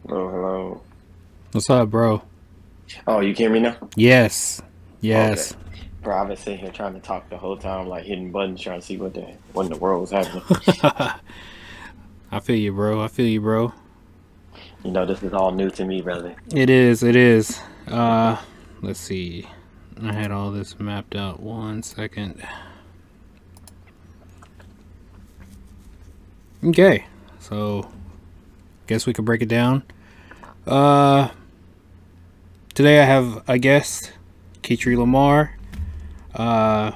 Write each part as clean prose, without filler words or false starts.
Oh, hello. What's up, bro? Oh, you hear me now? Yes. Okay. Yes. Bro, I've been sitting here trying to talk the whole time, like hitting buttons, trying to see what in the world was happening. I feel you, bro. I feel you, bro. This is all new to me, brother. It is. It is. Let's see. I had all this mapped out. 1 second. Okay. So, guess we could break it down. Uh, Today I have a guest, KetriLamar. Uh,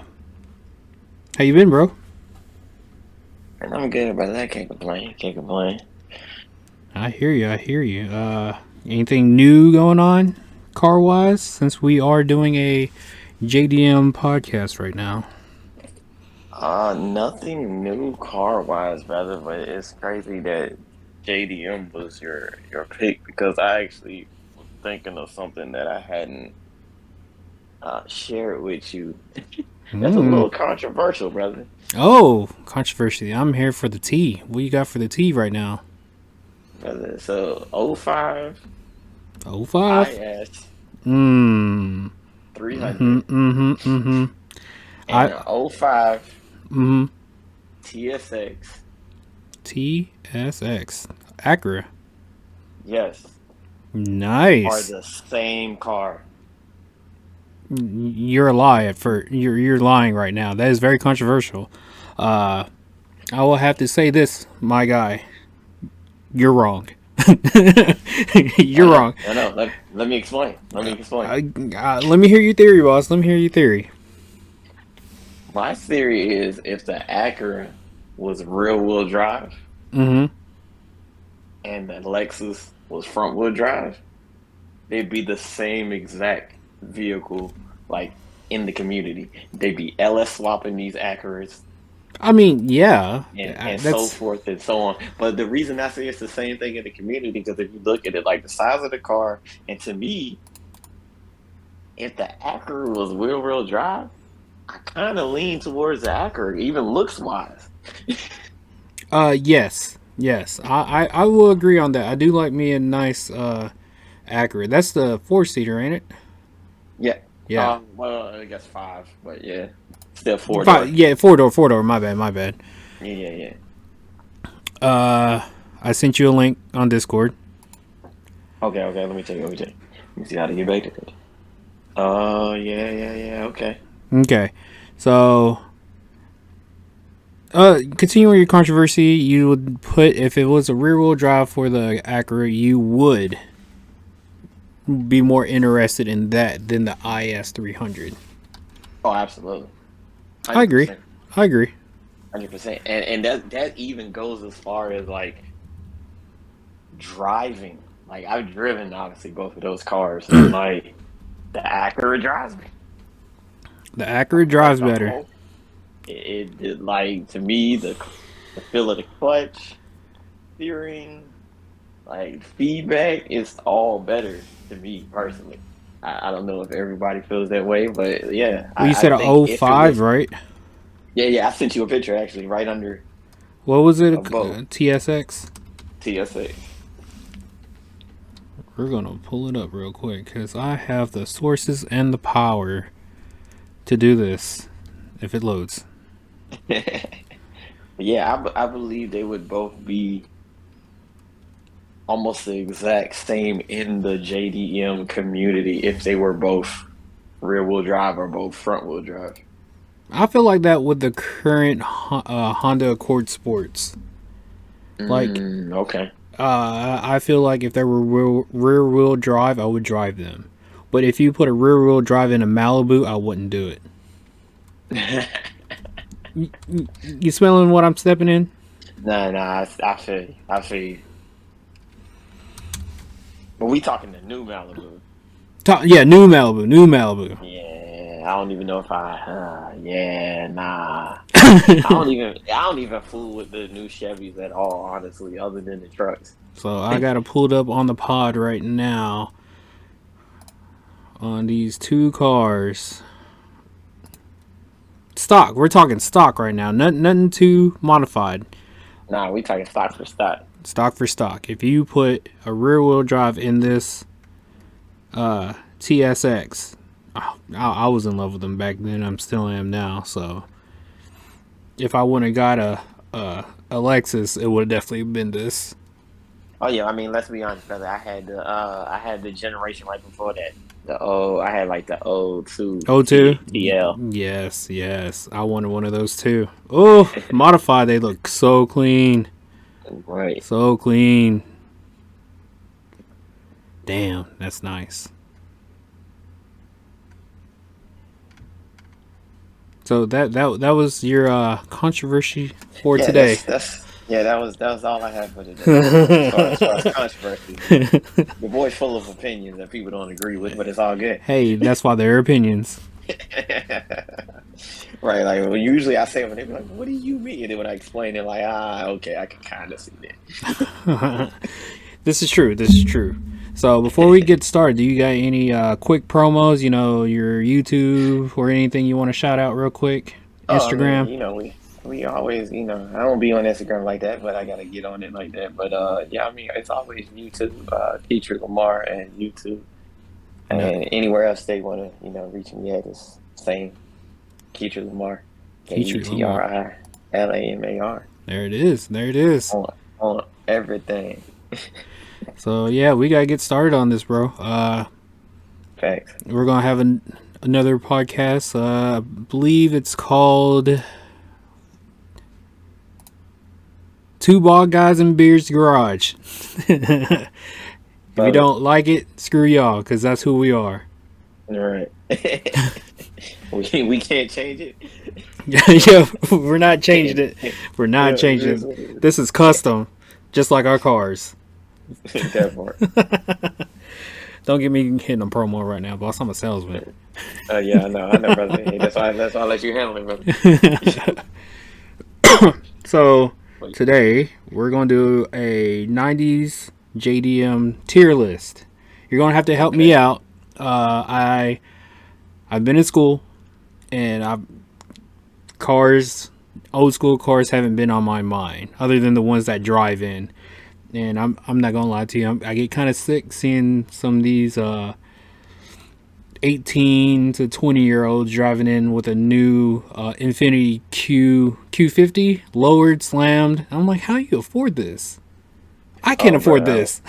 how you been, bro? And I'm good, brother. I can't complain. Can't complain. I hear you. I hear you. Anything new going on, car wise? Since we are doing a JDM podcast right now. Nothing new car wise, brother, but it's crazy that JDM was your pick because I actually was thinking of something that I hadn't shared with you. That's a Mm. little controversial, brother. Oh, controversy. I'm here for the tea. What you got for the tea right now? Brother, so '05 Oh five. IS Mmm. Mm-hmm. 300 Mm-hmm. Mm-hmm. and I. a '05 Mm-hmm. TSX. TSX. Acura. Yes, are Nice. the same car. You're a lie at first. You're lying right now. That is very controversial. Uh, I will have to say this, my guy. You're wrong. I You're know, wrong. I know. Let me explain. Let me explain. Let me hear your theory, boss. Let me hear your theory. My theory is if the Acura was rear wheel drive Mm-hmm. and the Lexus was front wheel drive, they'd be the same exact vehicle, like in the community. They'd be LS swapping these Acuras I mean, yeah, and so that's. forth and so on. But the reason I say it's the same thing in the community, because if you look at it, like the size of the car, and to me, if the Acura was wheel drive, I kind of lean towards the Acura, even looks wise. Yes, yes. I will agree on that. I do like me a nice Acura. That's the four seater, ain't it? Yeah. Yeah. Well, I guess five, but yeah, still four Five. door. Yeah, four door. Four door. My bad. My bad. Yeah, yeah, yeah. Uh, I sent you a link on Discord. Okay, okay. Let me check. Let me check. Let me see how to get back to it. Yeah, yeah, yeah. Okay. Okay, so continuing your controversy, you would put if it was a rear wheel drive for the Acura, you would be more interested in that than the IS 300. Oh, absolutely. I Hundred agree. percent. I agree. 100%. And that even goes as far as like driving. Like I've driven obviously both of those cars, and like the Acura drives me. The Acura Like drives the better. whole, it like to me the feel of the clutch, steering, like feedback is all better to me personally. I don't know if everybody feels that way, but yeah, Well, you I said a think oh if it 05, was, right? yeah, yeah, I sent you a picture actually right under What was a it? boat TSX? TSX. We're going to pull it up real quick because I have the sources and the power to do this if it loads. Yeah, I believe they would both be almost the exact same in the JDM community if they were both rear wheel drive or both front wheel drive. I feel like that with the current Honda Accord Sports. Like, Okay. I feel like if they were rear wheel drive, I would drive them. But if you put a rear wheel drive in a Malibu, I wouldn't do it. You smelling what I'm stepping in? Nah, nah, I feel you. I feel you. But we talking the new Malibu. Yeah, new Malibu, new Malibu. Yeah, I don't even know if yeah, nah. I don't even fool with the new Chevys at all, honestly, other than the trucks. So I got to pull it up on the pod right now on these two cars. Stock. We're talking stock right now. Nothing too modified. Nah, we talking stock for stock. stock for stock. If you put a rear wheel drive in this TSX, I was in love with them back then. I'm still am now. So if I wouldn't have got a Lexus, it would have definitely been this. Oh yeah, I mean, let's be honest, brother. I had the generation right before that. I had like the old two Oh, two? TL. Yes, yes. I wanted one of those too. Oh, modified. They look so clean. Right. So clean. Damn, that's nice. So that was your controversy for Yeah, today. that was all I had for today. As far as controversy, the boy's full of opinions that people don't agree with, but it's all good. Hey, that's why they're opinions. Right, like well, usually I say it when they be like, "What do you mean?" And then when I explain it, like, okay, I can kind of see that. This is true. This is true. So before we get started, do you got any quick promos? You know, your YouTube or anything you want to shout out real quick? Oh, I mean, Instagram. we always, I don't be on Instagram like that, but I gotta get on it like that. But yeah, I mean, it's always YouTube, KetriLamar, and YouTube, No, and anywhere else they wanna, reach me at is same KetriLamar, Ketri Lamar. KetriLamar There it is. There it is. on everything. So yeah, we gotta get started on this, bro. Facts. We're gonna have another podcast. I believe it's called Two Bald Guys in Beard's Garage. If you Love it. don't like it, screw y'all, because that's who we are. All right. We can't change it. Yeah, we're not changing it. We're Yeah, not it is changing what it it. This is custom, just like our cars. is. That part. Don't get me hitting a promo right now, boss. I'm a salesman. Yeah, I know, brother. Hey, that's why I let you handle it, brother. So Wait. today we're gonna do a '90s JDM tier list. You're gonna have to help me Okay. out. I've been in school, and cars, old school cars, haven't been on my mind, other than the ones that drive in. And I'm not gonna lie to you, I get kind of sick seeing some of these 18 to 20-year-olds driving in with a new Infiniti Q50 lowered, slammed. I'm like, how do you afford this? I can't Oh, afford bro. this.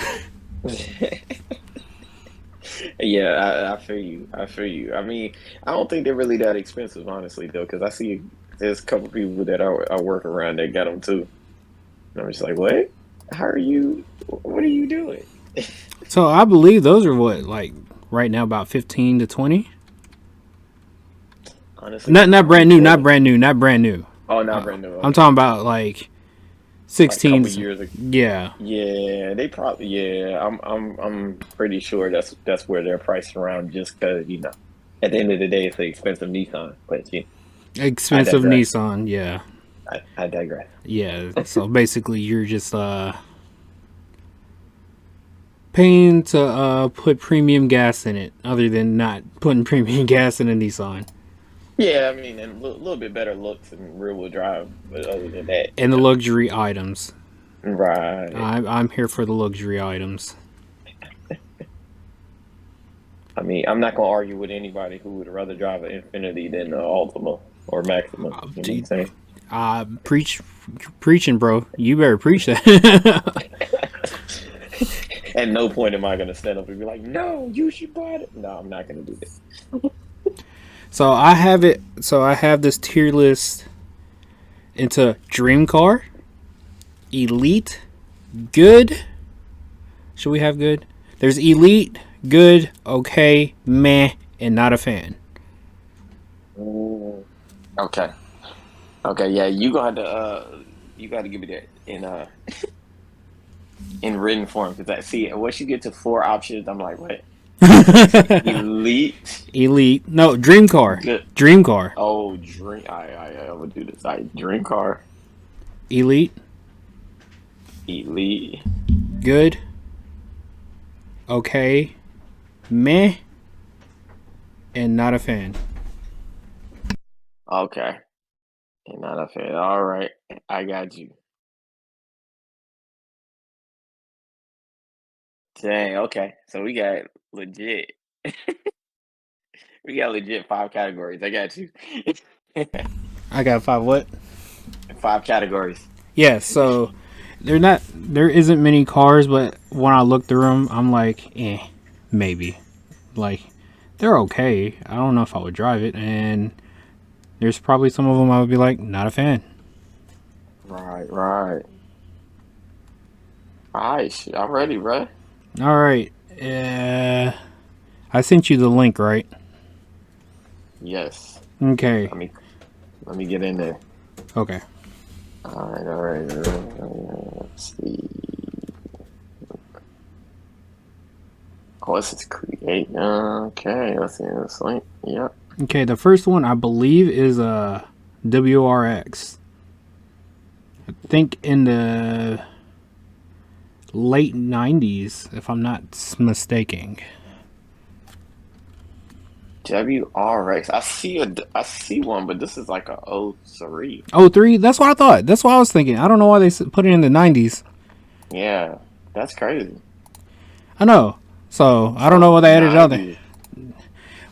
Yeah, I feel you. I feel you. I mean, I don't think they're really that expensive, honestly, though, because I see there's a couple people that I work around that got them too. And I'm just like, what? How are you? What are you doing? So I believe those are what, like right now, about 15 to 20. Honestly, Not I brand wouldn't new, say not that. brand new, not brand new. Oh, not brand new. I'm Okay, talking about like like a couple 16s. years ago. Yeah, Yeah, they probably. Yeah, I'm pretty sure that's where they're priced around. Just because at the end of the day, it's an expensive Nissan. But yeah, I expensive digress. Nissan. Yeah, I digress. yeah. So basically, you're just paying to put premium gas in it, other than not putting premium gas in a Nissan. Yeah, I mean, and a little bit better looks and rear wheel drive, but other than that, And the luxury items. right. I'm here for the luxury items. I mean, I'm not gonna argue with anybody who would rather drive an Infinity than an Ultima or Maxima. You know what I'm saying? Preach, preaching, bro. You better preach that. At no point am I gonna stand up and be like, "No, you should buy it." No, I'm not gonna do this. So I have it. So I have this tier list into dream car, elite, good. Should we have good? There's elite, good, okay, meh, and not a fan. Ooh. Okay. Okay. Yeah, you gonna have to. You got to give me that in written form because I see once you get to four options, I'm like, what? Elite, Elite. No, dream car. good. Dream car. Oh, dream. I would do this. I dream car, Elite, elite. good, okay, meh, and not a fan. Okay, and not a fan. All right, I got you. Dang. Okay. So we got legit. We got legit 5 categories. I got you. I got 5 what? 5 categories. Yeah, so there isn't many cars, but when I look through them, I'm like, maybe. Like, they're okay. I don't know if I would drive it, and there's probably some of them I would be like, not a fan. Right. Right. All right. Shit, I'm ready, bro. All right. I sent you the link, right? Yes. Okay. Let me let me get in there. Okay. All right. All right. All right. All right. Let's see. Oh, this is create. Okay. Let's see this link. Yep. Okay. The first one I believe is a WRX. I think in the late '90s, if I'm not mistaken. WRX. I see one, but this is like a '03. Oh, three. That's what I thought. That's what I was thinking. I don't know why they put it in the '90s. Yeah, that's crazy. I know. So I don't know So why they added it out there. 90s.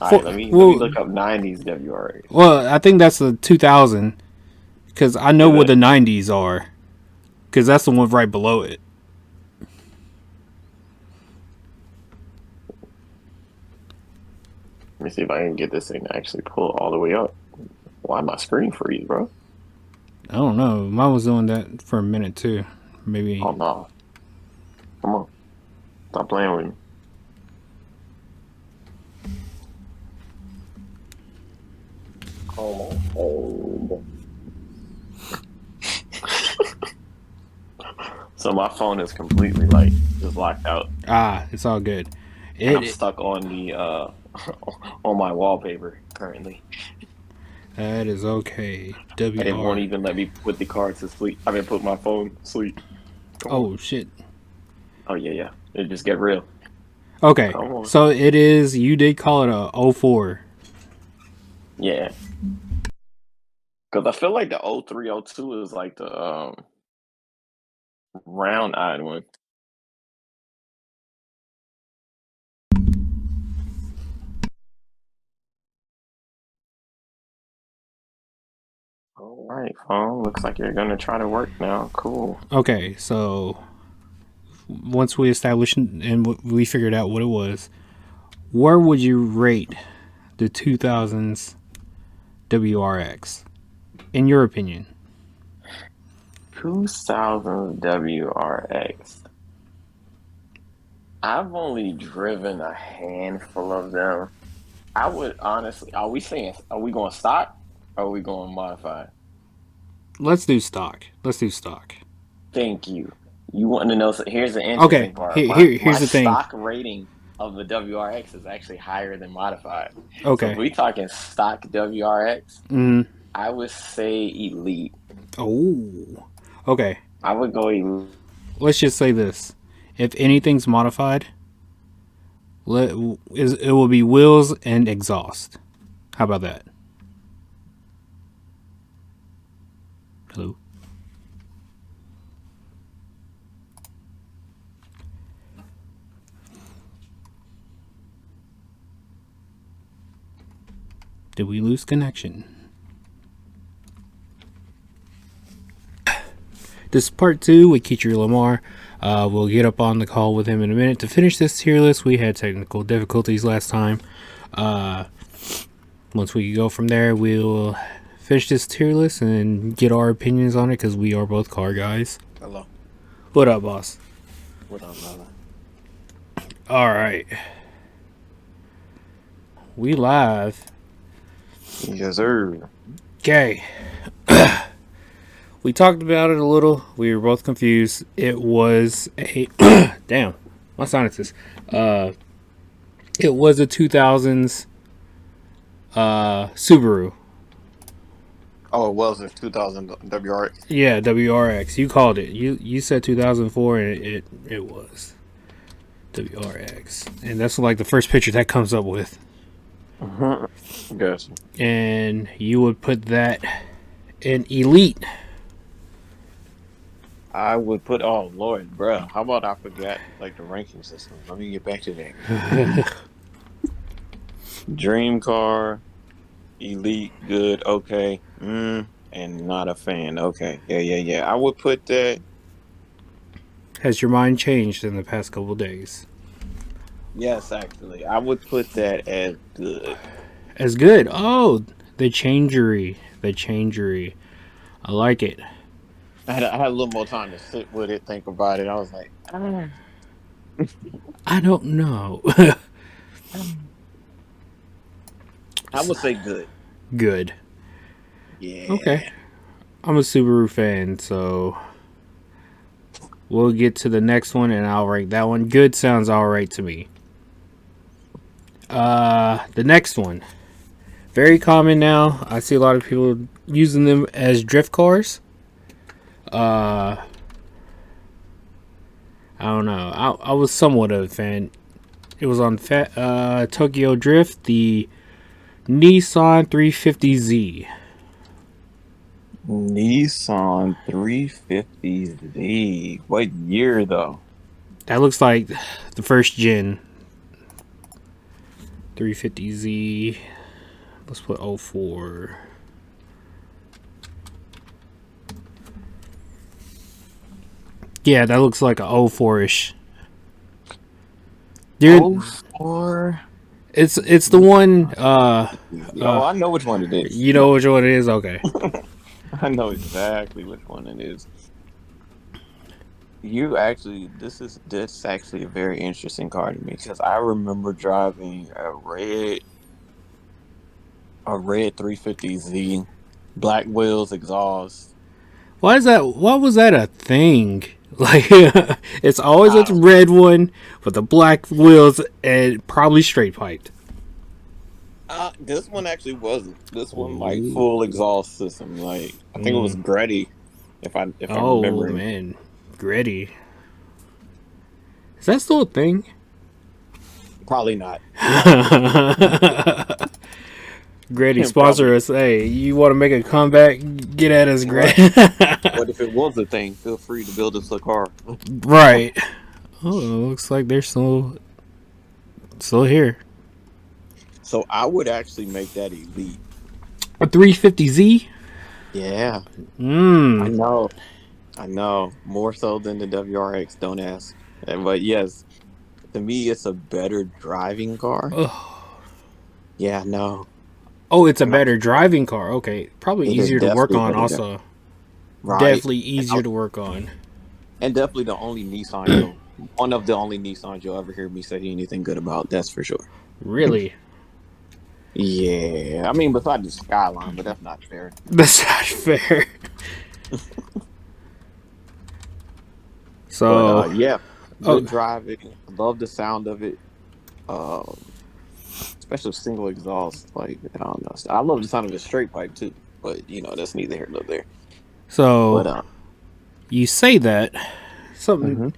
All right, For, let me look up '90s WRX. well, I think that's the 2000 because I know Is what it? the '90s are because that's the one right below it. Let me see if I can get this thing to actually pull all the way up. Why my screen freeze, bro? I don't know. Mine was doing that for a minute too. Maybe. Oh no! Come on, stop playing with me. Come on, hold. So my phone is completely like just locked out, It's all good. and I'm It stuck on the on my wallpaper currently. that is okay. It won't WR. even let me put the card to sleep. I mean, put my phone to sleep. Come on. Oh shit. Oh yeah, yeah. It just get real. Okay. Come on. So it is. You did call it a '04. Yeah. Because I feel like the '03, '02 is like the round-eyed one. All right, phone. Looks like you're gonna try to work now. Cool. Okay. So once we established and we figured out what it was, where would you rate the 2000s WRX in your opinion? 2000 WRX. I've only driven a handful of them. I would honestly. Are we going stock? Or are we going modified? Let's do stock. Let's do stock. Thank you. You want to know? So here's the Okay. interesting part. My Here's the thing. stock rating of the WRX is actually higher than modified. So if Okay. we talking stock WRX, Mm. I would say elite. Oh. Okay. I would go elite. Let's just say this: if anything's modified, it will be wheels and exhaust. How about that? Hello. Did we lose connection? This is part 2 with KetriLamar. We'll get up on the call with him in a minute to finish this tier list. We had technical difficulties last time. Once we go from there, we'll finish this tier list and get our opinions on it because we are both car guys. Hello. What up, boss? What up, brother? All right. We live. Yes, sir. Okay. We talked about it a little. We were both confused. It was a damn, my sinuses. It was a 2000s Subaru. Oh, it was a 2000 WRX. Yeah, WRX. You called it. You said 2004, and it was WRX, and that's like the first picture that comes up with. Gotcha. And you would put that in elite. I would put. Oh Lord, bro. How about I forgot like the ranking system? Let me get back to that. Dream car, elite, good, okay, and not a fan. Okay, yeah. I would put that. Has your mind changed in the past couple days? Yes, actually, I would put that as good. As good. Oh, the changery. The changery. I like it. I had a little more time to sit with it, think about it. I was like, I don't know. I would say good. Good. Okay. Yeah. I'm a Subaru fan, so we'll get to the next one and I'll rank that one. Good sounds alright to me. The next one. Very common now. I see a lot of people using them as drift cars. I don't know. I was somewhat of a fan. It was on Tokyo Drift, the Nissan 350Z. Nissan 350Z. What year though? That looks like the first gen 350Z. Let's put 04. Yeah, that looks like a 04-ish. Dude, 04. it's the one. I know which one it is. You know which one it is. Okay. I know exactly which one it is. You actually, this actually a very interesting car to me because I remember driving a red 350Z, black wheels, exhaust. Why was that a thing? Like, it's always I a don't- red one with the black wheels and probably straight piped. This one actually wasn't. This one like Ooh. full exhaust system. Like I think it was Gretty, if I'm Oh remembering. man, gritty. Is that still a thing? Probably not. Gritty, Yeah, sponsor probably. us. Hey, you want to make a comeback? Get at us, Gritty. But if it was a thing, feel free to build us a car. Right. Oh, looks like they're still here. So I would actually make that elite. A 350Z. Yeah, I Mmm. know. More so than the WRX. Don't ask. But yes, to me, it's a better driving car. Yeah, no. Oh, it's a And I- better driving car. Okay, probably It is easier to work definitely on. better Also, Right. definitely easier to work on. And definitely the only Nissan one of the only Nissans you'll ever hear me say anything good about. That's for sure. Really, Yeah, I mean, besides the Skyline, but that's not fair. that's not fair. So, But yeah, oh, good driving. Love the sound of it. Especially single exhaust. Like I don't know. I love the sound of a straight pipe too. But that's neither here nor there. so But you say that something. mhm.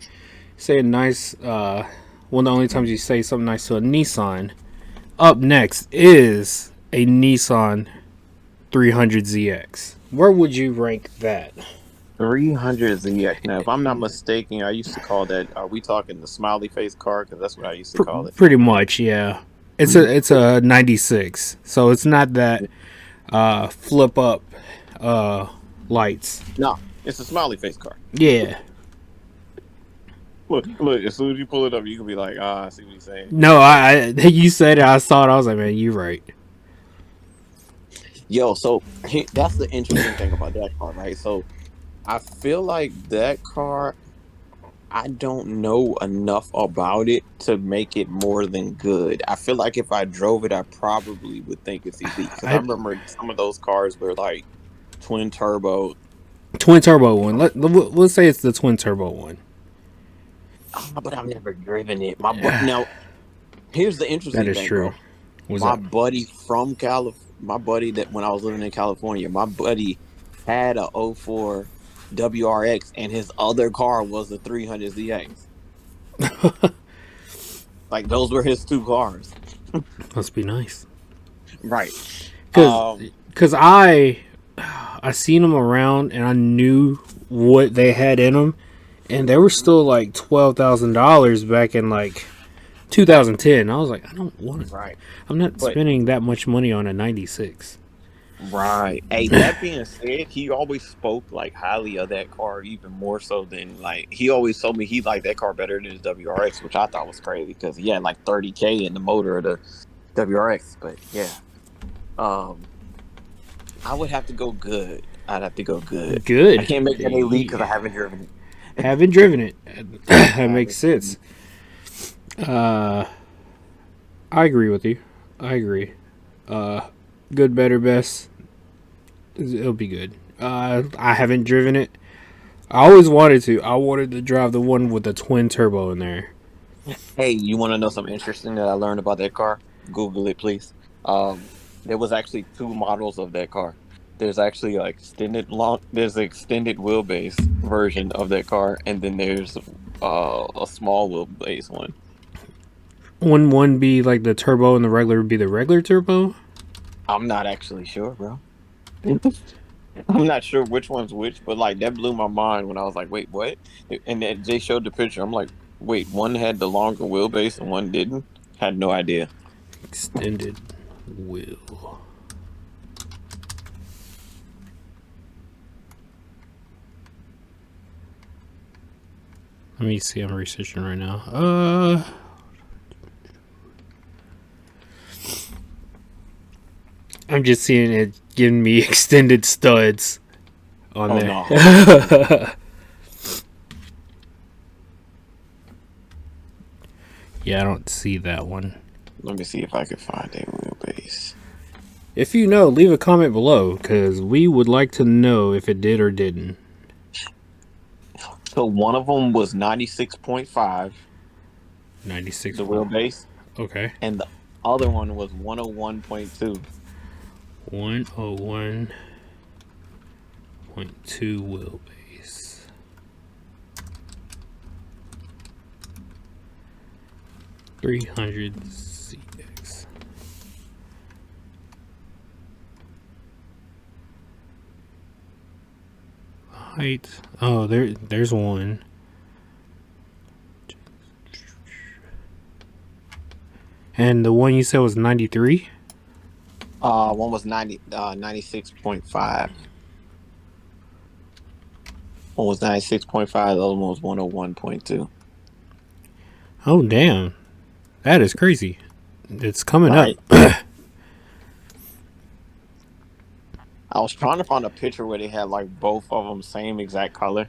Say a nice. One of the only times you say something nice to a Nissan. Up next is a Nissan 300ZX. Where would you rank that? 300 ZX. Now, if I'm not mistaken, I used to call that. Are we talking the smiley face car? Because that's what I used to call it. Pretty much, yeah. It's a 96, so it's not that flip up lights. No, it's a smiley face car. Yeah. Look! As soon as you pull it up, you can be like, I see what he's saying. No, I you said it. I saw it. I was like, man, you're right. Yo, so that's the interesting thing about that car, right? So I feel like that car, I don't know enough about it to make it more than good. I feel like if I drove it, I probably would think it's elite. Because I remember some of those cars were like twin turbo. Twin turbo one. Let's say it's the twin turbo one. But I've never driven it. Now, here's the interesting That is thing, true. bro. My buddy from my buddy that when I was living in California, my buddy had a 04 WRX and his other car was a 300ZX. Like those were his two cars. Must be nice. Right. Because I seen them around and I knew what they had in them, and they were still like $12,000 back in like 2010. I was like, I don't want it. Right. I'm not But spending that much money on a 96. right. Hey, that being said, he always spoke like highly of that car, even more so than like he always told me he liked that car better than his WRX, which I thought was crazy because he had like 30K in the motor of the WRX. But yeah, um, I would have to go good. I'd have to go good. I Good. can't make that elite because I haven't driven it. Haven't driven it. That makes Haven't. sense. I agree with you. I agree. Good, better, best. It'll be good. I haven't driven it. I always wanted to. I wanted to drive the one with the twin turbo in there. Hey, you want to know something interesting that I learned about that car? Google it, please. There was actually two models of that car. There's actually a extended long. There's an extended wheelbase version of that car, and then there's a small wheelbase one. Wouldn't one be like the turbo and the regular would be the regular turbo? I'm not actually sure, bro. I'm not sure which one's which, but like that blew my mind when I was like, "Wait, what?" And then they showed the picture. I'm like, "Wait, one had the longer wheelbase and one didn't." Had no idea. Extended wheel. Let me see. I'm researching right now. I'm just seeing it giving me extended studs on Oh there. no! Yeah, I don't see that one. Let me see if I can find a wheelbase. If you know, leave a comment below because we would like to know if it did or didn't. So one of them was 96.5, 96. the wheelbase, Okay. and the other one was 101.2. 101.2 wheelbase. $300 CX. Height. Oh, there's one. And the one you said was 93? One was 96.5. One was 96.5. The other one was 101.2. Oh, damn. That is crazy. It's coming Right. up. I was trying to find a picture where they had like both of them same exact color.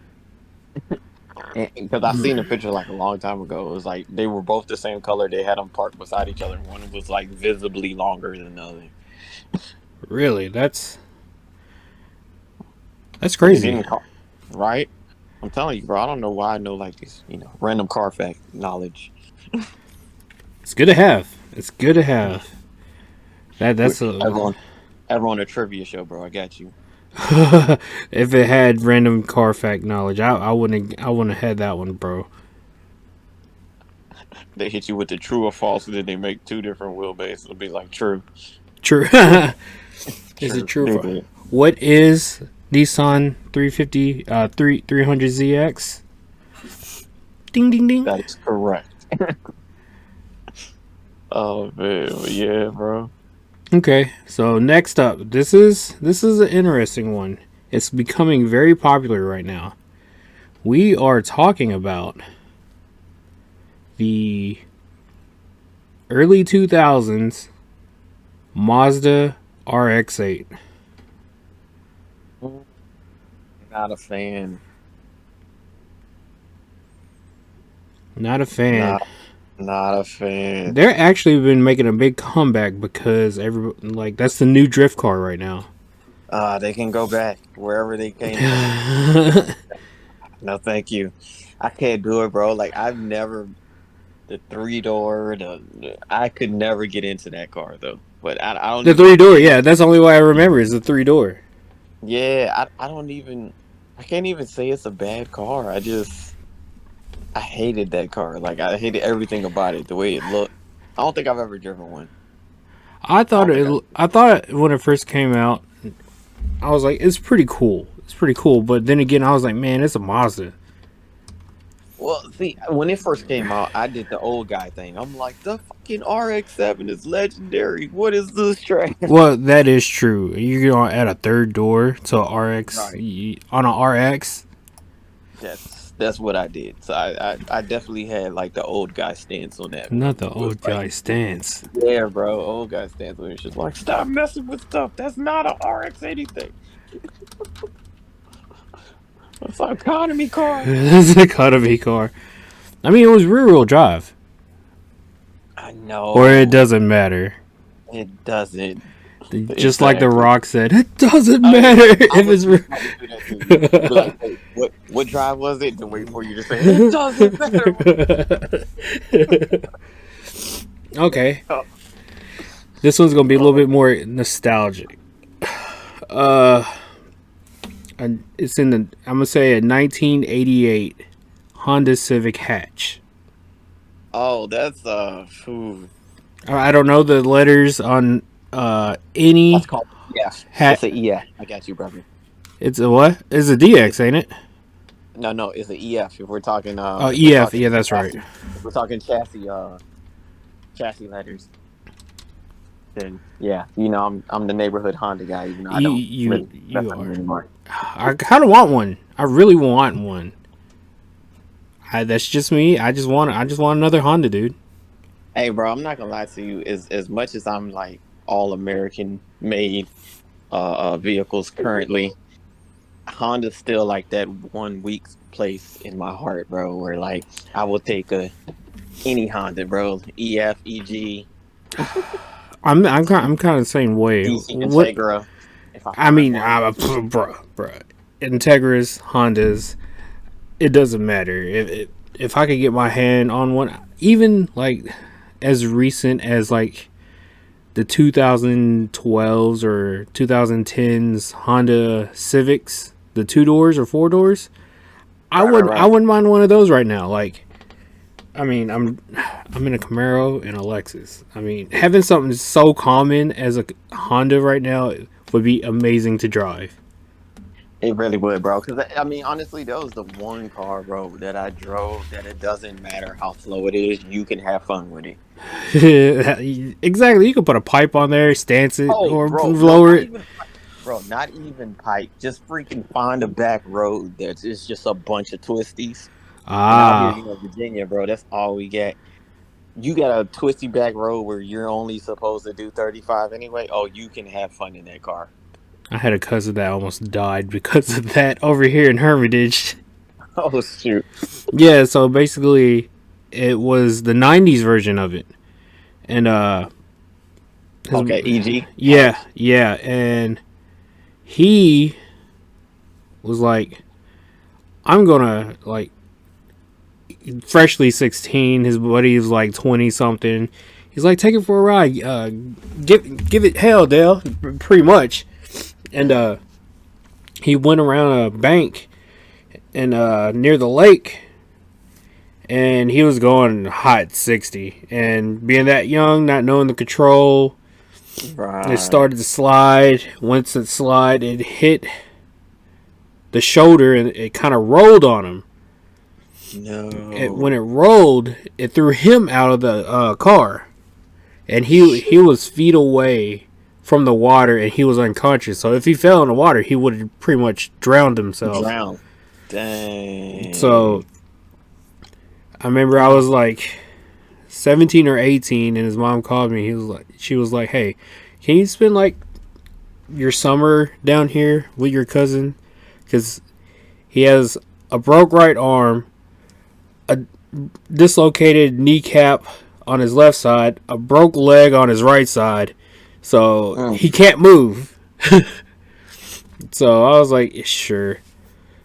Because I seen a picture like a long time ago. It was like they were both the same color. They had them parked beside each other. One was like visibly longer than the other. Really? That's They crazy. didn't call, right? I'm telling you, bro. I don't know why I know like this, random car fact knowledge. It's good to have. It's good to have. That's a Everyone a trivia show, bro. I got you. if it had random car fact knowledge, I wouldn't have had that one, bro. They hit you with the true or false, and then they make two different wheelbases. It'll be like true. True. Is it true? They For, did. what is Nissan 350 300ZX? Ding ding ding. That is correct. Oh man, yeah, bro. Okay, so next up, this is an interesting one. It's becoming very popular right now. We are talking about the early 2000s Mazda RX-8. Not a fan. Not a fan. Not a fan. They're actually been making a big comeback because that's the new drift car right now. They can go back wherever they came from. No, thank you. I can't do it, bro. Like I've never the 3-door. I could never get into that car though. But I don't. The 3-door, yeah, that's the only way I remember is the 3-door. Yeah, I don't even. I can't even say it's a bad car. I hated that car. Like I hated everything about it. The way it looked. I don't think I've ever driven one. I thought when it first came out, I was like, it's pretty cool. It's pretty cool. But then again, I was like, man, it's a Mazda. Well, see, when it first came out, I did the old guy thing. I'm like, the fucking RX-7 is legendary. What is this trash? Well, that is true. You're gonna add a third door to a RX Right. on a RX. That's what I did. So I definitely had like the old guy stance on that Not one. the It was old like, guy stance. yeah, bro, old guy stance on it. It's just like, stop messing with stuff. That's not a RX anything. It's an economy car. It's an economy car. I mean, it was rear wheel drive, I or it know doesn't matter. it doesn't. Just like The Exactly. Rock said, it doesn't I matter I if was it's. just about to do that to you. Be like, wait, what drive was it? Then wait for you to say it doesn't matter. Okay, this one's gonna be a little bit more nostalgic. Uh, it's in the. I'm gonna say a 1988 Honda Civic hatch. Oh, that's phew. I don't know the letters on That's any called EF. hat. It's an EF. I got you, brother. It's a what? It's a DX, ain't it? No, it's an EF. Oh, If we're EF. talking Yeah, that's right. chassis, if we're talking chassis letters, then yeah, I'm the neighborhood Honda guy. Even though I don't really mess You with them are. anymore. I kind of want one. I really want one. That's just me. I just want another Honda, dude. Hey, bro, I'm not gonna lie to you. As much as I'm like all American made vehicles currently, Honda's still like that one weak place in my heart, bro. Where like I will take any Honda, bro. EF, EG, I'm kind of the same way. DC What? Integra. If I I find mean, one, bruh. Integras, Hondas. It doesn't matter if I could get my hand on one, even like as recent as like the 2012s or 2010s Honda Civics, the 2 doors or 4 doors. I right. wouldn't mind one of those right now. Like, I mean, I'm in a Camaro and a Lexus. I mean, having something so common as a Honda right now would be amazing to drive. It really would, bro. Because I mean, honestly, that was the one car, bro, that I drove that it doesn't matter how slow it is, you can have fun with it. Exactly. You could put a pipe on there, stance it, Oh, or bro, no, lower it. not even pipe. Just freaking find a back road that's it's just a bunch of twisties. And out here, Ah, Virginia, bro, that's all we get. You got a twisty back road where you're only supposed to do 35 anyway. Oh, you can have fun in that car. I had a cousin that almost died because of that over here in Hermitage. Oh, shoot. Yeah, so basically, it was the '90s version of it, and Okay, EG. yeah, and he was like, I'm gonna like freshly 16. His buddy was like 20 something. He's like, take it for a ride. Give it hell, Dale. Pretty much. And he went around a bank and near the lake, and he was going hot 60. And being that young, not knowing the control, it Right. started to slide. Once it slid, it hit the shoulder and it kind of rolled on him. No. When it rolled, it threw him out of the car, and he was feet away from the water, and he was unconscious. So if he fell in the water, he would have pretty much drowned himself. Drown. Dang. So I remember I was like 17 or 18, and his mom called me. She was like, "Hey, can you spend like your summer down here with your cousin? Because he has a broke right arm, a dislocated kneecap on his left side, a broke leg on his right side, so he can't move." So I was like, yeah, sure.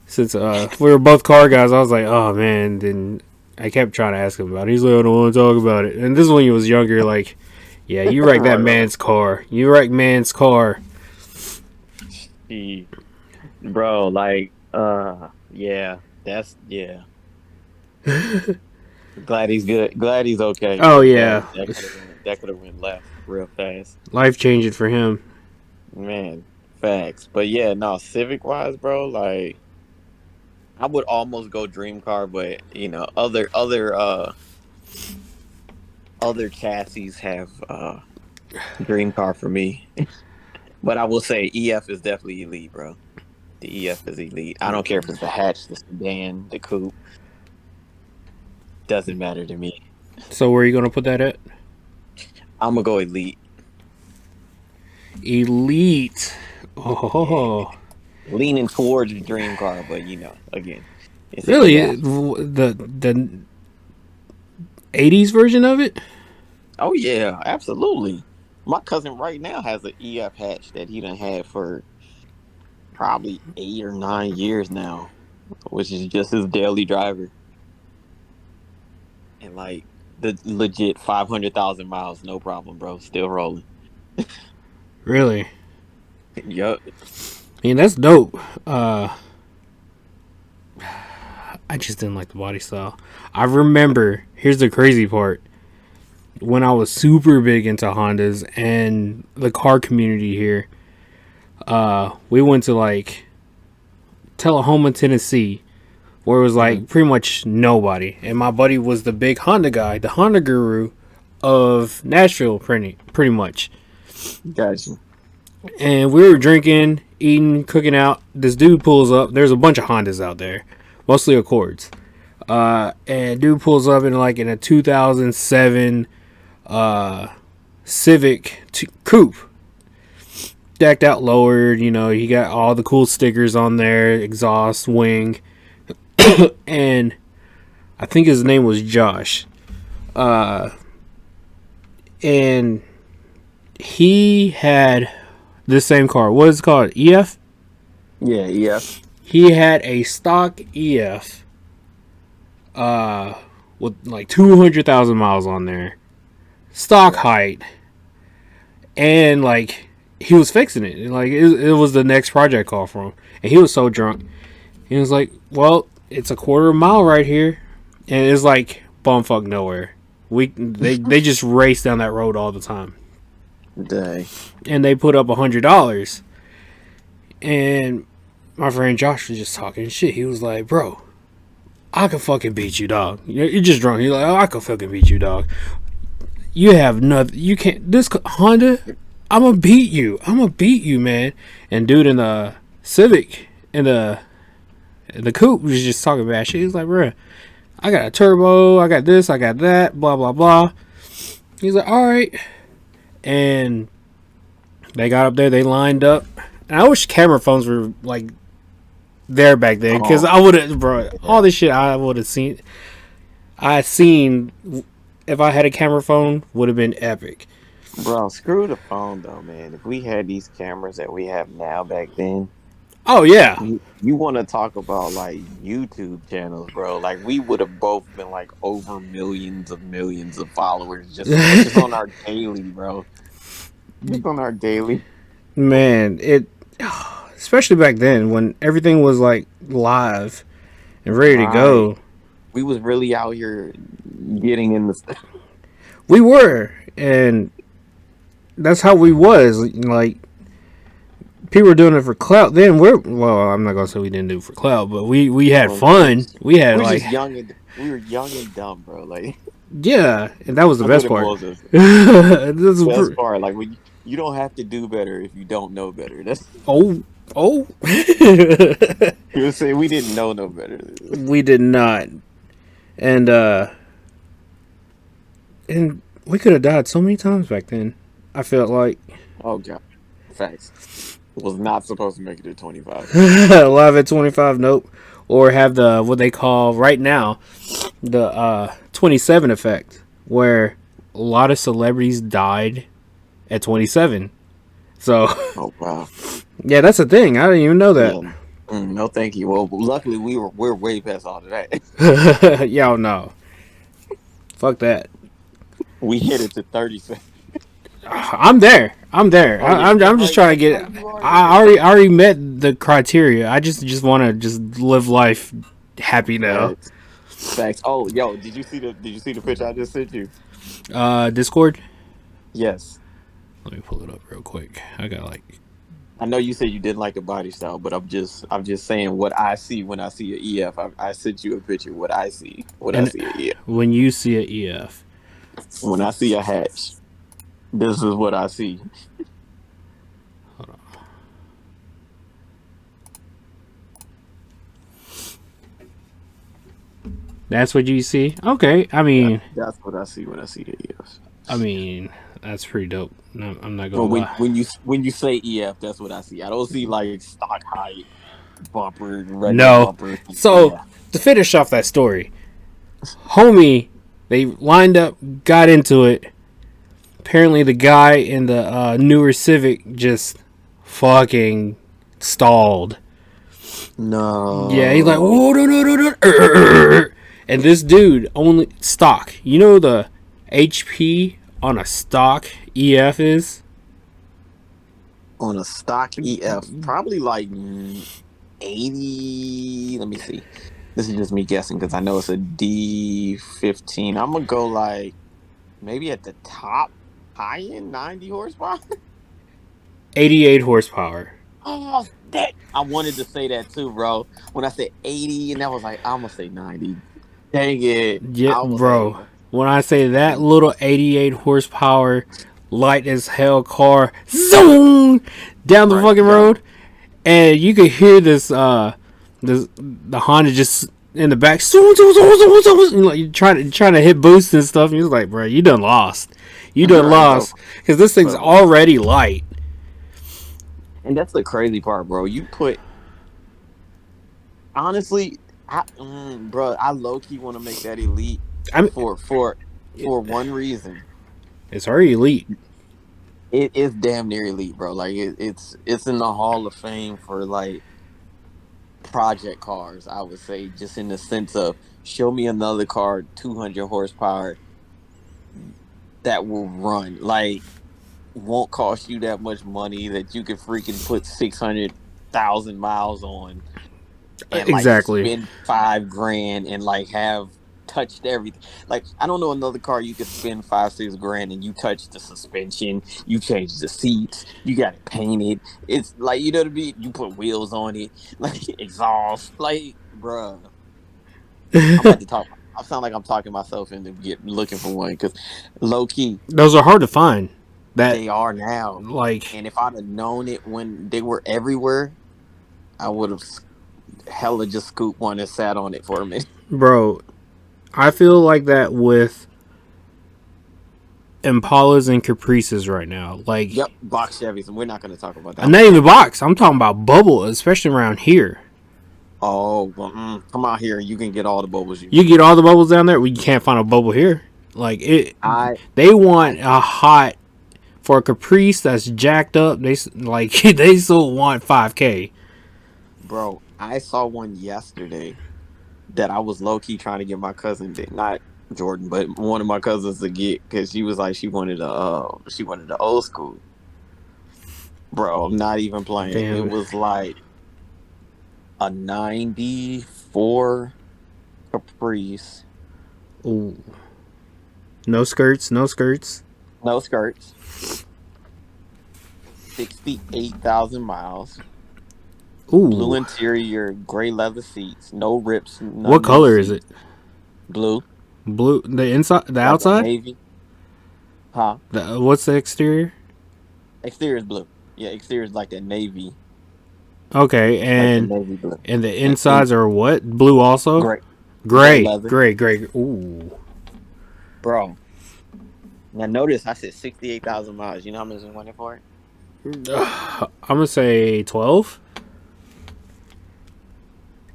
Since we were both car guys, I was like, oh man. Then I kept trying to ask him about it. He's like, I don't want to talk about it. And this is when he was younger. Like, yeah, you wrecked that man's car. You wrecked man's car. Bro, like, yeah, yeah. Glad he's good. Glad he's okay. Oh yeah, That could have went left real fast. life changing for him. Man, Facts. But yeah, no, Civic wise, bro, like I would almost go dream car, but you know, other chassis have dream car for me. But I will say EF is definitely elite, bro. The EF is elite. I don't care if it's the hatch, the sedan, the coupe. Doesn't matter to me. So where are you gonna put that at? I'm gonna go elite. Elite. Yeah. Oh, Leaning towards the dream car, but you know, again, it's an really? EF. The 80s version of it? Oh yeah, absolutely. My cousin right now has an EF hatch that he done had for probably 8 or 9 years now, which is just his daily driver. And like the legit 500,000 miles, no problem, bro. Still rolling. Really? Yup. I mean, that's dope. I just didn't like the body style. I remember, here's the crazy part. When I was super big into Hondas and the car community here, we went to like Tullahoma, Tennessee, where it was like pretty much nobody. And my buddy was the big Honda guy, the Honda guru of Nashville, pretty much. Gotcha. And we were drinking, eating, cooking out. This dude pulls up. There's a bunch of Hondas out there, mostly Accords. And dude pulls up in a 2007 Civic coupe, decked out, lowered. You know, he got all the cool stickers on there, exhaust, wing, and I think his name was Josh. And he had this same car. What is it called? EF? Yeah, EF. He had a stock EF with like 200,000 miles on there. Stock height. And like he was fixing it. Like it was the next project call for him. And he was so drunk. He was like, well, it's a quarter of a mile right here. And it's like bumfuck nowhere. They just race down that road all the time. Dang. And they put up $100. And my friend Josh was just talking shit. He was like, bro, I could fucking beat you, dog. You're just drunk. He's like, oh, I could fucking beat you, dog. You have nothing. You can't. This Honda, I'm going to beat you. I'm going to beat you, man. And dude in the Civic, in the coupe, was just talking bad shit. He was like, bro, I got a turbo. I got this. I got that. Blah, blah, blah. He's like, all right. And they got up there. They lined up. And I wish camera phones were like there back then, because I would have, bro, all this shit I would have seen. If I had a camera phone, would have been epic. Bro, screw the phone though, man. If we had these cameras that we have now back then, oh yeah, you want to talk about like YouTube channels, bro? Like we would have both been like over millions of followers just on our daily, bro. Just on our daily. Man, especially back then when everything was like live and ready to go. We was really out here getting in the. We were, and that's how we was. Like people were doing it for clout. Then I'm not gonna say we didn't do it for clout, but we had fun. We had we were like just we were young and dumb, bro. Like yeah, and that was the best part. The best part, like when you don't have to do better if you don't know better. That's oh. You would say we didn't know no better. We did not. And we could have died so many times back then. I felt like. Oh god, facts. Was not supposed to make it to 25. Live at 25, nope. Or have the what they call right now the 27 effect, where a lot of celebrities died at 27. So. Oh wow. Yeah, that's a thing. I didn't even know that. Yeah. No, thank you. Well, luckily we're way past all of that. Y'all know. Fuck that. We hit it to 37. I'm there. I'm just trying to get. I already met the criteria. I just want to just live life happy now. Thanks. Oh, yo, did you see the picture I just sent you? Discord. Yes. Let me pull it up real quick. I got like I know you said you didn't like the body style, but I'm just saying what I see when I see an EF. I sent you a picture of what I see when I And see an EF. when you see an EF, When I see a hatch, this is what I see. that's what you see. Okay, I mean, That's what I see when I see the EF. I mean, that's pretty dope. No, I'm not Well, gonna lie. when you say EF, that's what I see. I don't see like stock height bumper, regular No. bumper. So Yeah, to finish off that story, homie, they lined up, got into it. Apparently, the guy in the newer Civic just fucking stalled. Yeah, he's like, no, whoa, no, no, no, no. And this dude only stock. You know the HP on a stock EF is? on a stock EF, probably like 80. Let me see. This is just me guessing because I know it's a D15. I'm gonna go like maybe at the top, high end 90 horsepower. 88 horsepower. Oh, that I wanted to say that too, bro. When I said 80, and I was like, I'm gonna say 90. Dang it, Yeah, I almost had bro. it. When I say that little 88 horsepower, light as hell car, zoom down the Right, fucking go. road, and you could hear this the Honda just in the back, zoom, zoom, zoom, zoom, zoom, zoom, like you trying to hit boost and stuff. And you're like, bro, you done lost. You done Right, bro. lost because this thing's Bro. already light. And that's the crazy part, bro. You put honestly, bro, I low key want to make that elite I mean, for one reason. it's already elite. It is damn near elite, bro. Like it's in the Hall of Fame for like project cars. I would say just in the sense of show me another car 200 horsepower that will run like won't cost you that much money that you could freaking put 600,000 miles on and like Exactly. spend 5 grand and like have touched everything. Like I don't know another car you could spend 5 6 grand and you touch the suspension, you change the seats, you got it painted. It's like you know what I mean. You put wheels on it, like exhaust, like bruh. I'm about to talk. I sound like I'm talking myself into get looking for one because low key Those are hard to find. That they are now. like, And if I'd have known it when they were everywhere, I would have hella just scooped one and sat on it for a minute. bro, I feel like that with Impalas and Caprices right now. Like, Yep, box Chevys, and we're not going to talk about that. I'm not even box. I'm talking about bubble, especially around here. Oh, well, come out here and you can get all the bubbles you You need. get all the bubbles down there. We can't find a bubble here. Like it, I they want a hot for a Caprice that's jacked up. They like they still want 5K. Bro, I saw one yesterday that I was low key trying to get my cousin, not Jordan, but one of my cousins to get because she was like she wanted the old school. Bro, I'm not even playing. It Damn. was like a 94 Caprice, Ooh. No skirts. No skirts. no skirts, 68,000 miles, blue Ooh. interior, gray leather seats, no rips, What none in the color is it? seats. Blue, Blue. The inside. The like a outside. navy. Huh? What's the exterior? Exterior is blue. Yeah, exterior is like that navy, Okay, like the and navy blue. the And insides are what? Blue also. gray, gray Gray. leather, Gray. Gray. Ooh. bro. Now notice I said 68,000 miles. You know how much I went it for? I'm gonna say 12.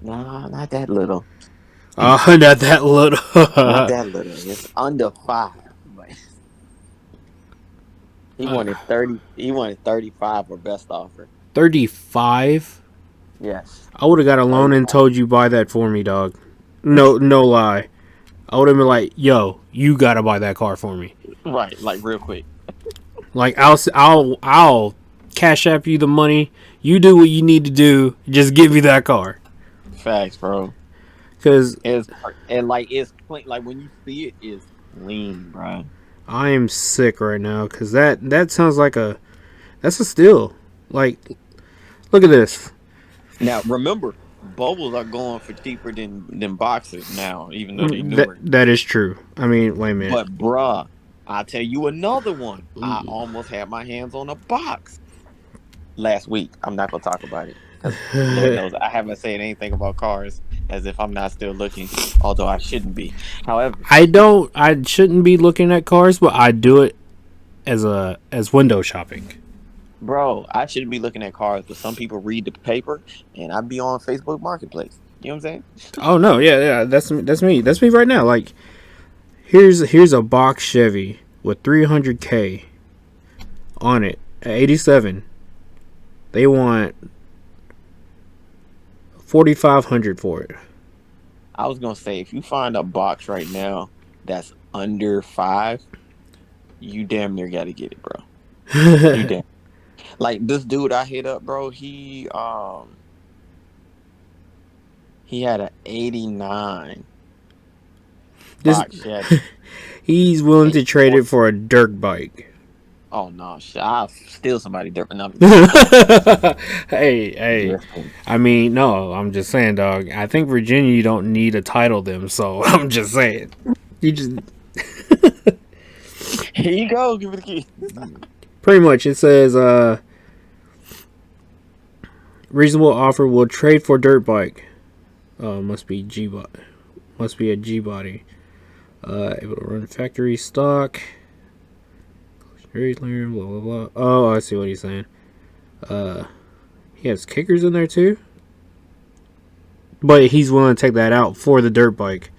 No, not that little. Not that little. Not that little. It's under 5. But he wanted 30. He wanted 35 for best offer. 35. Yes, I would have got a loan and 35. told you buy that for me, dog. No, no lie. I would have been like, "Yo, you gotta buy that car for me." Right, like real quick. Like I'll cash app you the money. You do what you need to do. Just give me that car. Facts, bro. Cause It's and like it's clean. Like when you see it, it's clean, bro. I am sick right now. Cause that sounds like that's a steal. Like Look at this. Now remember, bubbles are going for cheaper than boxes now, even though they That newer. that is true. I mean, wait a minute. But bruh, I'll tell you another one. I almost had my hands on a box last week. I'm not gonna talk about it because Lord knows I haven't said anything about cars as if I'm not still looking, although I shouldn't be. However, I shouldn't be looking at cars, but I do it as window shopping. bro, I shouldn't be looking at cars, but some people read the paper, and I be on Facebook Marketplace. You know what I'm saying? Oh no, yeah, that's me. That's me right now. Like here's a box Chevy with 300K on it at 87. They want 4,500 for it. I was gonna say if you find a box right now that's under 5, you damn near gotta get it, bro. You damn like this dude I hit up, bro. He had an 89 This box Chevy. he's willing to trade it for a dirt bike. Oh no, I'll steal somebody different. No, Hey. I mean, no, I'm just saying, dog. I think Virginia, you don't need to title them, so I'm just saying. You just here you go. Give me the key. pretty much it says reasonable offer will trade for dirt bike. Must be a G body. Able to run factory stock. Blah blah blah. Oh, I see what he's saying. He has kickers in there too. But he's willing to take that out for the dirt bike.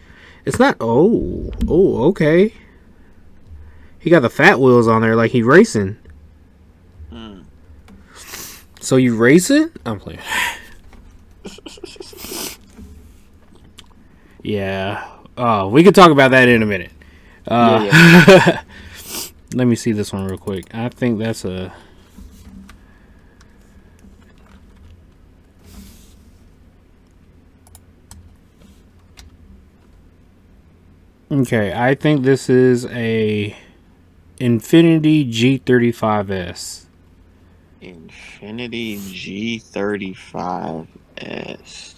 It's not. Oh, okay. He got the fat wheels on there like he racing. So you racing? I'm playing. Yeah. Oh, we could talk about that in a minute. Yeah. Let me see this one real quick. I think that's a. Okay, I think this is a Infinity G35S. Infinity G35S.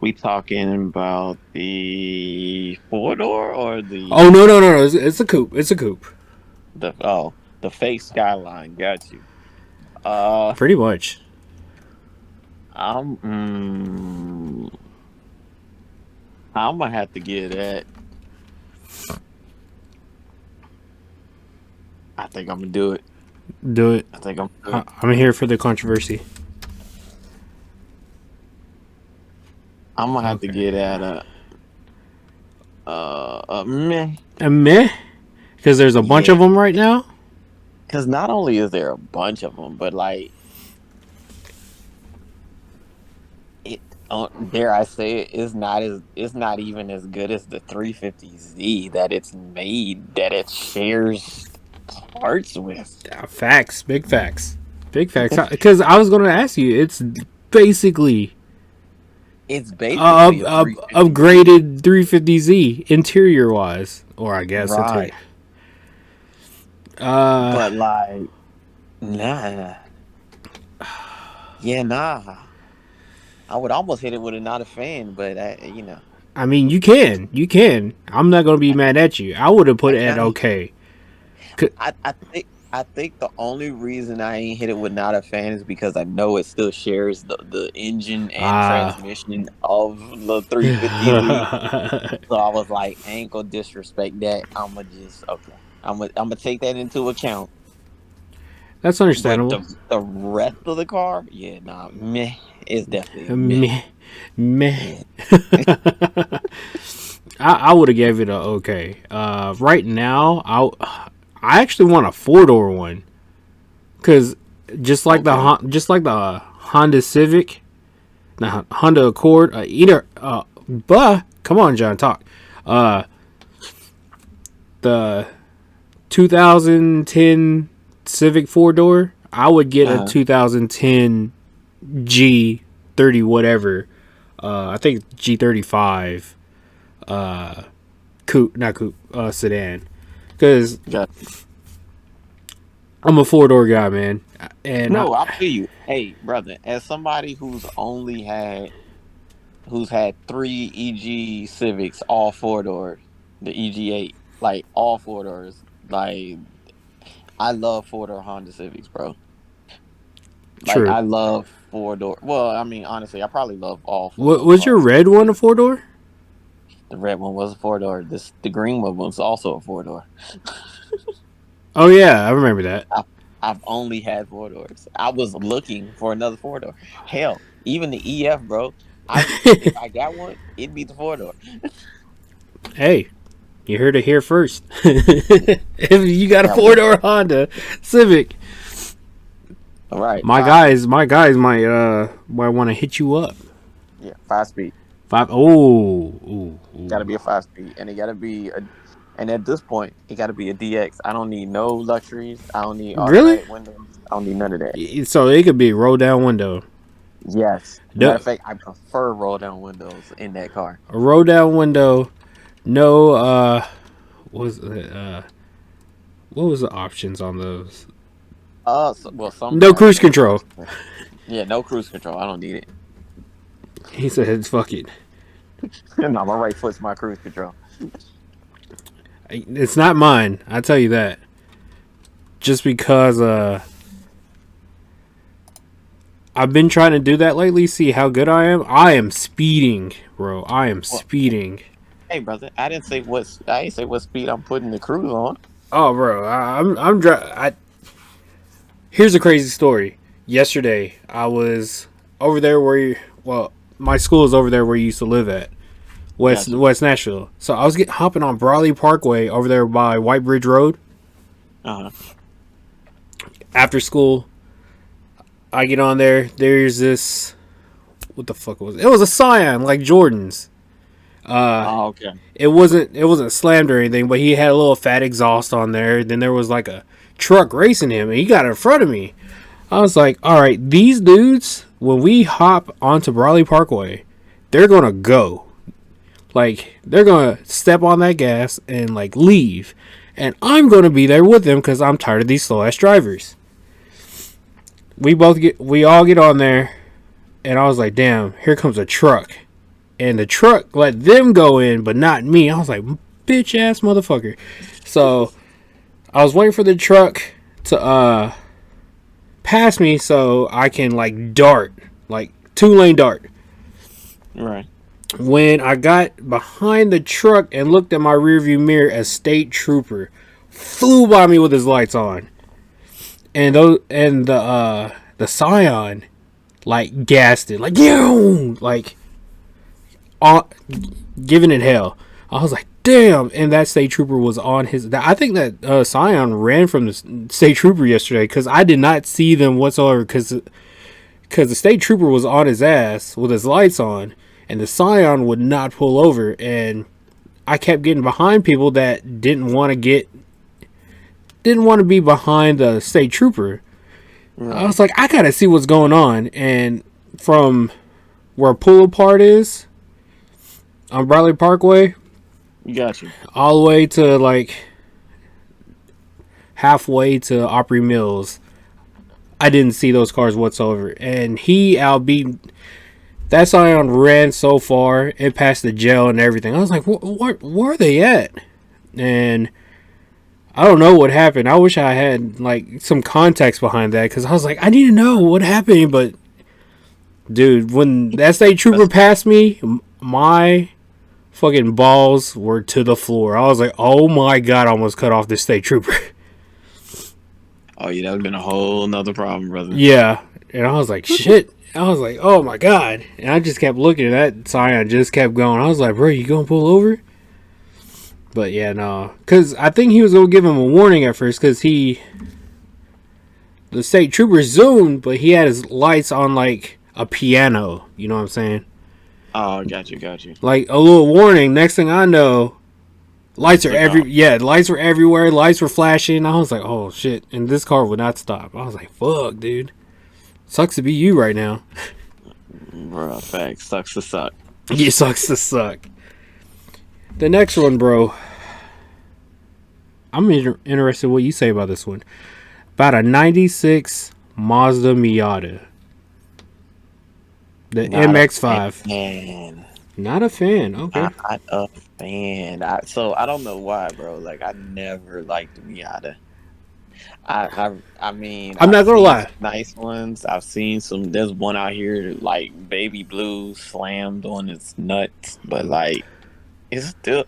We talking about the 4-door or the Oh no! It's a coupe. It's a coupe. the fake Skyline? Got you. Pretty much. I'm gonna have to get that. I think I'm gonna do it. Do it. I think I'm. I'm here for the controversy. I'm gonna have to get at meh. A meh? Because there's a bunch of them right now? Because not only is there a bunch of them, but like, it dare I say it's not even as good as the 350Z that it's made, that it shares parts with. Facts. Big facts. Because I was going to ask you, it's basically It's basically a upgraded 350Z interior wise, or I guess right. interior. But like, nah, yeah, nah. I would almost hit it with a not a fan, but I mean, you can. I'm not gonna be mad at you. I would have put it at okay. I think the only reason I ain't hit it with not a fan is because I know it still shares the engine and transmission of the 350Z. So I was like, I ain't gonna disrespect that. I'm gonna take that into account. That's understandable. But the rest of the car, yeah, nah, meh. It's definitely a meh. Meh. I would have gave it a okay. Right now, I actually want a 4-door one, cause just like the Honda Civic, the Honda Accord, come on, John, talk. The 2010 Civic 4-door, I would get a 2010 G30 whatever. I think G35 sedan. Because I'm a 4-door guy, man. And No, I feel you. Hey, brother, as somebody who's had three EG Civics, all four doors, the EG8, like all four doors. Like I love 4-door Honda Civics, bro. Like true. I love 4-door. Well, I mean, honestly, I probably love all 4-door Was your cars. red one a 4-door? The red one was a 4-door. The green one was also a 4-door. Oh yeah, I remember that. I've only had 4-doors. I was looking for another 4-door. Hell, even the EF, bro. If I got one, it'd be the 4-door. Hey, you heard it here first. If you got a Yeah, 4-door Honda Civic, all right. my guys might want to hit you up. Yeah, 5-speed. 5. Ooh. Got to be a 5-speed, and it got to be a. And at this point, it got to be a DX. I don't need no luxuries. I don't need Really? automatic windows. I don't need none of that. So it could be a roll down window. Yes. Matter No, of fact, I prefer roll down windows in that car. a roll down window. No, what was the options on those? Some No cruise control. Yeah, no cruise control. I don't need it. He said, "Fuck it." No, my right foot's my cruise control. It's not mine. I tell you that. Just because I've been trying to do that lately. See how good I am. I am speeding, bro. I am speeding. Hey, brother, I didn't say what speed I'm putting the cruise on. Oh, bro. I'm driving. Here's a crazy story. Yesterday, I was over there my school is over there where you used to live at. West Nashville. So I was hopping on Brawley Parkway over there by White Bridge Road. Uh-huh. After school, I get on there. There's this. What the fuck was it? It was a Scion, like Jordan's. Okay. It wasn't slammed or anything, but he had a little fat exhaust on there. Then there was like a truck racing him, and he got in front of me. I was like, all right, these dudes, when we hop onto Brawley Parkway, they're gonna go. Like, they're gonna step on that gas and like leave, and I'm gonna be there with them because I'm tired of these slow ass drivers. We all get on there, and I was like, damn, here comes a truck, and the truck let them go in, but not me. I was like, bitch ass motherfucker. So I was waiting for the truck to pass me so I can like dart, like 2-lane dart. Right. When I got behind the truck and looked at my rearview mirror, a state trooper flew by me with his lights on, and the Scion like gassed it, like giving it hell. I was like, damn! And that state trooper was on his. I think that Scion ran from the state trooper yesterday because I did not see them whatsoever because the state trooper was on his ass with his lights on. And the Scion would not pull over, and I kept getting behind people that didn't want to be behind the state trooper. Right. I was like, I gotta see what's going on. And from where pull apart is on Bradley Parkway, Got you. all the way to like halfway to Opry Mills, I didn't see those cars whatsoever. And he outbeat. That Scion ran so far, it passed the jail and everything. I was like, where are they at? And I don't know what happened. I wish I had like some context behind that because I was like, I need to know what happened. But dude, when that state trooper passed me, my fucking balls were to the floor. I was like, oh my god, I almost cut off this state trooper. Oh yeah, that would have been a whole nother problem, brother. Yeah, and I was like, shit. I was like, oh my god. And I just kept looking at that Scion, just kept going. I was like, bro, you gonna pull over? But yeah, no. Because I think he was gonna give him a warning at first because the state trooper zoomed, but he had his lights on like a piano. You know what I'm saying? Oh, got you. Like a little warning. Next thing I know, lights are lights were everywhere. Lights were flashing. I was like, oh shit. And this car would not stop. I was like, fuck, dude. Sucks to be you right now. Bro, facts. Sucks to suck. It sucks to suck. The next one, bro. I'm interested in what you say about this one. About a 96 Mazda Miata. The Not a MX-5. fan. Not a fan. Okay. Not a fan. So I don't know why, bro. Like I never liked the Miata. I mean, I'm I've not gonna seen lie. some nice ones. I've seen some. There's one out here like baby blue slammed on its nuts, but like it's still.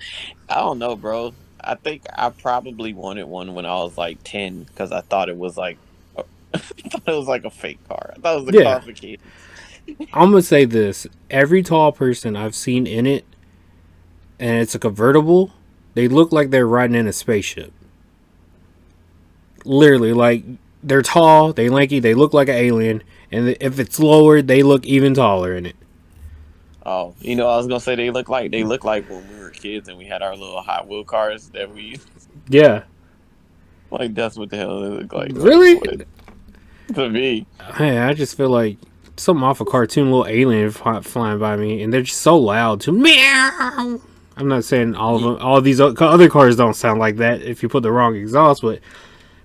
I don't know, bro. I think I probably wanted one when I was like 10 because I thought it was like I thought it was like a fake car. I thought it was a Yeah. car for kids. I'm gonna say this. Every tall person I've seen in it, and it's a convertible, they look like they're riding in a spaceship. Literally, like they're tall, they lanky, they look like an alien, and if it's lowered, they look even taller in it. Oh, I was gonna say they look like when we were kids and we had our little Hot Wheel cars that we Yeah. like. That's what the hell they look like. Like Really? what to me. Hey, I just feel like something off a cartoon, little alien flying by me, and they're just so loud too. Meow. I'm not saying all of them, all these other cars don't sound like that if you put the wrong exhaust, but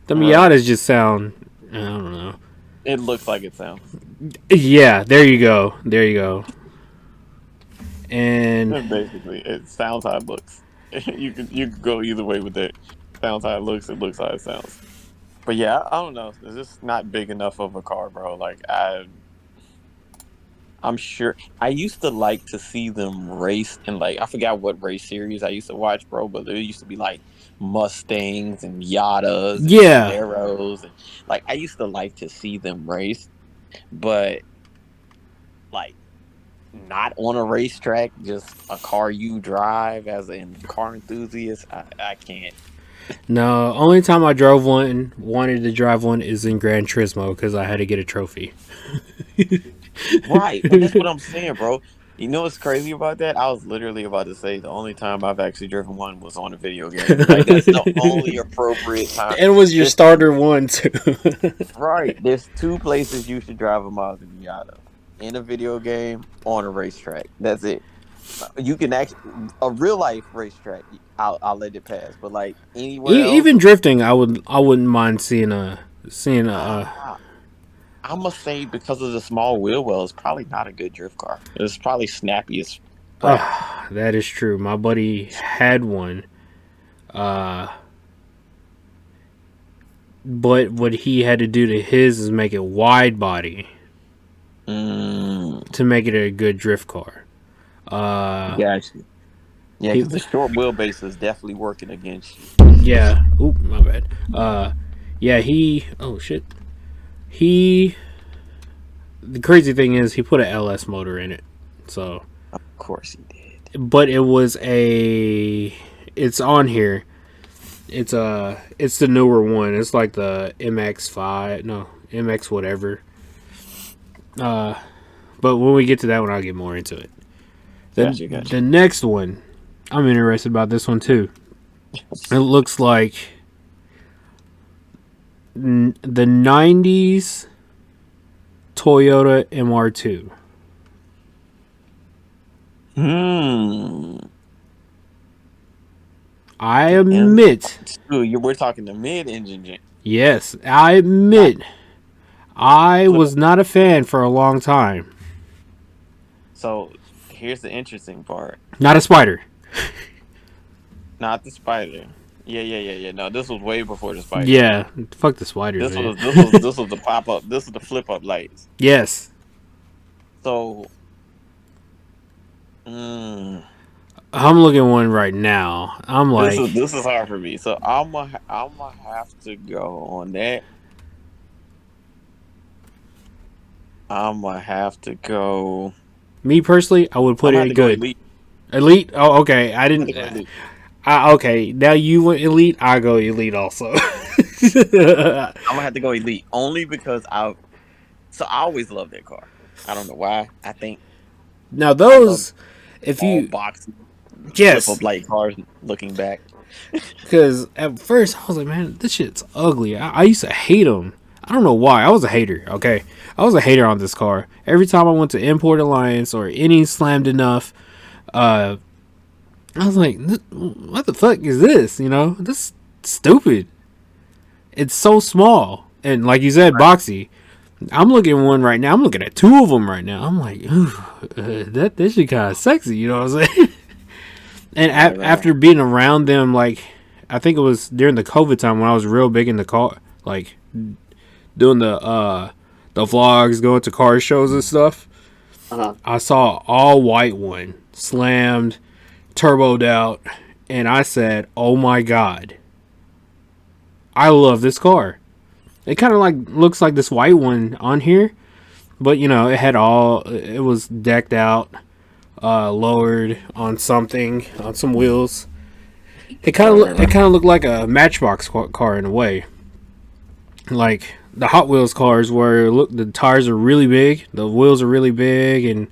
the Right. Miatas just sound. I don't know. It looks like it sounds. Yeah, there you go. There you go. And Basically, it sounds how it looks. You can go either way with it. Sounds how it looks. It looks how it sounds. But yeah, I don't know. It's just not big enough of a car, bro. Like I'm sure I used to like to see them race in like I forgot what race series I used to watch, bro. But there used to be like Mustangs and Yatas and yeah, Camaros, and like I used to like to see them race, but like not on a racetrack, just a car you drive as a car enthusiast. I can't. no. Only time I drove one, wanted to drive one, is in Gran Turismo because I had to get a trophy. Right, but that's what I'm saying, bro. You know what's crazy about that? I was literally about to say the only time I've actually driven one was on a video game. Like that's the only appropriate time. And it was your There's starter one too. right. There's two places you should drive a Mazda Miata: in a video game, on a racetrack. That's it. You can actually a real life racetrack. I'll let it pass, but like anywhere else, Even drifting, I wouldn't mind seeing a. ah, I must say because of the small wheel well, it's probably not a good drift car. It's probably snappy as crap. That is true. My buddy had one. Uh, but what he had to do to his is make it wide body Mm, to make it a good drift car. gotcha. Yeah, He, because the short wheelbase is definitely working against you. yeah. Oop, my bad. Yeah. He. Oh shit. He. The crazy thing is, he put an LS motor in it. So, Of course he did. but it was a. It's on here. It's the newer one. It's like the MX5, no, MX whatever. But when we get to that one, I'll get more into it. Gotcha. The next one, I'm interested about this one too. It looks like the 90s Toyota MR2. I admit, We're talking the mid-engine. yes, I admit, I was not a fan for a long time. So here's the interesting part. Not a spider. Not the spider. Yeah. No, this was way before the spider. Yeah, fuck the spiders, This man. was this was this was the pop up. This was the flip up lights. Yes. So, I'm looking at one right now. I'm like, this is hard for me. So I'm gonna have to go on that. I'm gonna have to go. me personally, I would put I'm gonna have it to go good. elite. Elite? Oh, okay. I I'm gonna didn't. go elite. Okay, now you went elite. I go elite also. I'm gonna have to go elite only because I always loved that car. I don't know why. I think Now I love those, if all you boxy flip yes, up light cars. Looking back, because at first I was like, man, this shit's ugly. I used to hate them. I don't know why. I was a hater. Okay, I was a hater on this car. Every time I went to Import Alliance or any slammed enough, I was like, what the fuck is this? You know, this is stupid. It's so small. And like you said, boxy. I'm looking at one right now. I'm looking at two of them right now. I'm like, ooh, this shit kind of sexy. You know what I'm saying? And after being around them, like, I think it was during the COVID time when I was real big in the car, like, doing the vlogs, going to car shows and stuff. I saw all white one, slammed, turboed out, and I said, oh my God, I love this car. It kind of like looks like this white one on here, but you know, it was decked out, lowered on some wheels. It kind of looked like a Matchbox car in a way, like the Hot Wheels cars, where the tires are really big, the wheels are really big, and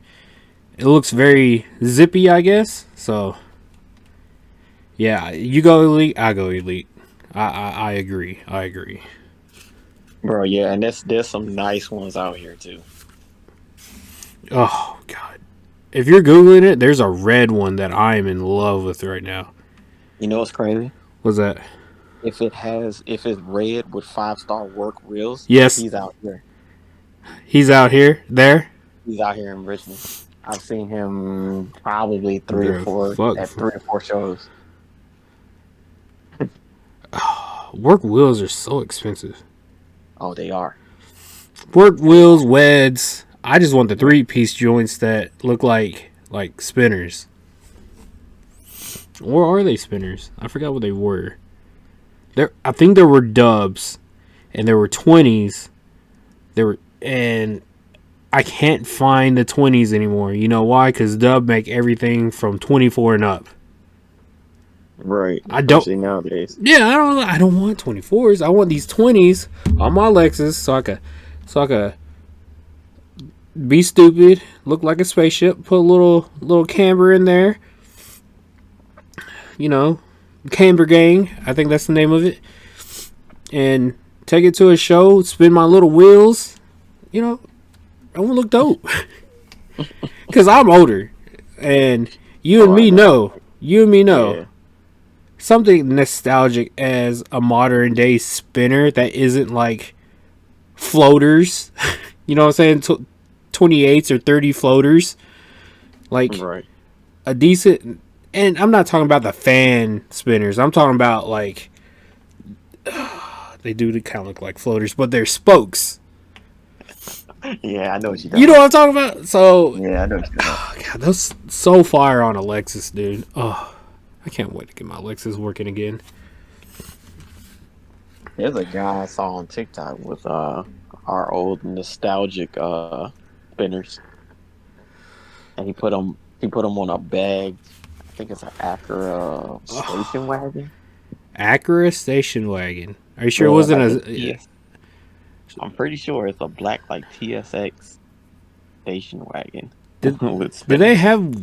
it looks very zippy, I guess. So yeah, you go Elite, I go Elite. I agree. Bro, yeah, and there's some nice ones out here too. Oh God! If you're googling it, there's a red one that I am in love with right now. You know what's crazy? What's that? If it's red with 5-star work wheels, Yes, he's out here. He's out here. There. He's out here in Richmond. I've seen him probably three or four shows. Work wheels are so expensive. Oh, they are. Work wheels, weds. I just want the 3-piece joints that look like spinners. Or are they spinners? I forgot what they were. I think there were dubs, and there were 20s. And I can't find the 20s anymore. You know why? Because dub make everything from 24 and up. Right. I don't. Especially nowadays. Yeah, I don't want 24s. I want these 20s on my Lexus so I could be stupid, look like a spaceship, put a little camber in there. You know, camber gang. I think that's the name of it. And take it to a show, spin my little wheels. You know, I want to look dope. Because I'm older, and you and me know. Yeah. Something nostalgic as a modern day spinner that isn't like floaters. You know what I'm saying? 28s or 30 floaters. Like a decent. And I'm not talking about the fan spinners. I'm talking about like. They do kind of look like floaters, but they're spokes. Yeah, I know what you're talking about. You know what I'm talking about? So. Yeah, I know what you're talking about. Oh, God, that's so fire on a Lexus, dude. Oh. I can't wait to get my Lexus working again. There's a guy I saw on TikTok with our old nostalgic spinners, and he put them on a bag. I think it's an Acura station wagon. Acura station wagon. Are you sure it wasn't Yes. I'm pretty sure it's a black like TSX station wagon. Did they have?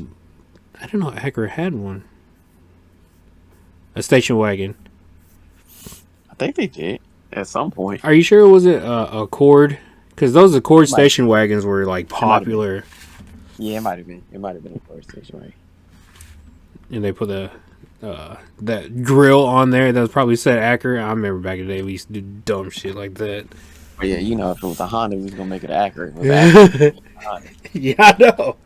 I don't know. Acura had one. A station wagon. I think they did at some point. Are you sure it wasn't a Accord? Because those Accord station wagons were like popular. Yeah, it might have been. It might have been a Accord station wagon. And they put that grill on there that was probably said Acura. I remember back in the day we used to do dumb shit like that. But yeah, you know, if it was a Honda, we was gonna make it accurate. Yeah, I know.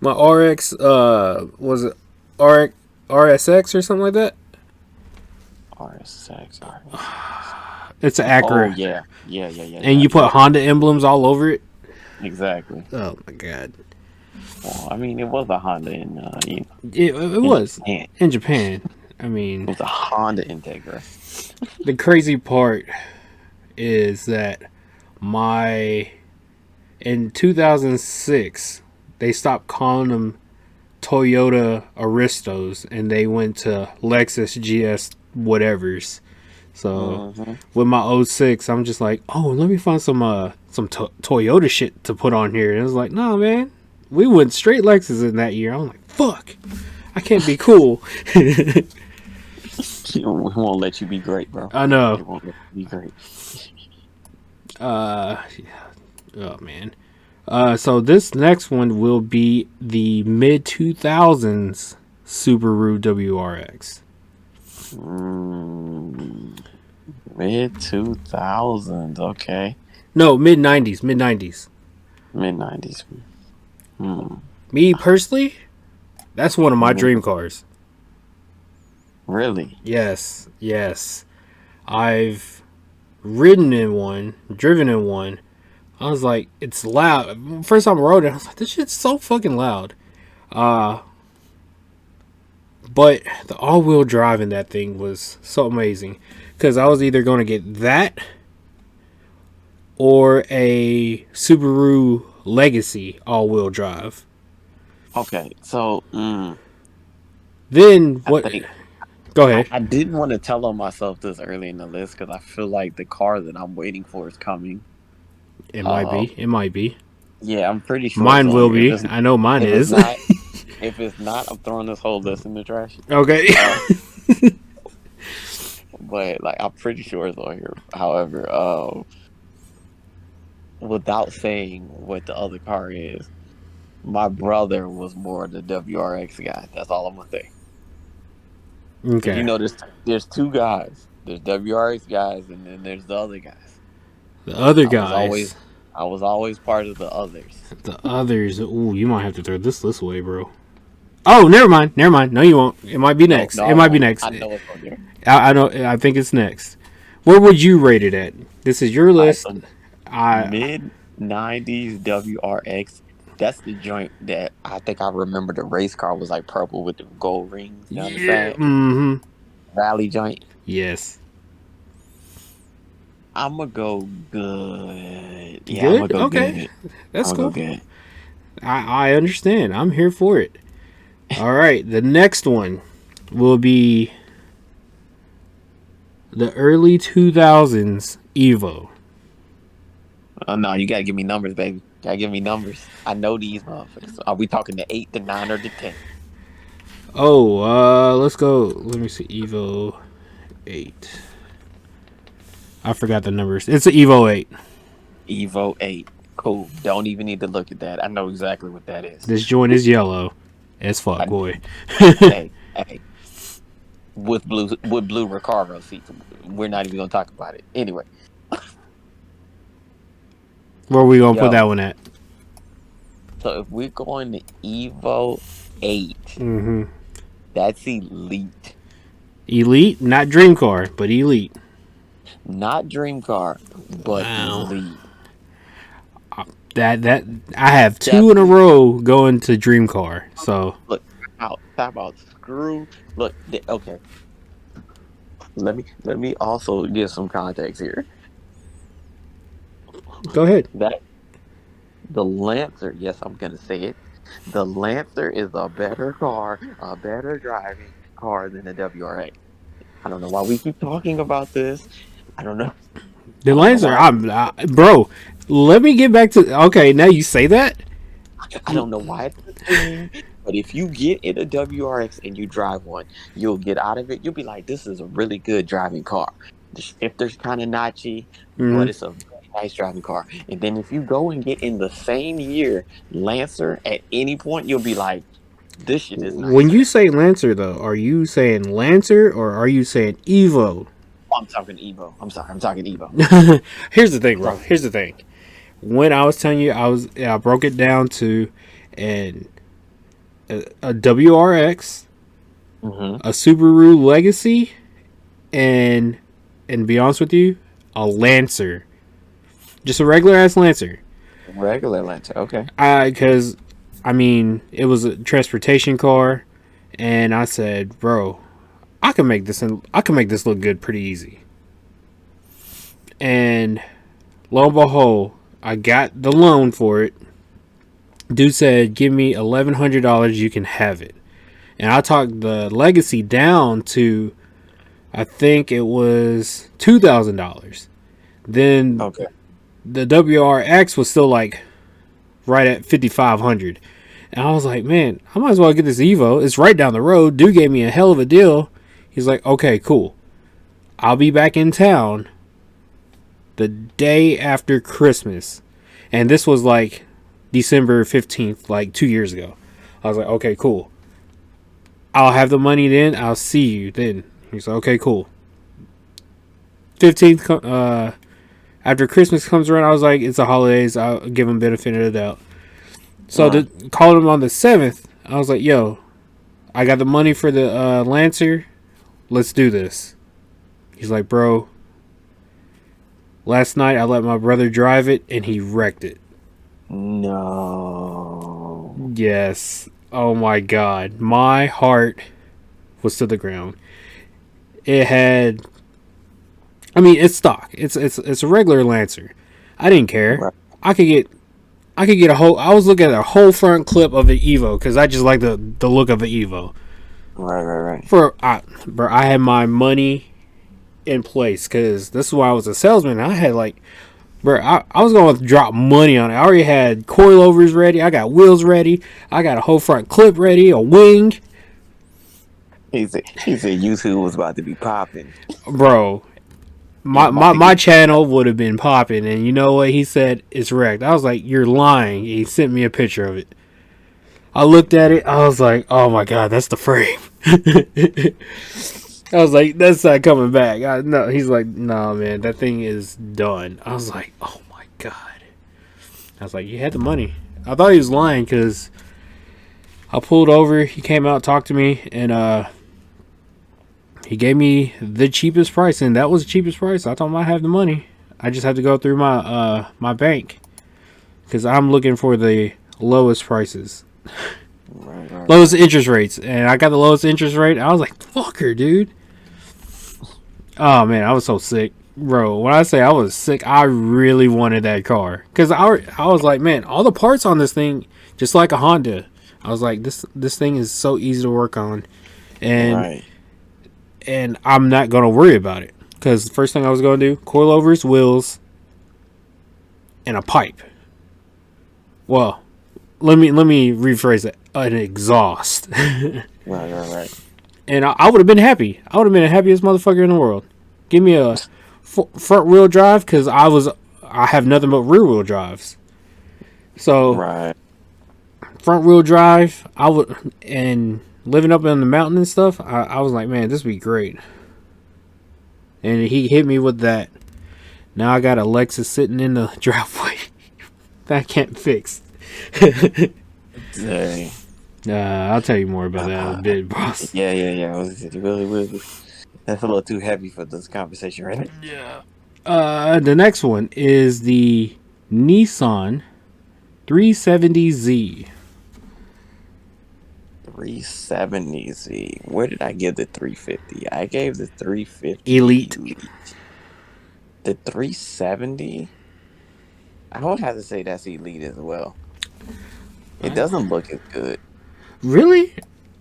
My RX was it RSX or something like that? RSX. It's an Acura. Oh, yeah. And you put Honda emblems all over it? Exactly. Oh, my God. Well, I mean, it was a Honda in it was. Japan. In Japan. I mean... It was a Honda Integra. The crazy part is that in 2006, they stopped calling them Toyota Aristos, and they went to Lexus GS whatevers. So with my 06, I'm just like, oh, let me find some Toyota shit to put on here. And it was like, no, man, we went straight Lexus in that year. I'm like, fuck, I can't be cool. We won't let you be great, bro. I know. We won't let you be great. Oh man. So this next one will be the mid 2000s Subaru WRX. Mid 2000s. Okay. No, mid 90s. Mid 90s. Mid 90s. Hmm. Me personally, that's one of my Mid- dream cars. Really? Yes, yes. I've ridden in one, driven in one. I was like, it's loud. First time I rode it, I was like, this shit's so fucking loud. Uh, but the all-wheel drive in that thing was so amazing because I was either going to get that or a Subaru Legacy all-wheel drive. Okay. So, Then I what? think Go ahead. I didn't want to tell on myself this early in the list because I feel like the car that I'm waiting for is coming. It might Uh, be. It might be. yeah, I'm pretty sure it's Mine on will here. be. I know mine If it's is. not, I'm throwing this whole list in the trash. Okay. But like, I'm pretty sure it's on here. However, without saying what the other car is, my brother was more the WRX guy. That's all I'm gonna say. Because Okay. there's two guys. There's WRX guys, and then there's the other guys. The other I was always guys. I was always part of the others. The others. Ooh, you might have to throw this list away, bro. Oh, never mind. Never mind. No, you won't. It might be No, next. no, It I might be won't. next. I know it's on there. I know. I think it's next. Where would you rate it at? This is your All right, list. so I. mid '90s WRX. That's the joint that I think I remember. The race car was like purple with the gold rings down the Yeah. side. Mm-hmm. Rally joint. Yes. I'm gonna go good. Yeah, I'm gonna Good. go Okay. good. That's I'm gonna cool. go good. I understand. I'm here for it. All right. The next one will be the early 2000s Evo. Oh no, you gotta give me numbers, baby. Gotta give me numbers. I know these motherfuckers. Are we talking the 8, the 9, or the 10? Oh, let's go. Let me see. Evo 8. I forgot the numbers. It's an Evo 8. Evo 8. Cool. Don't even need to look at that. I know exactly what that is. This joint is yellow as fuck, I, boy. hey. With blue Recaro seats. We're not even gonna talk about it. Anyway, Where are we gonna put that yo. one at? So if we're going to Evo 8, Mm-hmm. that's elite. Elite, not dream car, but elite. Not dream car, but Wow. elite. That I have two in a Definitely. row going to dream car. So Look, talk about screw. Look, okay. Let me also give some context here. go ahead. That the Lancer, yes, I'm gonna say it. The Lancer is a better car, a better driving car than the WRX. I don't know why we keep talking about this. I don't know. The I don't know Lancer, why. bro. Let me get back to. Okay, now you say that. I don't know why it's a thing. But if you get in a WRX and you drive one, you'll get out of it. You'll be like, "This is a really good driving car." The shifter's kind of notchy, but Mm-hmm. it's a very nice driving car. And then if you go and get in the same year Lancer at any point, you'll be like, "This shit is When nice." you say Lancer, though, are you saying Lancer or are you saying Evo? I'm talking Evo. I'm sorry, I'm talking Evo. Here's the thing, bro. Talking- Here's the thing. When I was telling you, I broke it down to an a WRX, Mhm. a Subaru Legacy, and be honest with you, a Lancer, just a regular ass Lancer. Regular Lancer, okay. Because I mean, it was a transportation car, and I said, bro, I can make this look good pretty easy. And lo and behold, I got the loan for it. Dude said, give me $1,100, you can have it. And I talked the Legacy down to, I think it was $2,000. Then Okay. the WRX was still like right at 5,500. And I was like, man, I might as well get this Evo. It's right down the road. Dude gave me a hell of a deal. He's like, okay, cool. I'll be back in town the day after Christmas. And this was like December 15th, like 2 years ago. I was like, okay, cool. I'll have the money then. I'll see you then. He's like, okay, cool. 15th, after Christmas comes around, I was like, it's the holidays. I'll give them benefit of the doubt. So called him on the 7th. I was like, yo, I got the money for the Lancer. Let's do this. He's like, bro, last night I let my brother drive it and he wrecked it. No. Yes. Oh my God. My heart was to the ground. It had, I mean, it's stock. It's a regular Lancer. I didn't care. Right. I could get a whole. I was looking at a whole front clip of the Evo because I just like the look of the Evo. Right. Bro, I had my money in place because this is why I was a salesman. I had like, bro, I was going to drop money on it. I already had coilovers ready. I got wheels ready. I got a whole front clip ready, a wing. He said YouTube was about to be popping. Bro, my channel would have been popping, and you know what? He said it's wrecked. I was like, you're lying. He sent me a picture of it. I looked at it. I was like, oh my God, that's the frame. I was like, that's not coming back. No, he's like, no, man, that thing is done. I was like, oh my God. I was like, you had the money. I thought he was lying because I pulled over. He came out, talked to me, and he gave me the cheapest price, and that was the cheapest price. I told him I have the money. I just have to go through my my bank because I'm looking for the lowest prices. Right. Lowest interest rates, and I got the lowest interest rate. I was like, fucker, dude. Oh man, I was so sick, bro. When I say I was sick, I really wanted that car because I was like, man, all the parts on this thing, just like a Honda. I was like, this thing is so easy to work on, and I'm not gonna worry about it because the first thing I was gonna do, coilovers, wheels, and a pipe. Well, let me rephrase it. An exhaust. Right. And I would have been happy. I would have been the happiest motherfucker in the world. Give me a front wheel drive because I have nothing but rear wheel drives. So front wheel drive, and living up on the mountain and stuff. I was like, man, this would be great. And he hit me with that. Now I got a Lexus sitting in the driveway that I can't fix. Dang. I'll tell you more about that in a bit, boss. Yeah. Really. That's a little too heavy for this conversation right now. Yeah. The next one is the Nissan 370Z. 370Z. Where did I give the 350? I gave the 350 Elite. The 370, I would have to say that's Elite as well. It doesn't look as good. Really?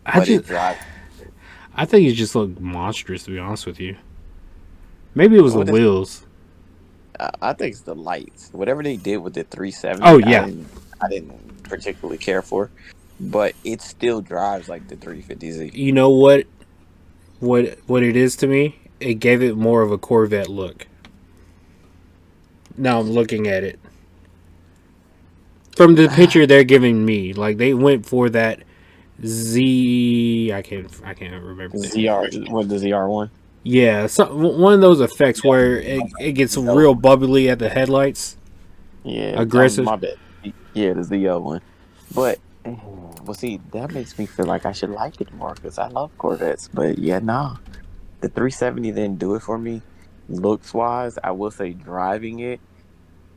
It drives. I think it just looked monstrous, to be honest with you. Maybe it was the wheels. I think it's the lights. Whatever they did with the 370, oh yeah, I didn't particularly care for, but it still drives like the 350Z. You know what it is to me? It gave it more of a Corvette look. Now I'm looking at it. From the picture they're giving me, like they went for that I can't remember. ZR, what the ZR1? Yeah, one of those effects where it gets real bubbly at the headlights. Yeah, aggressive. My bad. Yeah, the ZR1. But well, see, that makes me feel like I should like it more because I love Corvettes. But yeah, nah, the 370 didn't do it for me. Looks wise, I will say driving it,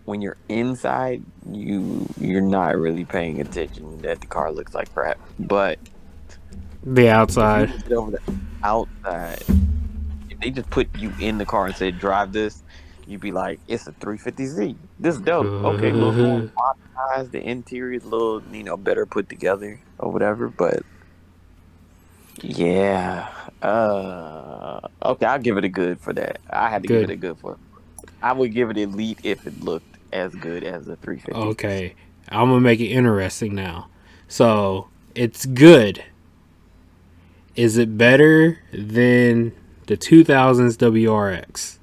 when you're inside, you're not really paying attention that the car looks like crap. But the outside, if you get over the outside, if they just put you in the car and said drive this, you'd be like, it's a 350Z. This is dope. Okay, a little more modernized. The interior is a little, better put together or whatever. But yeah, okay, I'll give it a good for that. I had to give it a good for it. I would give it Elite if it looked as good as the 350. Okay, I'm gonna make it interesting now. So it's good. Is it better than the 2000s WRX?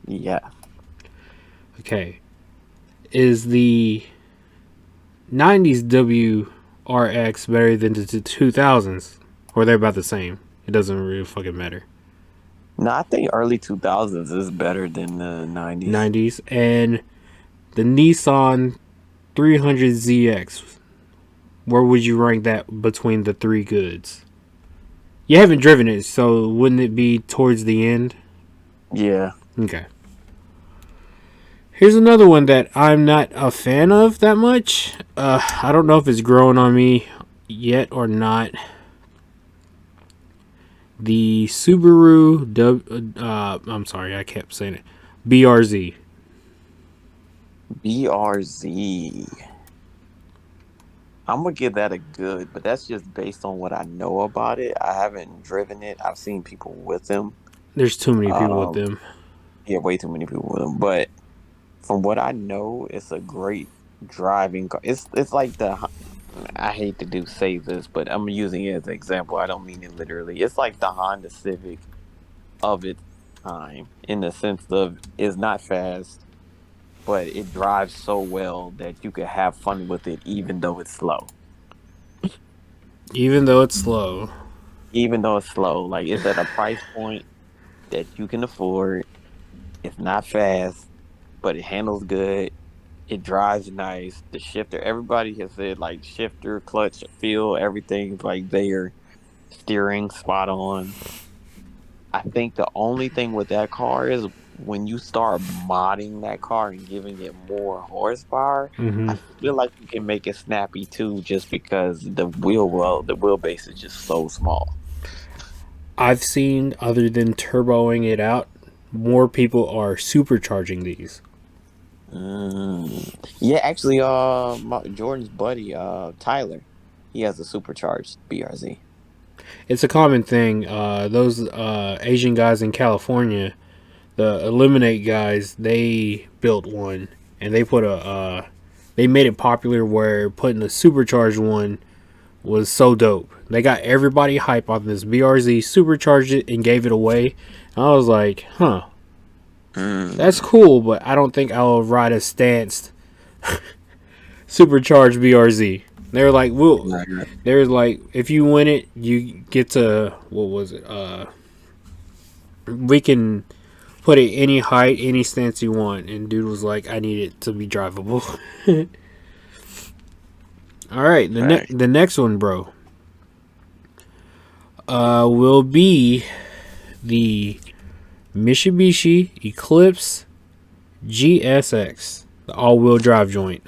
Yeah. Okay. Is the 90s WRX better than the 2000s? Or they're about the same. It doesn't really fucking matter. No, I think early 2000s is better than the 90s. 90s. And the Nissan 300ZX. Where would you rank that between the three goods? You haven't driven it, so wouldn't it be towards the end? Yeah. Okay. Here's another one that I'm not a fan of that much. I don't know if it's growing on me yet or not. The Subaru I'm sorry, I kept saying it. BRZ. BRZ. I'm gonna give that a good, but that's just based on what I know about it. I haven't driven it. I've seen people with them. There's too many people with them. Yeah, way too many people with them. But from what I know, it's a great driving car. It's like I hate to say this, but I'm using it as an example. I don't mean it literally. It's like the Honda Civic of its time, in the sense of it's not fast, but it drives so well that you could have fun with it, even though it's slow. Even though it's slow. Even though it's slow, like it's at a price point that you can afford. It's not fast, but it handles good. It drives nice. The shifter, everybody has said like shifter, clutch, feel, everything's like there. Steering spot on. I think the only thing with that car is when you start modding that car and giving it more horsepower, I feel like you can make it snappy too, just because the wheelbase is just so small. I've seen, other than turboing it out, more people are supercharging these. Yeah, actually, Jordan's buddy, Tyler, he has a supercharged BRZ. It's a common thing. Those Asian guys in California, the Eliminate guys, they built one, and they put they made it popular where putting a supercharged one was so dope. They got everybody hype on this BRZ, supercharged it, and gave it away. And I was like, huh. That's cool, but I don't think I'll ride a stanced supercharged BRZ. They were like, if you win it, you get to, what was it? We can put it any height, any stance you want. And dude was like, I need it to be drivable. All right, the next one, bro, will be the Mitsubishi Eclipse GSX, the all-wheel drive joint.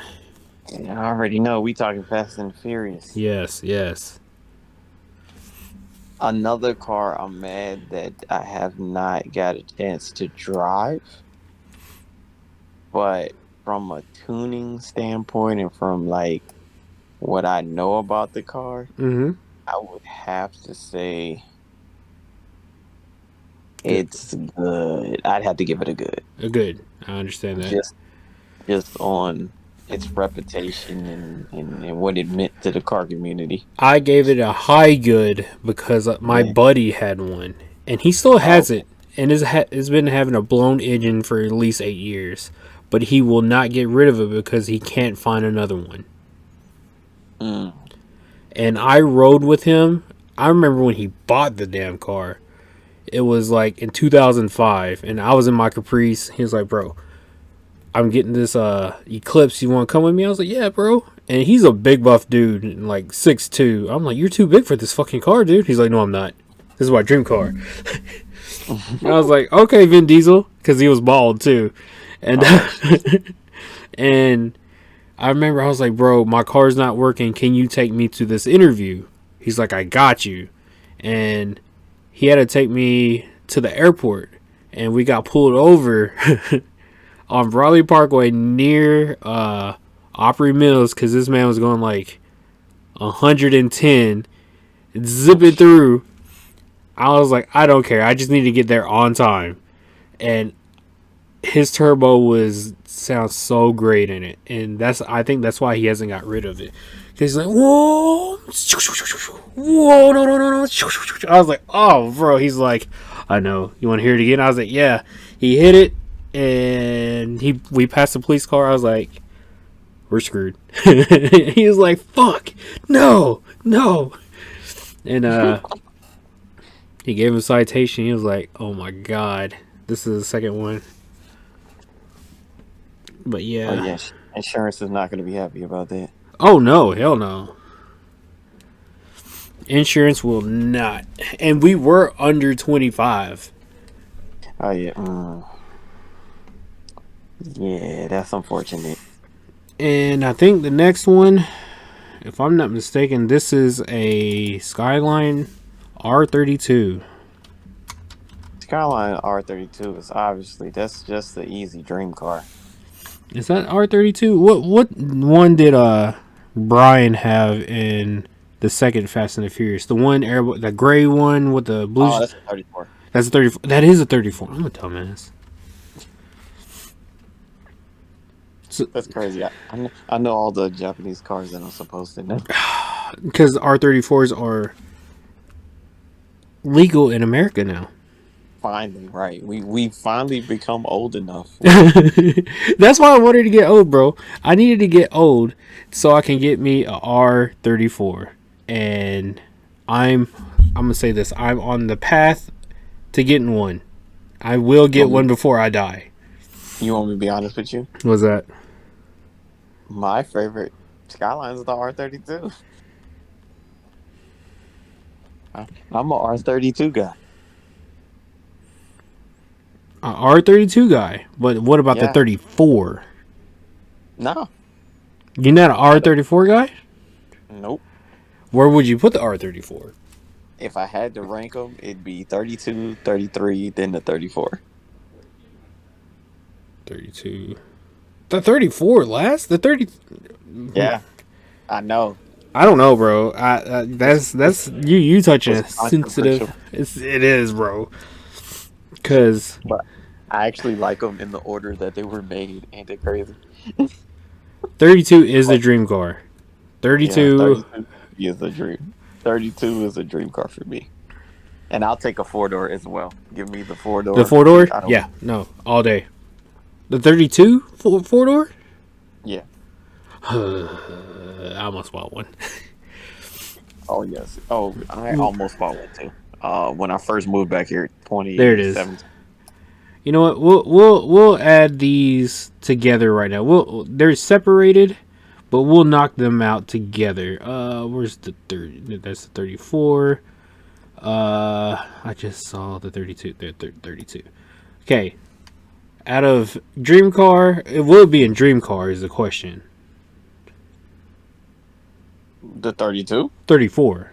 Yeah, I already know. We talking Fast and Furious. Yes. Another car I'm mad that I have not got a chance to drive, but from a tuning standpoint and from like what I know about the car, I would have to say it's good. I'd have to give it a good. A good. I understand that. Just on its reputation and what it meant to the car community. I gave it a high good because my buddy had one, and he still has it, and has been having a blown engine for at least 8 years, but he will not get rid of it because he can't find another one. And I rode with him. I remember when he bought the damn car. It was like in 2005, and I was in my Caprice. He was like, bro, I'm getting this Eclipse. You want to come with me? I was like, yeah, bro. And he's a big buff dude, like 6'2". I'm like, you're too big for this fucking car, dude. He's like, no, I'm not. This is my dream car. I was like, okay, Vin Diesel, because he was bald too. And and I remember I was like, bro, my car's not working. Can you take me to this interview? He's like, I got you. And he had to take me to the airport, and we got pulled over on Raleigh Parkway near Opry Mills because this man was going like 110, zipping through. I was like, I don't care. I just need to get there on time. And his turbo sounds so great in it, and I think that's why he hasn't got rid of it. He's like, whoa, no. I was like, oh, bro. He's like, I know. You want to hear it again? I was like, yeah. He hit it, and we passed the police car. I was like, we're screwed. He was like, fuck, no. And he gave him a citation. He was like, "Oh my god, this is the second one." But yeah. Oh yeah, insurance is not going to be happy about that. Oh no, hell no. Insurance will not. And we were under 25. Oh yeah. Yeah, that's unfortunate. And I think the next one, if I'm not mistaken, this is a Skyline R32. Skyline R32 is obviously that's just the easy dream car. Is that R32? What one did Brian have in the second Fast and the Furious? The one the gray one with the blue. Oh, that's a 34. That's a 34. That is a 34. I'm a dumbass. So, that's crazy. I know all the Japanese cars that I'm supposed to know. Because R34s are legal in America now. Finally, right. We finally become old enough. That's why I wanted to get old, bro. I needed to get old so I can get me a R34. And I'm gonna say this. I'm on the path to getting one. I will get one before I die. You want me to be honest with you? What's that? My favorite Skyline is the R32. I'm a R32 guy. An R32 guy. But what about the 34? No. You're not an R34 guy? Nope. Where would you put the R34? If I had to rank them, it'd be 32, 33, then the 34. 32. The 34 last? The 30. Yeah, I know. I don't know, bro. That's you touching a sensitive. It is, bro. Because I actually like them in the order that they were made. Ain't it crazy? 32 is the dream car. 32 is a dream. 32 is a dream car for me. And I'll take a 4-door as well. Give me the 4-door. The 4-door? Yeah, no, all day. The 32 4-door? Yeah. I almost bought one. Oh yes. Oh, I almost bought one too. When I first moved back here, 2017. There it is. You know what? We'll add these together right now. They're separated, but we'll knock them out together. Where's the 30? That's the 34. I just saw the 32. The 32. Okay. Out of dream car, it will be in dream car is the question. The 32? 34.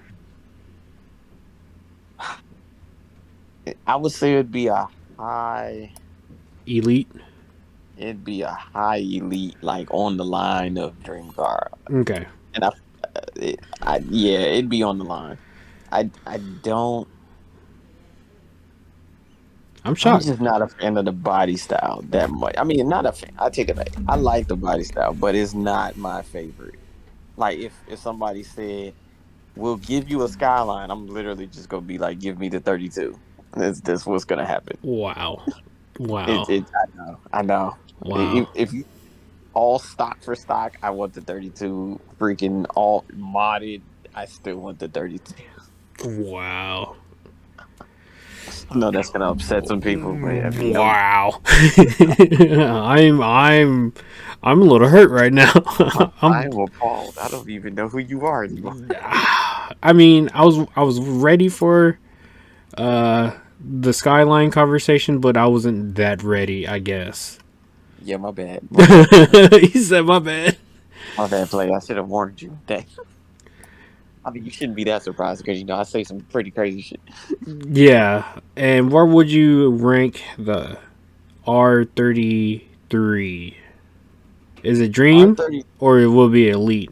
I would say it'd be a high elite. It'd be a high elite, like on the line of dream car. Okay. And it'd be on the line. I'm shocked. I'm just not a fan of the body style that much. I mean, not a fan. I take it back. I like the body style, but it's not my favorite. Like if somebody said, "We'll give you a Skyline," I'm literally just gonna be like, "Give me the 32." That's what's gonna happen. Wow. I know. Wow. If you all stock for stock, I want the 32. Freaking all modded, I still want the 32. Wow. No, that's gonna upset some people. But wow. I'm a little hurt right now. I'm appalled. I don't even know who you are anymore. I mean, I was ready for the Skyline conversation, but I wasn't that ready, I guess. Yeah, my bad. He said my bad. My bad play. I should have warned you. Dang. I mean, you shouldn't be that surprised because, I say some pretty crazy shit. Yeah. And where would you rank the R33? Is it Dream or it will be Elite?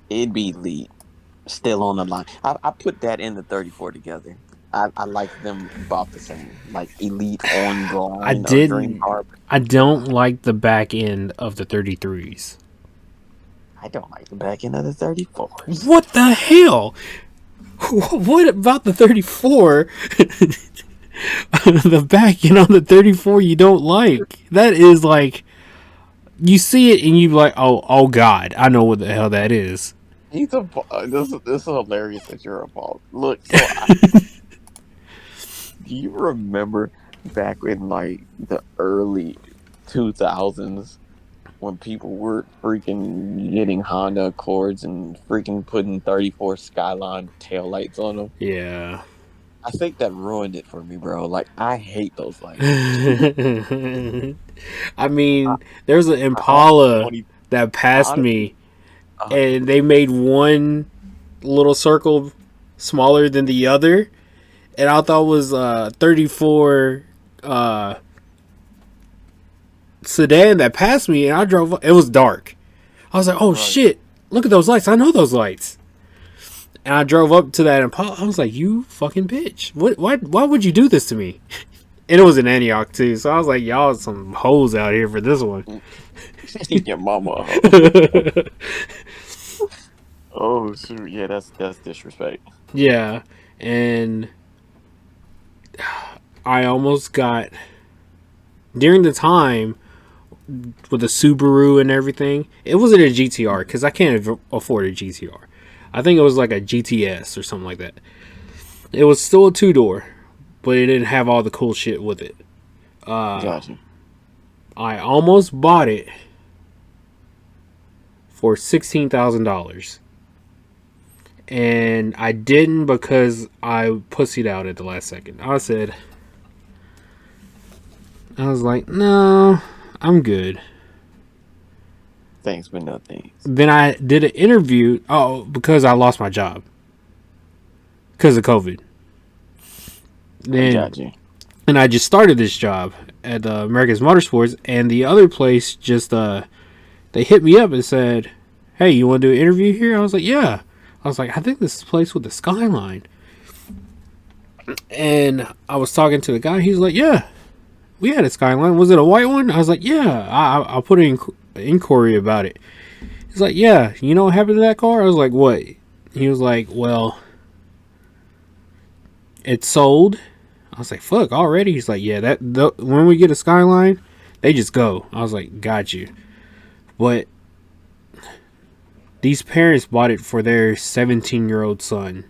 It'd be Elite. Still on the line. I put that in the 34 together. I like them about the same. Like Elite on the line. I don't like the back end of the 33s. I don't like the back end of the 34s. What the hell? What about the 34? The back end on the 34 you don't like? That is like, you see it and you like, oh God, I know what the hell that is. He's a. This is hilarious that you're a ball. Look, so do you remember back in like the early 2000s when people were freaking getting Honda Accords and freaking putting 34 Skyline taillights on them? Yeah. I think that ruined it for me, bro. Like I hate those lights. I I, mean, there's an I honestly Impala don't even. that I passed honestly. me, and they made one little circle smaller than the other, and I thought it was 34 uh, sedan that passed me, and I drove. It was dark. I was like, "Oh Right. shit! Look at those lights! I know those lights." And I drove up to that Impala. I was like, "You fucking bitch! What? Why would you do this to me?" And it was in Antioch too, so I was like, "Y'all some hoes out here for this one." Your mama. Oh shoot, yeah, that's disrespect. Yeah, and I almost got during the time with the Subaru and everything. It wasn't a GTR because I can't afford a GTR. I think it was like a GTS or something like that. It was still a 2-door, but it didn't have all the cool shit with it. Gotcha. I almost bought it for $16,000. And I didn't because I pussied out at the last second. I was like, no, I'm good. Thanks, but no thanks. Then I did an interview. Oh, because I lost my job because of COVID. Then, Gotcha. and I just started this job at America's Motorsports, and the other place just they hit me up and said, "Hey, you want to do an interview here?" I was like, "Yeah." I was like, "I think this is the place with the skyline." And I was talking to the guy. He's like, "Yeah, we had a skyline. Was it a white one?" I was like, "Yeah." I'll put an inquiry about it. He's like, "Yeah, you know what happened to that car?" I was like, "What?" He was like, "Well, it sold." I was like, "Fuck, already?" He's like, "Yeah, when we get a skyline, they just go." I was like, "Got you." But these parents bought it for their 17-year-old son.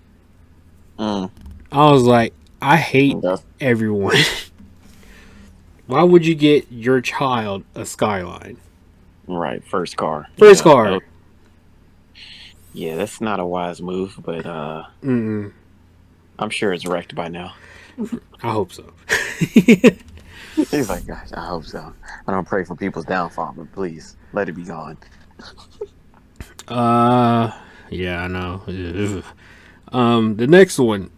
Mm. I was like, I hate everyone. Why would you get your child a skyline? Right, first car. First car. Yeah, that's not a wise move, but Mm-mm. I'm sure it's wrecked by now. I hope so. He's like, gosh, I hope so. I don't pray for people's downfall, but please let it be gone. Yeah, I know. The next one.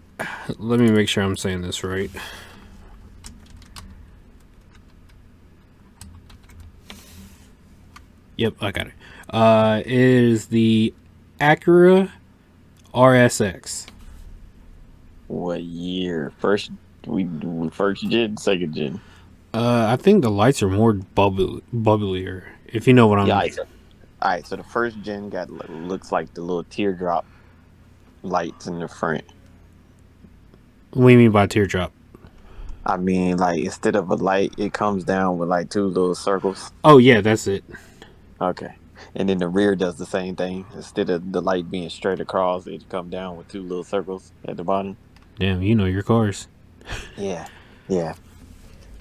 Let me make sure I'm saying this right. Yep, I got it. It is the Acura RSX. What year? First gen, second gen. I think the lights are more bubblier. If you know what I'm. Yeah, all right. So the first gen looks like the little teardrop lights in the front. What do you mean by teardrop? I mean, like instead of a light, it comes down with like two little circles. Oh yeah, that's it. Okay. And then the rear does the same thing. Instead of the light being straight across, it come down with two little circles at the bottom. Damn, you know your cars. Yeah. Yeah.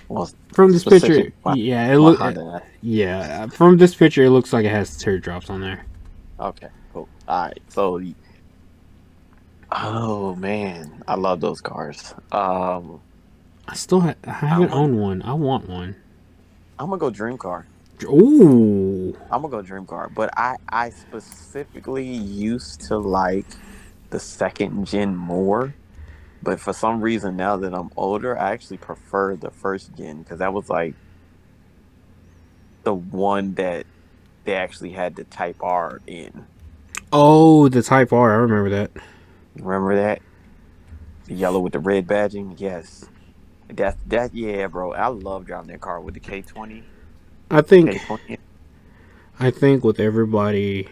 Well, From this picture, my, yeah, it my look. Honda. Yeah, from this picture, it looks like it has teardrops on there. Okay, cool. All right. So, oh man, I love those cars. I haven't owned one. I want one. I'm gonna go dream car. Ooh. I'm gonna go dream car, but I specifically used to like the second gen more. But for some reason, now that I'm older, I actually prefer the first gen because that was like the one that they actually had the Type R in. Oh, the Type R. I remember that. Remember that? The yellow with the red badging? Yes. That yeah, bro. I love driving that car with the K20. I think K20. with everybody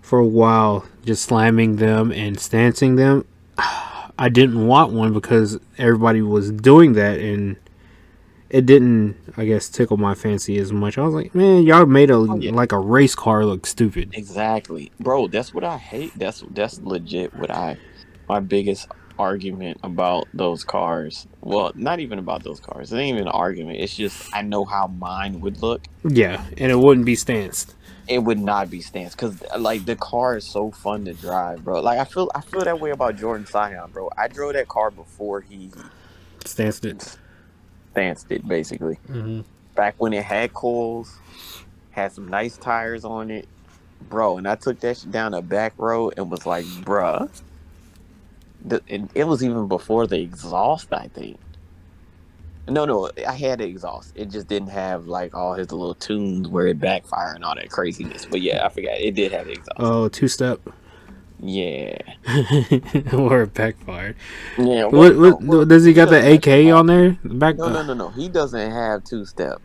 for a while just slamming them and stancing them, I didn't want one because everybody was doing that, and it didn't, I guess, tickle my fancy as much. I was like, man, y'all made a Oh yeah, like a race car look stupid. exactly, bro. That's what I hate. That's legit what I my biggest argument about those cars. Well, not even about those cars. It ain't even an argument. It's just I know how mine would look. Yeah, and it wouldn't be stanced. It would not be stance because like the car is so fun to drive, bro. Like I feel that way about Jordan Scion, bro. I drove that car before he Stanced it. stanced it, basically. Mm-hmm. Back when it had coils, had some nice tires on it, bro. And I took that shit down a back road and was like, bruh. And it was even before the exhaust, I think. No, I had the exhaust. It just didn't have like all his little tunes where it backfire and all that craziness. But yeah, I forgot it did have the exhaust. Oh, two-step. Yeah, Or it backfired. yeah. What does he got the doesn't AK have, on there? Back. no. He doesn't have two step.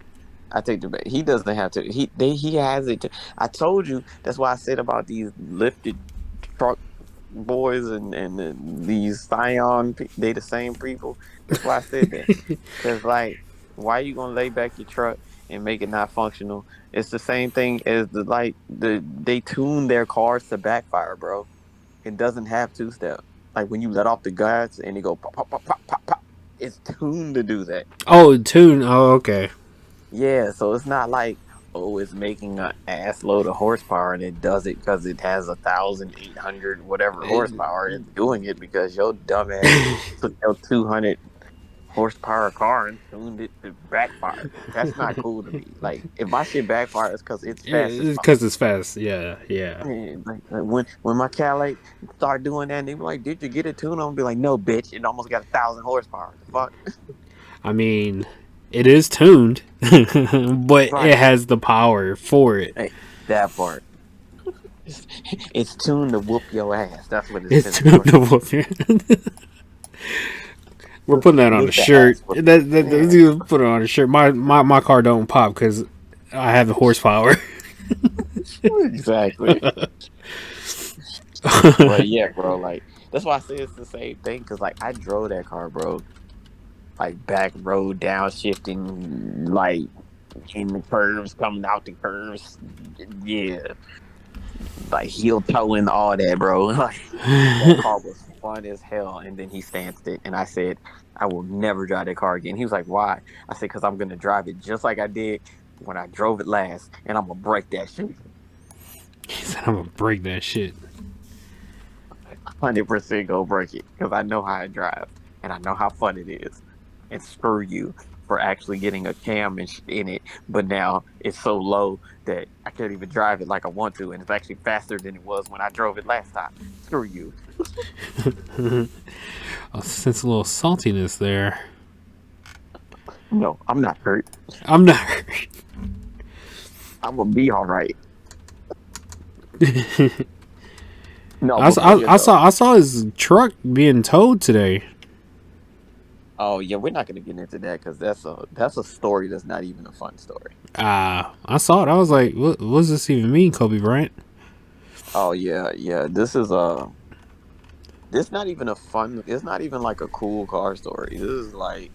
I take the back. He doesn't have to. He has it. I told you. That's why I said about these lifted truck boys and these Scion. They the same people. That's why I said that. Cause like, why you gonna lay back your truck and make it not functional? It's the same thing as they tune their cars to backfire, bro. It doesn't have two step. Like when you let off the gas and it go pop pop pop pop pop pop. It's tuned to do that. Oh, tune. Oh, okay. Yeah, so it's not like it's making an ass load of horsepower and it does it because it has 1,800 whatever horsepower. It's doing it because your dumb ass took your 200 horsepower car and tuned it to backfire. That's not cool to me. Like if my shit backfires because it's fast as fuck. Because it's fast. Yeah. Yeah, like when my Calais start doing that, and they be like, "Did you get it tuned?" I'm gonna be like, "No, bitch, it almost got 1,000 horsepower." The fuck. I mean, it is tuned, but Right. it has the power for it. Hey, that part. It's tuned to whoop your ass. That's what It's tuned tuned to whoop your. We're putting that on a With the shirt. ass whooping. That put it on a shirt. My car don't pop because I have the horsepower. Exactly. But yeah, bro, like that's why I say it's the same thing. Cause like I drove that car, bro. Like back road downshifting, like in the curves, coming out the curves. Yeah. Like heel toeing, all that, bro. Like that car was fun as hell. And then he stanced it, and I said, I will never drive that car again. He was like, why? I said, because I'm gonna drive it just like I did when I drove it last, and I'm gonna break that shit. He said, "I'm gonna break that shit." 100% go break it because I know how I drive and I know how fun it is. And screw you for actually getting a cam in it, but now it's so low that I can't even drive it like I want to, and it's actually faster than it was when I drove it last time. Screw you. I sense a little saltiness there. No, I'm not hurt. I'm not hurt. I'm gonna be all right. No, I saw his truck being towed today. Oh yeah, we're not gonna get into that because that's a story that's not even a fun story. I saw it. I was like, what does this even mean, Kobe Bryant? Oh yeah. This is this not even a fun. It's not even like a cool car story. This is like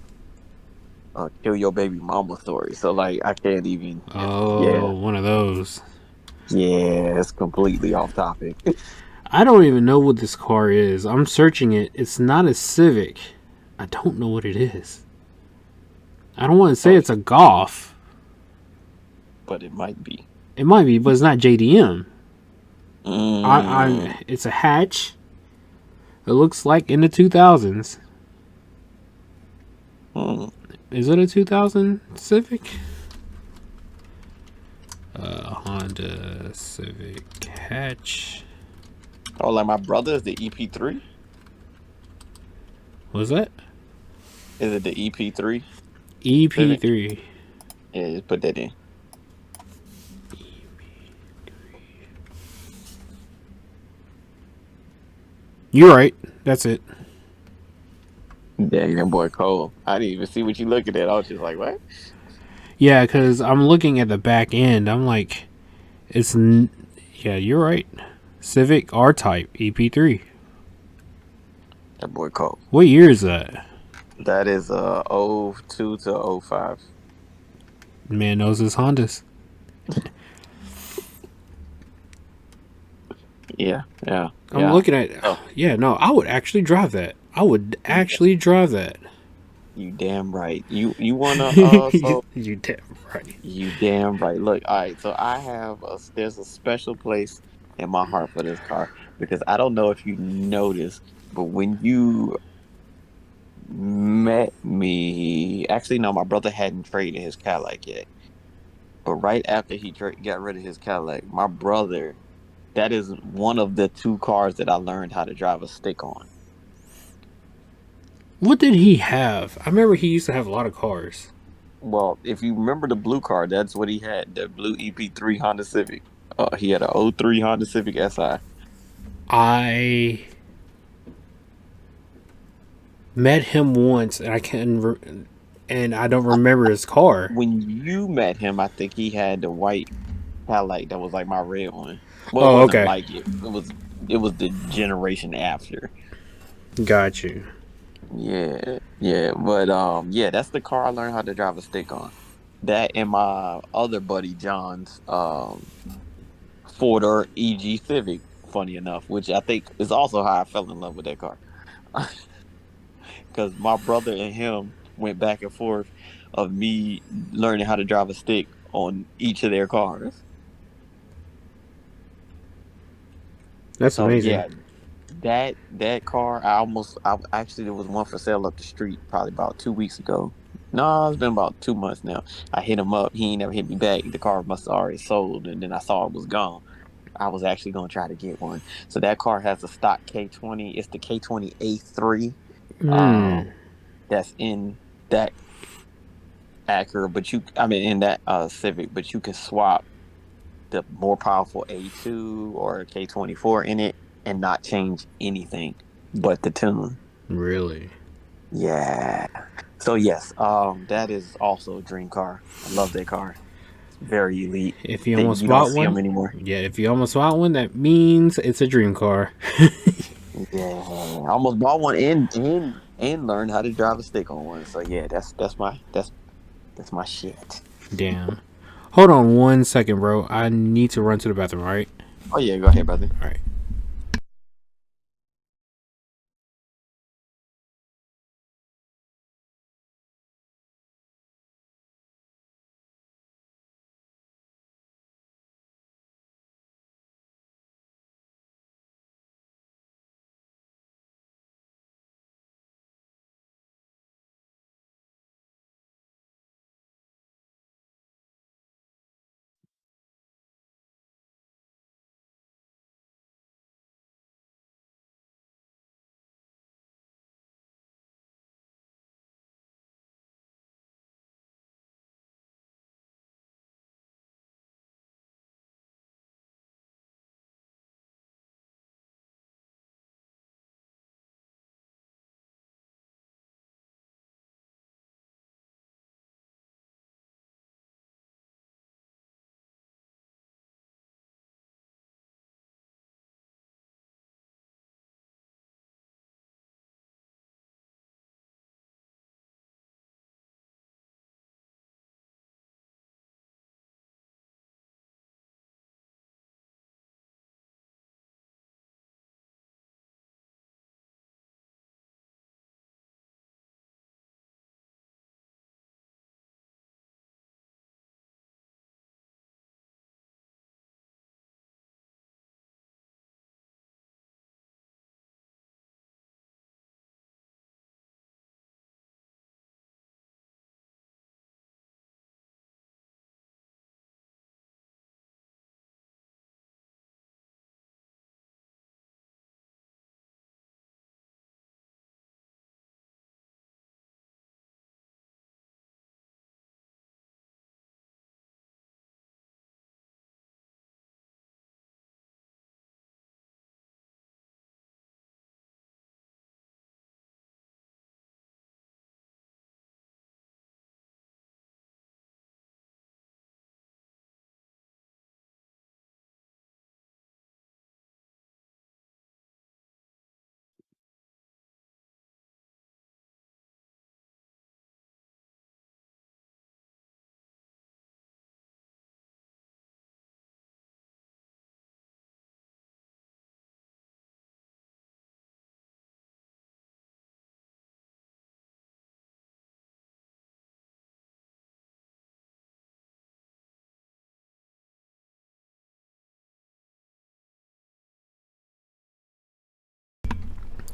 a kill your baby mama story. So like I can't even. Oh, one of those. Yeah, it's completely off topic. I don't even know what this car is. I'm searching it. It's not a Civic. I don't know what it is. I don't want to say it's a Golf. But it might be. It might be, but it's not JDM. Mm. It's a hatch. It looks like in the 2000s. Is it a 2000 Civic? Honda Civic hatch. Oh, like my brother's the EP3? What was that? Is it the EP3? EP3. Yeah, just put that in. You're right. That's it. Dang, that boy Cole. I didn't even see what you looking at. I was just like, what? Yeah, because I'm looking at the back end. I'm like, yeah, you're right. Civic R-Type EP3. That boy Cole. What year is that? That is '02 to '05. Man knows his Hondas. Yeah, yeah, I'm yeah. looking at. Oh, Yeah, no, I would actually drive that. I would actually drive that. you damn right. You wanna so You damn right. you damn right. Look, all right. So I have a there's a special place in my heart for this car because I don't know if you noticed, but when you met me, actually no, my brother hadn't traded his Cadillac yet. But right after he got rid of his Cadillac, my brother, that is one of the two cars that I learned how to drive a stick on. What did he have? I remember he used to have a lot of cars. Well, if you remember the blue car, that's what he had, the blue EP3 Honda Civic. He had a '03 Honda Civic Si. I met him once, and and I don't remember his car. When you met him, I think he had the white Cadillac that was like my red one. Well, it Oh, wasn't okay, like it. It was the generation after. got you. Yeah, yeah. But yeah, that's the car I learned how to drive a stick on. That and my other buddy John's Ford or EG Civic, funny enough, which I think is also how I fell in love with that car. Because my brother and him went back and forth of me learning how to drive a stick on each of their cars. That's So amazing. yeah, that car, I actually there was one for sale up the street probably about 2 weeks ago. No, it's been about 2 months now. I hit him up. He ain't never hit me back. The car must have already sold, and then I saw it was gone. I was actually gonna try to get one. So that car has a stock K20. It's the K20 A3. Hmm. Um, that's in that Acura, but I mean in that Civic, but you can swap the more powerful A2 or K24 in it and not change anything but the tune. Really? Yeah. So yes, that is also a dream car. I love that car. It's very elite. If you That almost you don't bought see them one, anymore. yeah. If you almost bought one, that means it's a dream car. Yeah, I almost bought one and learned how to drive a stick on one. So yeah, that's my shit. Damn. Hold on 1 second, bro. I need to run to the bathroom. All right. Oh yeah, go ahead, brother. All right.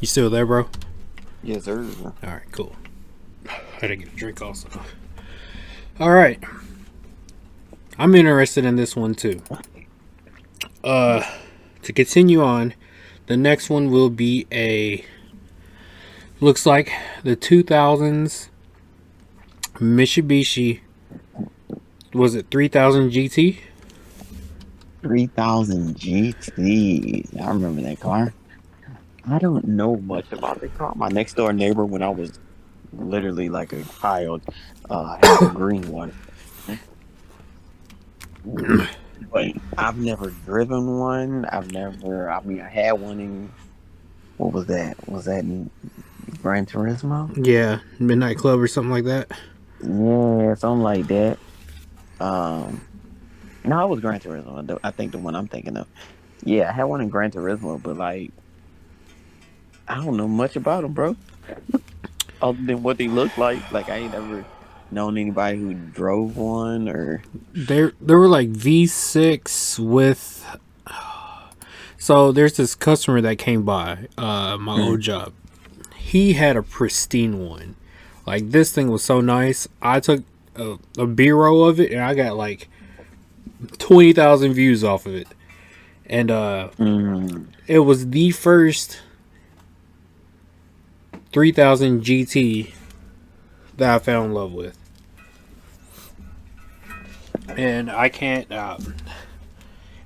You still there, bro? Yes, sir. All right, cool. I had to get a drink also. All right. I'm interested in this one too. To continue on, the next one will be looks like the 2000s Mitsubishi. Was it 3000 GT? 3000 GT. I remember that car. I don't know much about the car. My next door neighbor, when I was literally like a child, had a green one. But I've never driven one. I had one in, what was that? Was that in Gran Turismo? Yeah, Midnight Club or something like that. Yeah, something like that. No, it was Gran Turismo. I think the one I'm thinking of. Yeah, I had one in Gran Turismo, but like, I don't know much about them, bro. Other than what they look like. Like, I ain't ever known anybody who drove one or. They were like V6 with. So there's this customer that came by my old job. He had a pristine one. Like, this thing was so nice. I took a B-roll of it and I got like 20,000 views off of it. And it was the first 3000 GT that I fell in love with. And I can't.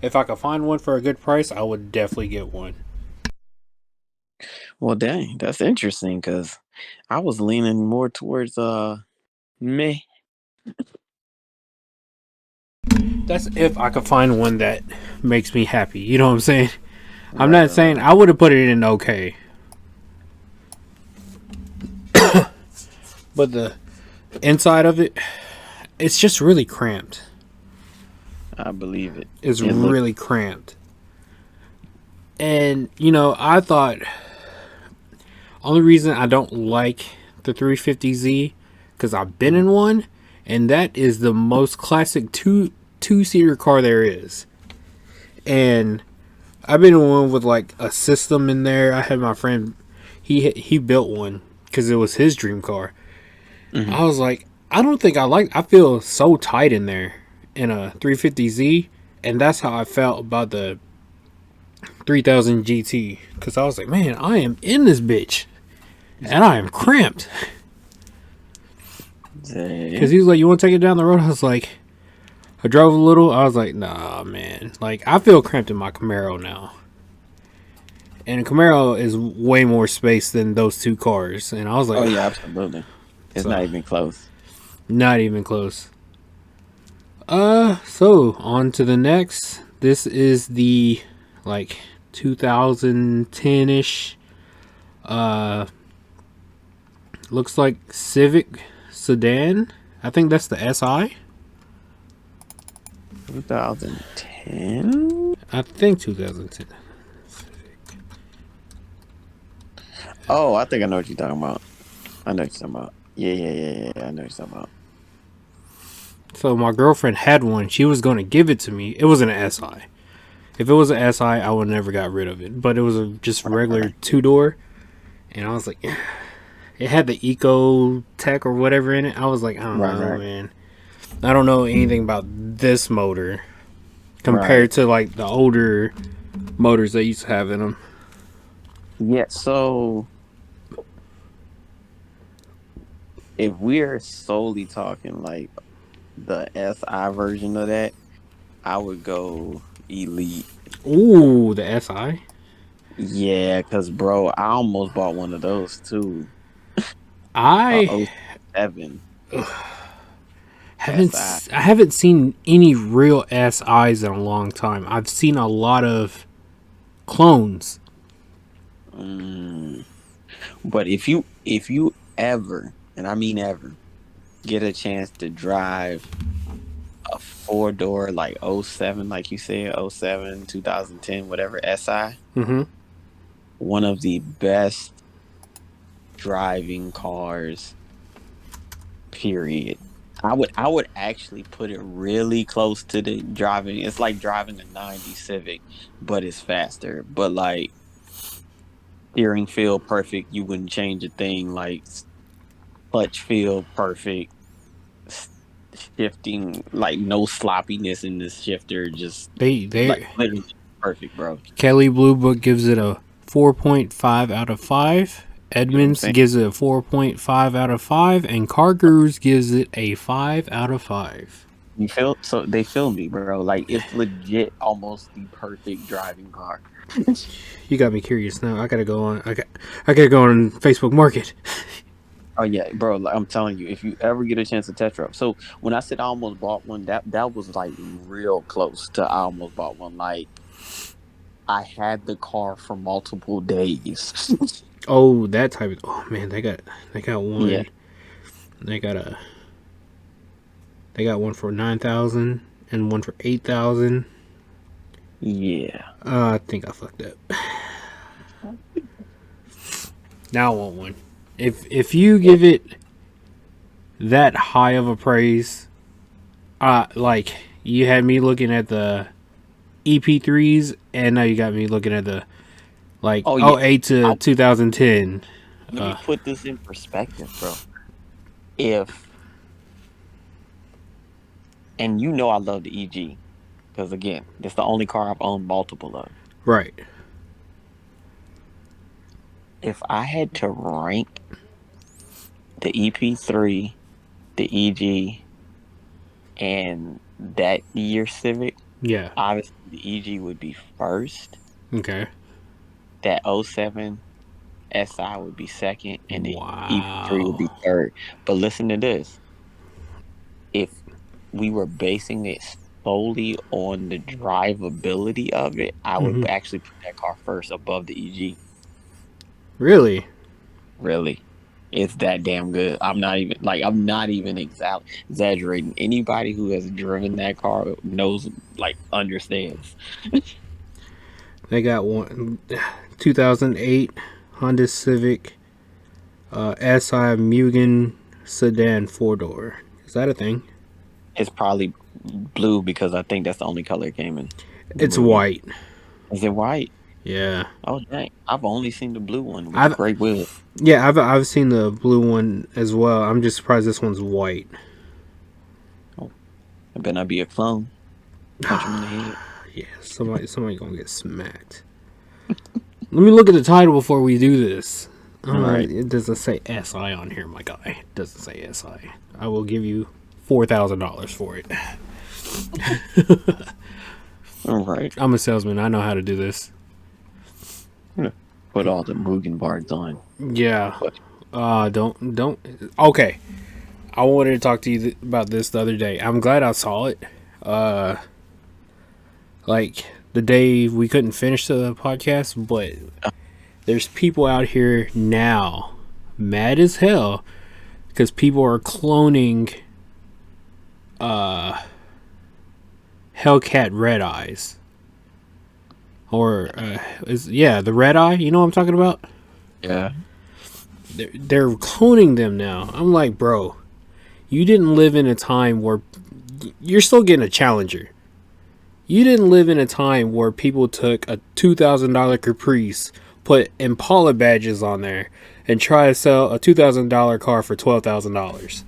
If I could find one for a good price, I would definitely get one. Well, dang, that's interesting because I was leaning more towards meh. That's if I could find one that makes me happy. You know what I'm saying? I'm not saying I would have put it in okay. But the inside of it, it's just really cramped. I believe it. It's really cramped. And, you know, I thought only reason I don't like the 350Z because I've been in one, and that is the most classic two-seater car there is. And I've been in one with like a system in there. I had my friend, he built one because it was his dream car. I was like, I don't think I feel so tight in there in a 350Z, and that's how I felt about the 3000 GT, because I was like, man, I am in this bitch and I am cramped. Because he was like, you want to take it down the road? I was like, I drove a little. I was like, nah, man, like, I feel cramped in my Camaro now, and a Camaro is way more space than those two cars. And I was like, oh yeah, absolutely. It's not even close. Not even close. So on to the next. This is the like 2010-ish. Looks like Civic sedan. I think that's the SI. 2010. I think 2010. Oh, I think I know what you're talking about. I know what you're talking about. Yeah. I know what you're talking about. So my girlfriend had one. She was going to give it to me. It was an SI. If it was an SI, I would never got rid of it. But it was a just regular two-door. And I was like, it had the Eco Tech or whatever in it. I was like, I don't know, man. I don't know anything about this motor compared to like the older motors they used to have in them. Yeah, so if we're solely talking like the SI version of that, I would go Elite. Ooh, the SI? Yeah, because, bro, I almost bought one of those, too. I 07 I haven't seen any real SIs in a long time. I've seen a lot of clones. But if you ever, and I mean ever, get a chance to drive a four-door like 07, like you said, 07, 2010, whatever, SI, one of the best driving cars, period. I would actually put it really close to the driving. It's like driving a 90 Civic, but it's faster. But like, Steering feel perfect. You wouldn't change a thing. Like clutch feel perfect. S- Shifting, like no sloppiness in the shifter. Just like They literally perfect, bro. Kelly Blue Book gives it a 4.5 out of 5. You know what I'm Edmunds saying? gives it a 4.5 out of 5, and Car Gurus gives it a 5 out of 5. You feel so they feel me, bro. Like it's legit, almost the perfect driving car. You got me curious now. I gotta go on. I gotta go on Facebook Market. Oh yeah, bro. Like, I'm telling you, if you ever get a chance to test drive. So when I said I almost bought one, that was like real close to I almost bought one. Like I had the car for multiple days. Oh, that type of. Oh man, they got Yeah, one. They got a they got one for 9,000 and one for 8,000. yeah. I think I fucked up. Now I want one. If you give it that high of a praise, like you had me looking at the EP3s, and now you got me looking at the like Oh yeah. oh 08 to I, 2010. let me put this in perspective, bro. If and you know I love the EG because again, it's the only car I've owned multiple of. Right. If I had to rank the EP3, the EG, and that year Civic, Yeah. obviously the EG would be first. Okay. That '07 SI would be second, and the EP3 would be Wow. third. But listen to this: if we were basing it solely on the drivability of it, I would Hmm. actually put that car first above the EG. Really? Really. It's that damn good. I'm not even exaggerating. Anybody who has driven that car knows, like, understands. They got one 2008 Honda Civic SI Mugen sedan 4-door. Is that a thing? It's probably blue because I think that's the only color it came in the It's movie. white. Is it white? Yeah. Oh dang! I've only seen the blue one with the I've gray wheel. yeah, I've seen the blue one as well. I'm just surprised this one's white. Oh, it better not be a clone. Punch him in the head. Yeah, somebody gonna get smacked. Let me look at the title before we do this. All right. It doesn't say SI on here, my guy. It doesn't say SI. I will give you $4,000 for it. All right. I'm a salesman. I know how to do this. Put all the Mugen bars on. Yeah. But Don't. Okay. I wanted to talk to you about this the other day. I'm glad I saw it. Like the day we couldn't finish the podcast, but there's people out here now mad as hell because people are cloning Hellcat Red Eyes. Or the Red Eye, you know what I'm talking about? yeah. They're cloning them now. I'm like, bro, you didn't live in a time where you're still getting a Challenger. You didn't live in a time where people took a $2,000 Caprice, put Impala badges on there, and try to sell a $2,000 car for $12,000.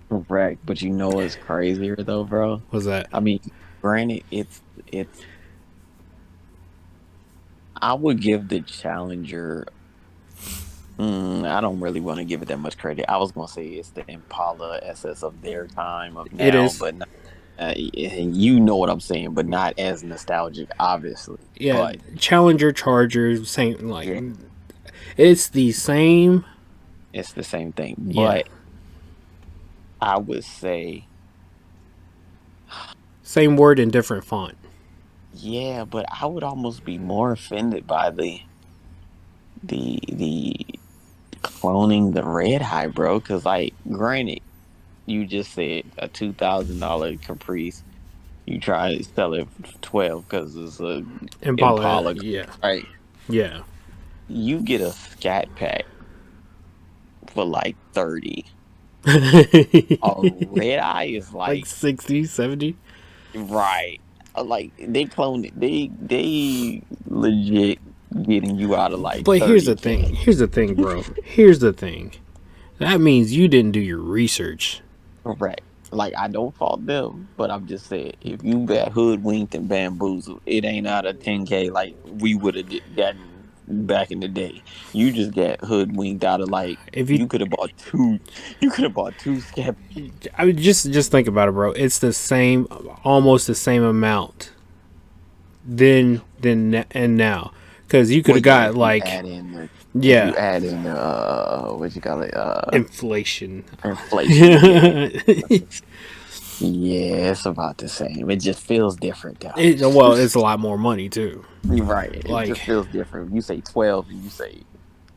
Correct. But you know what's crazier though, bro? What's that? I mean, granted, it's. I would give the Challenger. I don't really want to give it that much credit. I was gonna say it's the Impala SS of their time of It now, is. but not, you know what I'm saying, but not as nostalgic, obviously. Yeah, But Challenger, Charger, same. Like, yeah, it's the same. it's the same thing. Yeah, But I would say, same word in different font. yeah, but I would almost be more offended by the cloning the red eye, bro. Because like, granted, you just said a $2,000 Caprice. You try to sell it for 12 because it's a Impala, Impala, yeah. right? Yeah. You get a Scat Pack for like 30. A red eye is Like like 60, 70. right. Like they cloned it. They legit getting you out of like But here's the 30K. thing. Here's the thing, bro. Here's the thing. That means you didn't do your research. Correct. Like I don't fault them, but I'm just saying if you got hoodwinked and bamboozled, it ain't out of 10K like we would have gotten back in the day. You just got hoodwinked out of like If you, you could have bought two. You could have bought two scab. I mean, just think about it, bro. It's the same, almost the same amount. Then and now, because you could have got like, If you add in what you call it, inflation. inflation. Yeah, it's about the same. It just feels different though. Well, it's a lot more money too. You're right. It Like, just feels different. You say 12 and you say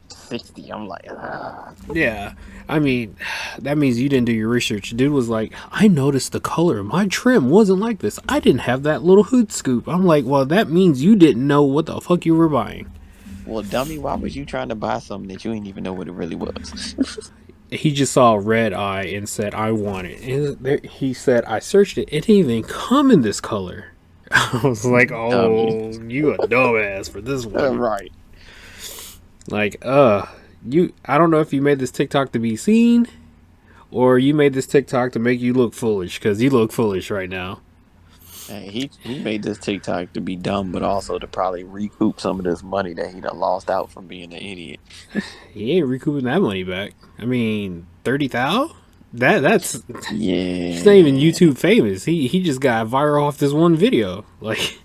60. I'm like, ah. yeah. I mean, that means you didn't do your research. Dude was like, I noticed the color of my trim wasn't like this. I didn't have that little hood scoop. I'm like, well, that means you didn't know what the fuck you were buying. Well, dummy, why was you trying to buy something that you didn't even know what it really was? He just saw a red eye and said, I want it. And he said, I searched it. It didn't even come in this color. I was like, oh, you a dumbass for this one. Right. Like, I don't know if you made this TikTok to be seen or you made this TikTok to make you look foolish, because you look foolish right now. Hey, he made this TikTok to be dumb, but also to probably recoup some of this money that he done lost out from being an idiot. He ain't recouping that money back. I mean, 30,000? That's Yeah. He's not even YouTube famous. He just got viral off this one video. Like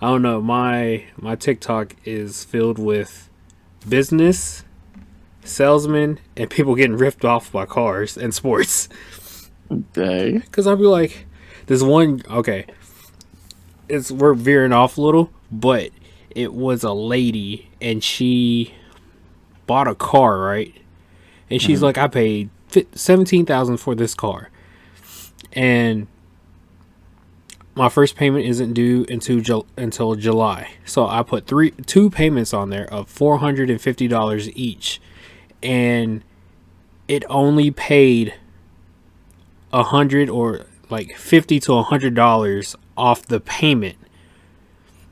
I don't know. My TikTok is filled with business, salesmen, and people getting ripped off by cars and sports. Dang. Because I'll be like, there's one. Okay, we're veering off a little, but it was a lady and she bought a car, right? And she's like, I paid $17,000 for this car, and my first payment isn't due until July. So I put two payments on there of $450 each, and it only paid $100 or like $50 to $100 off the payment.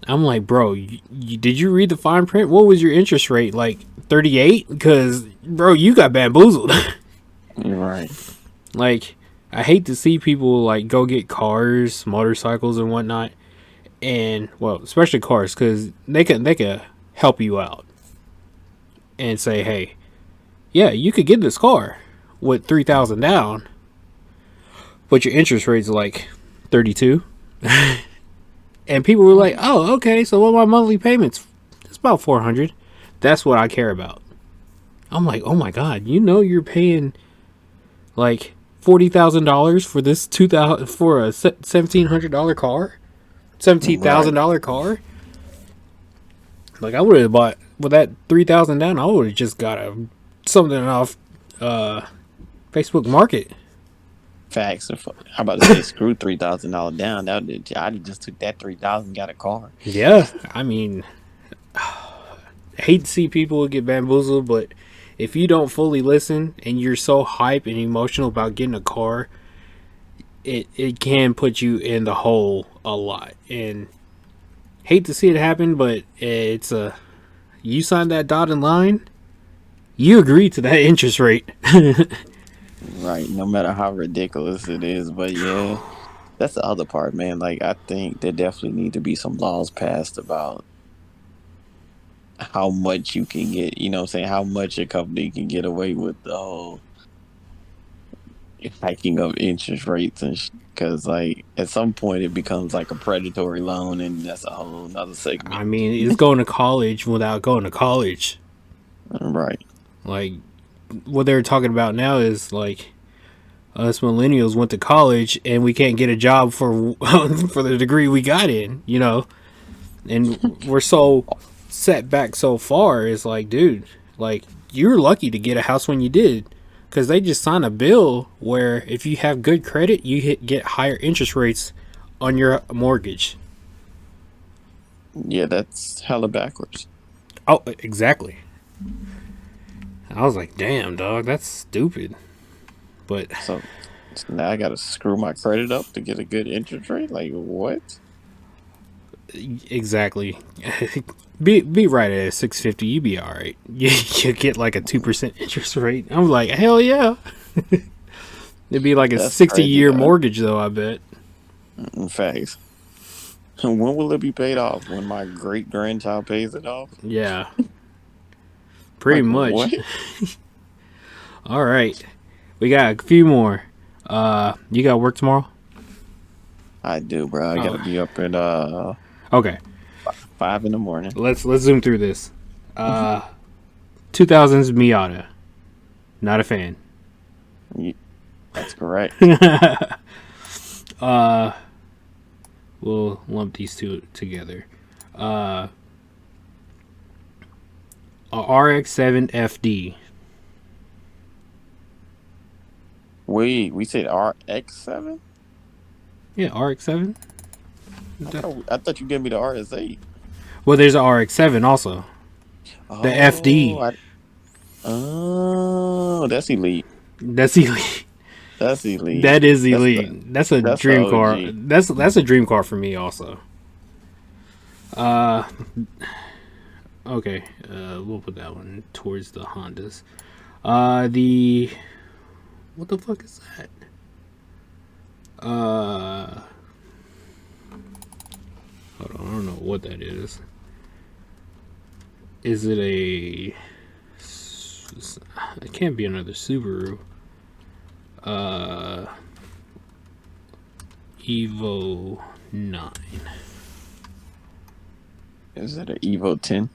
I'm like, bro, did you read the fine print? What was your interest rate? Like 38? Because, bro, you got bamboozled. You're right. Like, I hate to see people like go get cars, motorcycles, and whatnot, and well, especially cars, because they can help you out and say, hey, yeah, you could get this car with $3,000 down, but your interest rate's like 32. And people were like, oh, okay, so what are my monthly payments? It's about $400. That's what I care about. I'm like, oh my god, you're paying like $40,000 for this for a $1,700 car, $17,000 car. Like, I would have bought with that $3,000 down. I would have just got something off Facebook Market. Facts. How about to say screw $3,000 down? I just took that $3,000, got a car. Yeah, I mean, I hate to see people get bamboozled, but if you don't fully listen and you're so hype and emotional about getting a car, it can put you in the hole a lot. And hate to see it happen, but you signed that dotted line, you agree to that interest rate. Right, no matter how ridiculous it is. But yeah, that's the other part, man. Like, I think there definitely need to be some laws passed about how much you can get, how much a company can get away with the whole hiking of interest rates. And because, like, at some point it becomes like a predatory loan, and that's a whole nother segment. I mean, it's going to college without going to college. Right. Like, what they're talking about now is like us millennials went to college and we can't get a job for for the degree we got in, and we're so set back so far. It's like, dude, like, you're lucky to get a house when you did, because they just signed a bill where if you have good credit, you get higher interest rates on your mortgage. Yeah, that's hella backwards. Oh, exactly. I was like, damn, dog, that's stupid. But so now I gotta screw my credit up to get a good interest rate? Like, what? Exactly. Be right at 650. You be all right. You get like a 2% interest rate. I'm like, hell yeah. It'd be like a That's crazy 60-year though. mortgage though. I bet. In fact, when will it be paid off? When my great grandchild pays it off? Yeah. Pretty Like much. what? All right. We got a few more. You got work tomorrow? I do, bro. I gotta Oh. be up at Okay. 5 in the morning. Let's zoom through this. 2000s Miata. Not a fan. That's correct. We'll lump these two together. A RX-7 FD. We said RX-7. Yeah, RX-7. I thought you gave me the RS-8. Well, there's a RX-7 also. The FD. Oh, that's elite. That's elite. That's elite. That is That's elite. That's a that's dream the car. OG. That's a dream car for me also. Okay. We'll put that one towards the Hondas. The what the fuck is that? Hold on, I don't know what that is. Is it a? It can't be another Subaru. Evo 9. Is it an Evo 10?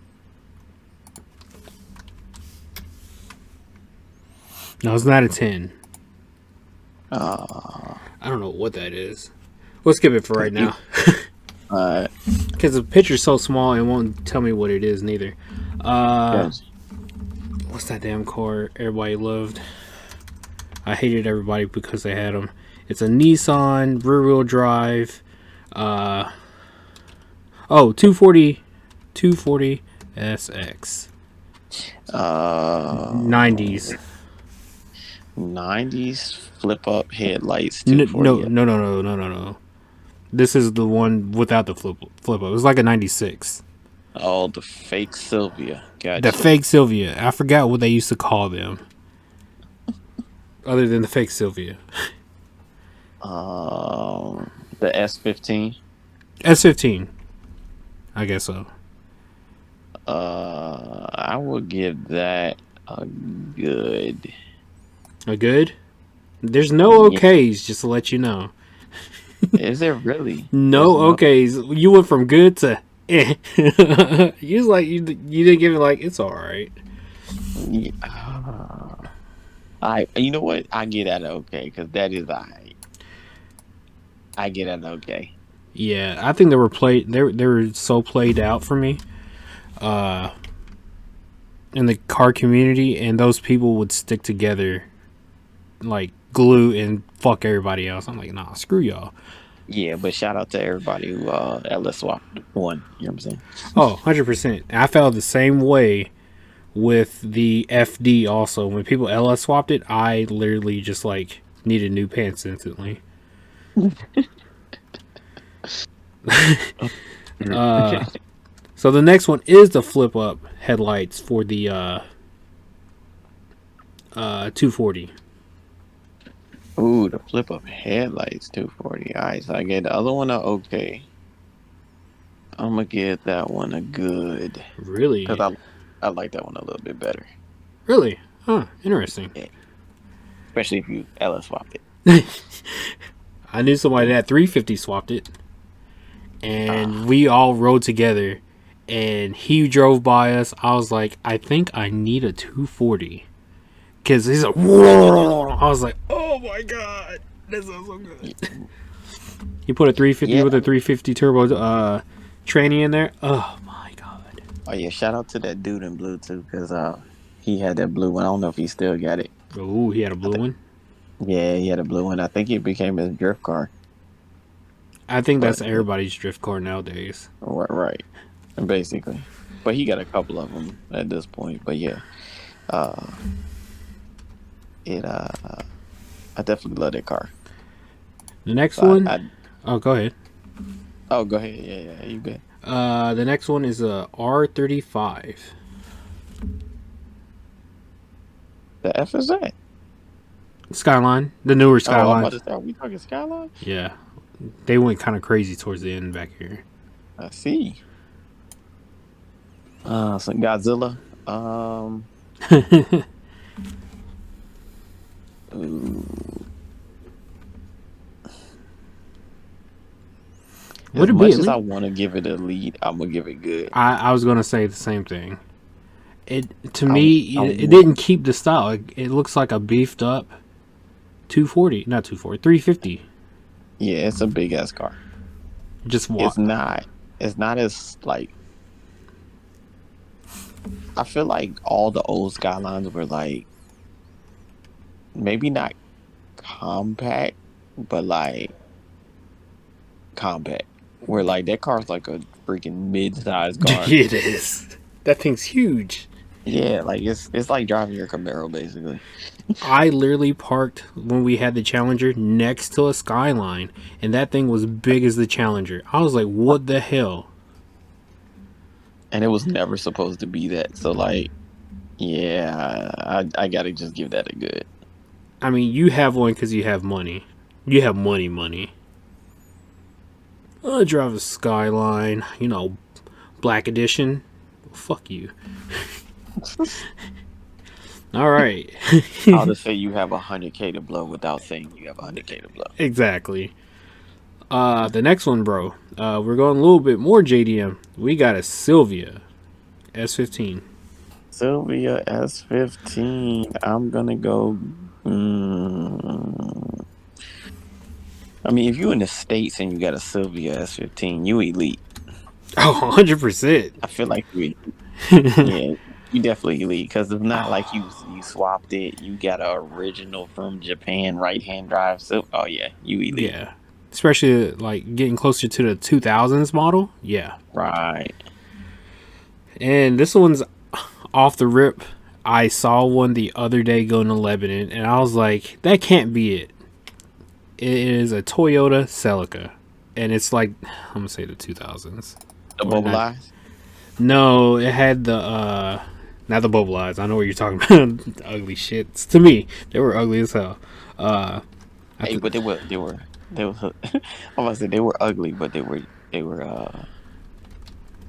No, it's not a 10. Uh, I don't know what that is. We'll skip it for right now. Because the picture's so small, it won't tell me what it is neither. yes. What's that damn car everybody loved? I hated everybody because they had them. It's a Nissan rear-wheel drive. 240 SX. 90s. 90s flip up headlights. No. This is the one without the flip up. It was like a 96. Oh, the fake Sylvia. Gotcha. The fake Sylvia. I forgot what they used to call them. Other than the fake Sylvia. The S15. S15. I guess so. I will give that a good. A good? There's no okays, just to let you know. Is there really? No okays. You went from good to eh. You was like you didn't give it like it's all right. You know what? I get that okay because that is alright. I get that okay. Yeah, I think they were so played out for me. In the car community, and those people would stick together like glue and fuck everybody else. I'm like, nah, screw y'all. Yeah, but shout out to everybody who LS swapped one. You know what I'm saying? Oh, 100%. I felt the same way with the FD also. When people LS swapped it, I literally just like needed new pants instantly. So the next one is the flip up headlights for the 240. Ooh, the flip up headlights 240. Alright, so I gave the other one a okay. I'm gonna give that one a good. Really? Because I like that one a little bit better. Really? Huh, interesting. Yeah. Especially if you LS swapped it. I knew somebody that 350 swapped it. And we all rode together. And he drove by us. I was like, I think I need a 240. Because he's like, whoa. I was like, oh my god. This is so good. He put a 350 with a 350 turbo tranny in there. Oh my god. Oh yeah, shout out to that dude in blue too, because he had that blue one. I don't know if he still got it. Oh, he had a blue one? Yeah, he had a blue one. I think it became his drift car. I think that's everybody's drift car nowadays. Right. Basically. But he got a couple of them at this point. But yeah. I definitely love that car. The next one? Oh, go ahead. Oh, go ahead. Yeah, you good. The next one is a R35. The F is that? Skyline, the newer Oh, I'm about Skyline. to say, are we talking Skyline? Yeah, they went kind of crazy towards the end back here. I see. So Godzilla. Ooh. Would As it be much at as I least? want to give it a lead, I'm gonna give it good. I was gonna say the same thing. It to I, me I it didn't keep the style. It looks like a beefed up 240, not 240, 350. yeah, it's a big ass car. Just It's walk. not. It's not as like. I feel like all the old Skylines were like maybe not compact, but like compact. Where like that car's like a freaking mid-sized car. It is. That thing's huge. Yeah, like it's like driving your Camaro basically. I literally parked when we had the Challenger next to a Skyline, and that thing was big as the Challenger. I was like, what the hell? And it was never supposed to be that. So like, yeah, I gotta just give that a good. I mean, you have one because you have money. You have money. I drive a Skyline, Black Edition. Fuck you. All right. I'll just say you have 100K to blow without saying you have 100K to blow. Exactly. The next one, bro. We're going a little bit more JDM. We got a Sylvia S15. Sylvia S15. I'm gonna go. Mm, I mean, if you in the States and you got a Sylvia S15, you elite. Oh, 100%. I feel like you elite. Yeah, you definitely elite because it's not like you swapped it. You got an original from Japan right hand drive. So, oh yeah, you elite. Yeah. Especially like getting closer to the 2000s model. Yeah. Right. And this one's off the rip. I saw one the other day going to Lebanon, and I was like, that can't be it. It is a Toyota Celica. And it's like, I'm going to say the 2000s. The bubble eyes. No, it had the, not the bubble eyes. I know what you're talking about. Ugly shits. To me, they were ugly as hell. Hey, but they were. I'm about to say they were ugly, but they were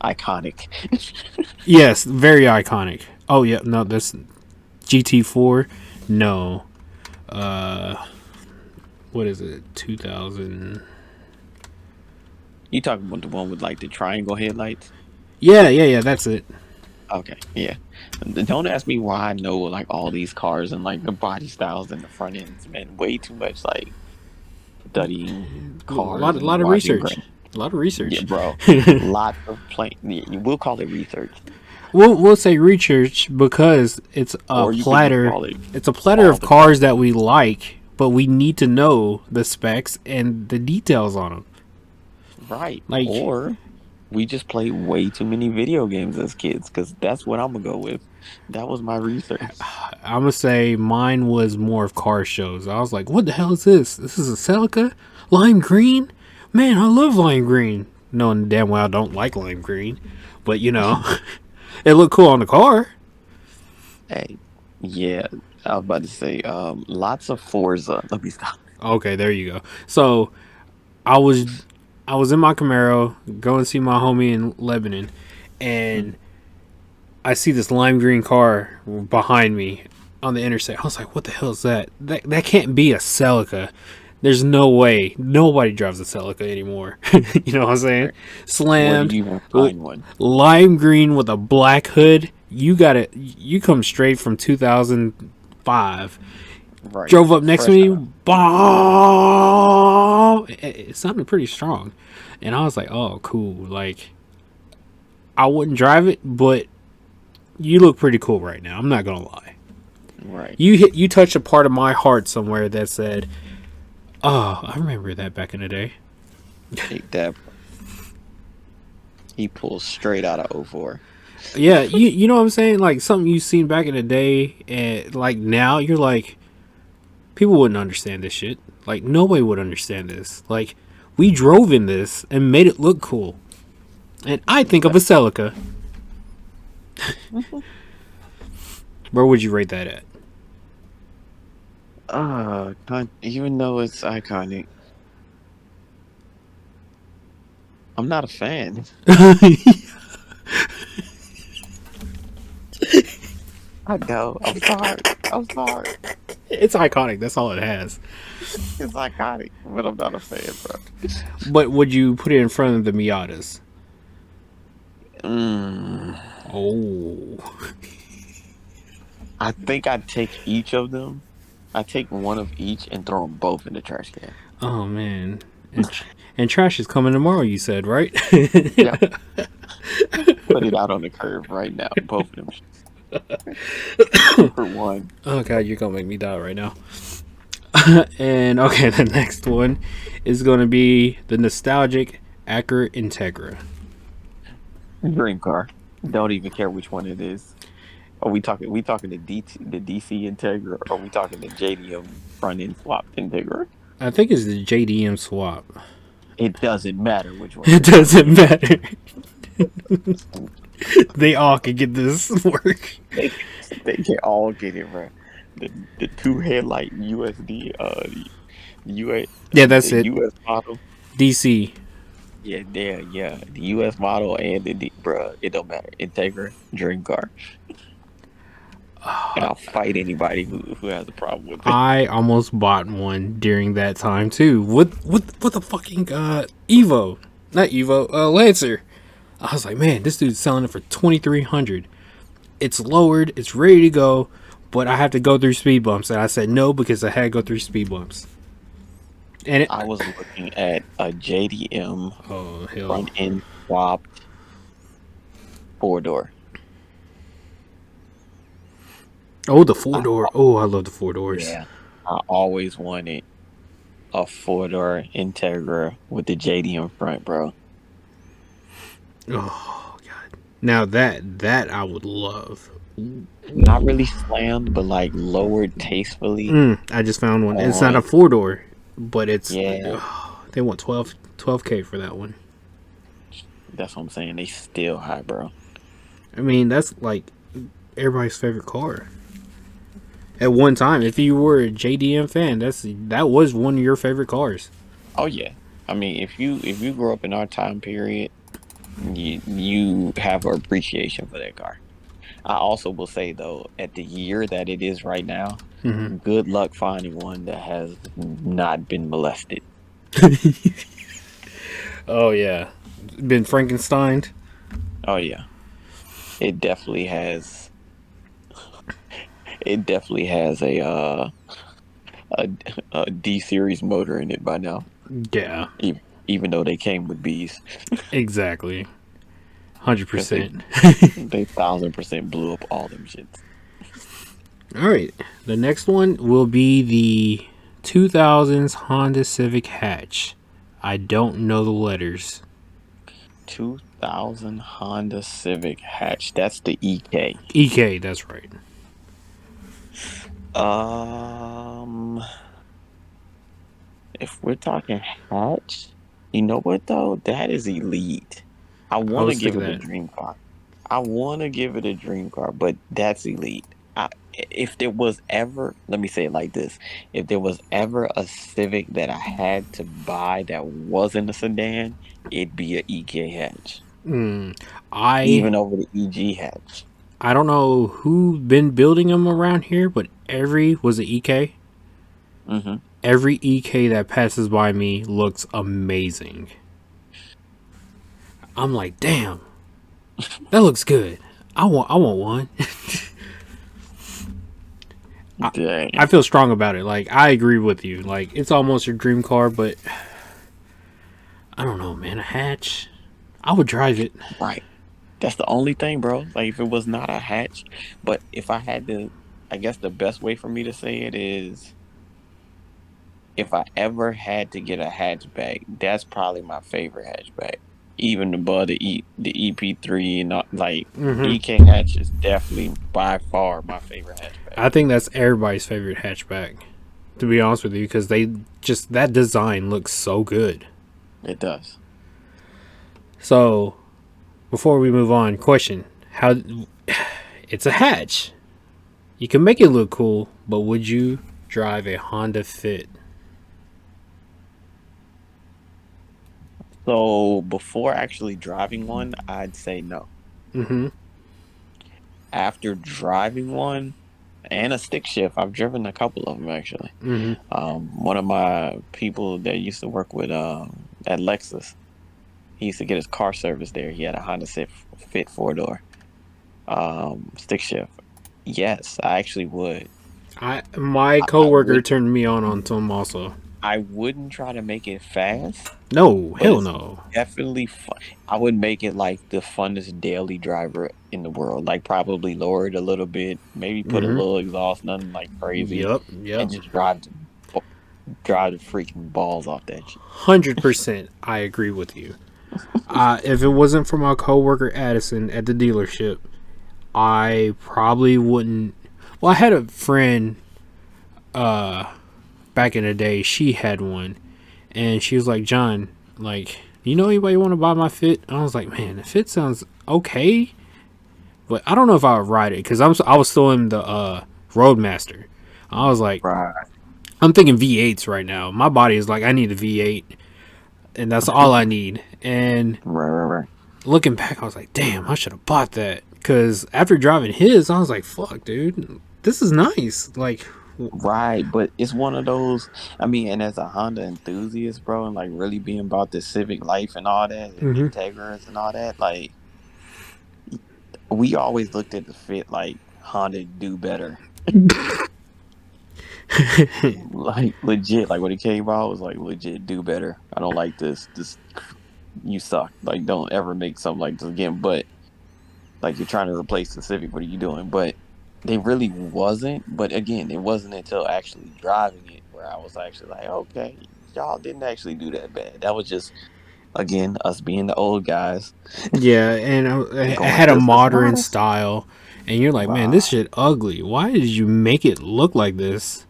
iconic. Yes, very iconic. Oh, yeah, no, that's GT4. No. What is it? 2000. You talking about the one with like the triangle headlights? Yeah, that's it. Okay, yeah. Don't ask me why I know like all these cars and like the body styles and the front ends, man. Way too much like studying A cars lot, and lot of watching research. A lot of research. Yeah, bro. Lots of we'll call it research, We'll say research because it's a or you could just platter. call it It's a platter all of the cars that we like, but we need to know the specs and the details on them. right. Like, Or we just played way too many video games as kids because that's what I'm gonna go with. That was my research. I'm gonna say mine was more of car shows. I was like, what the hell is this? This is a Celica? Lime green? Man, I love lime green. Knowing damn well I don't like lime green. But, it looked cool on the car. Hey, yeah, I was about to say, lots of Forza. Let me stop. Okay, there you go. So, I was I was in my Camaro going to see my homie in Lebanon, and I see this lime green car behind me on the interstate. I was like, what the hell is that? That can't be a Celica. There's no way. Nobody drives a Celica anymore. You know what I'm saying? Where Slammed. did you even find one? Lime green with a black hood. You got it. You come straight from 2005. Right, Drove up next to fresh me. out. Bah! It sounded pretty strong. And I was like, oh, cool. Like, I wouldn't drive it, but you look pretty cool right now. I'm not going to lie. Right. You touched a part of my heart somewhere that said, oh, I remember that back in the day. Take that. He pulls straight out of '04. Yeah, you know what I'm saying? Like, something you seen back in the day, and like now you're like, people wouldn't understand this shit. Like, nobody would understand this. Like, we drove in this and made it look cool. And I think of a Celica. Where would you rate that at? Even though it's iconic, I'm not a fan. I know. I'm sorry. I'm sorry. It's iconic. That's all it has. It's iconic, but I'm not a fan, bro. But would you put it in front of the Miatas? Mm, Oh. I think I'd take each of them. I take one of each and throw them both in the trash can. Oh, man. And trash is coming tomorrow, you said, right? Yep. Put it out on the curb right now. Both of them. 2 for 1. Oh, God, you're going to make me die right now. And, okay, the next one is going to be the nostalgic Acura Integra. Dream car. Don't even care which one it is. Are we talking? We talking the DC Integra? Or are we talking the JDM front end swapped Integra? I think it's the JDM swap. It doesn't matter which one. It doesn't matter. They all can get this work. They can all get it, bro. The 2 headlight USD US Yeah, that's the it. US model. DC. Yeah, yeah. The US model and bruh, it don't matter. Integra, dream car. And I'll fight anybody who has a problem with it. I almost bought one during that time too. With the fucking Evo, not Evo, Lancer. I was like, man, this dude's selling it for $2,300. It's lowered, it's ready to go, but I have to go through speed bumps. And I said no because I had to go through speed bumps. And I was looking at a JDM front end swapped 4-door. Oh, the 4-door. Oh, I love the 4-doors. Yeah, I always wanted a 4-door Integra with the JDM front, bro. Oh God! Now that I would love. Not really slammed, but like lowered tastefully. I just found one. It's not a 4-door, but it's they want 12K for that one. That's what I'm saying. They still high, bro. I mean, that's like everybody's favorite car. At one time, if you were a JDM fan, that was one of your favorite cars. Oh yeah. I mean, if you grew up in our time period, you have an appreciation for that car. I also will say though, at the year that it is right now, good luck finding one that has not been molested. Oh yeah, been Frankensteined. Oh yeah, it definitely has. It definitely has a D series motor in it by now. Yeah, even though they came with B's. Exactly. 100%. They 1,000% blew up all them shits. All right, the next one will be the 2000s Honda Civic hatch. I don't know the letters. 2000 Honda Civic hatch. That's the EK. EK, that's right. If we're talking hatch, you know what though? That is elite. I want to give it a dream car. But that's elite. If there was ever, let me say it like this: if there was ever a Civic that I had to buy that wasn't a sedan, it'd be an EK hatch. Even over the EG hatch. I don't know who been building them around here, but every was an EK. Every EK that passes by me looks amazing. I'm like, damn, that looks good. I want one. I feel strong about it. Like, I agree with you. Like, it's almost your dream car, but I don't know, man. A hatch, I would drive it. Right. That's the only thing, bro. Like, if it was not a hatch, but if I had to, I guess the best way for me to say it is, if I ever had to get a hatchback, that's probably my favorite hatchback. Even above the EP3 and like EK hatch is definitely by far my favorite hatchback. I think that's everybody's favorite hatchback, to be honest with you, because they just, that design looks so good. It does. So before we move on, question: How? It's a hatch. You can make it look cool, but would you drive a Honda Fit? So before actually driving one, I'd say no. Mm-hmm. After driving one and a stick shift, I've driven a couple of them actually. Mm-hmm. One of my people that used to work with at Lexus, he used to get his car service there. He had a Honda Fit 4-door stick shift. Yes, I actually would. My I coworker would. turned me on to him also. I wouldn't try to make it fast, No, but hell it's no. definitely fun. I would make it like the funnest daily driver in the world. Like probably lower it a little bit, maybe put a Mm-hmm. little exhaust, nothing like crazy, Yep. Yep. and just drive the freaking balls off that shit. 100%. I agree with you. If it wasn't for my coworker Addison at the dealership, I probably wouldn't. Well, I had a friend back in the day. She had one, and she was like, "John, like, you know anybody want to buy my Fit?" And I was like, "Man, the Fit sounds okay, but I don't know if I would ride it because I was still in the Roadmaster. I was like, Right, I'm thinking V8s right now. My body is like, I need a V8, and that's all I need. And right. looking back, I was like, damn, I should have bought that. Because after driving his, I was like, fuck, dude, this is nice. Like, Right, but it's one of those. I mean, and as a Honda enthusiast, bro, and like really being about the civic life and all that, and mm-hmm. Integras and all that, like we always looked at the Fit like Honda do better. Like legit, like when it came out, it was like legit do better. I don't like this. This you suck. Like don't ever make something like this again. But like you're trying to replace the Civic. What are you doing? But they really wasn't. But again, it wasn't until actually driving it where I was actually like, okay, y'all didn't actually do that bad. That was just again us being the old guys Yeah, and I going, had a this is modern nice. style, and you're like, man, this Right, shit ugly. Why did you make it look like this?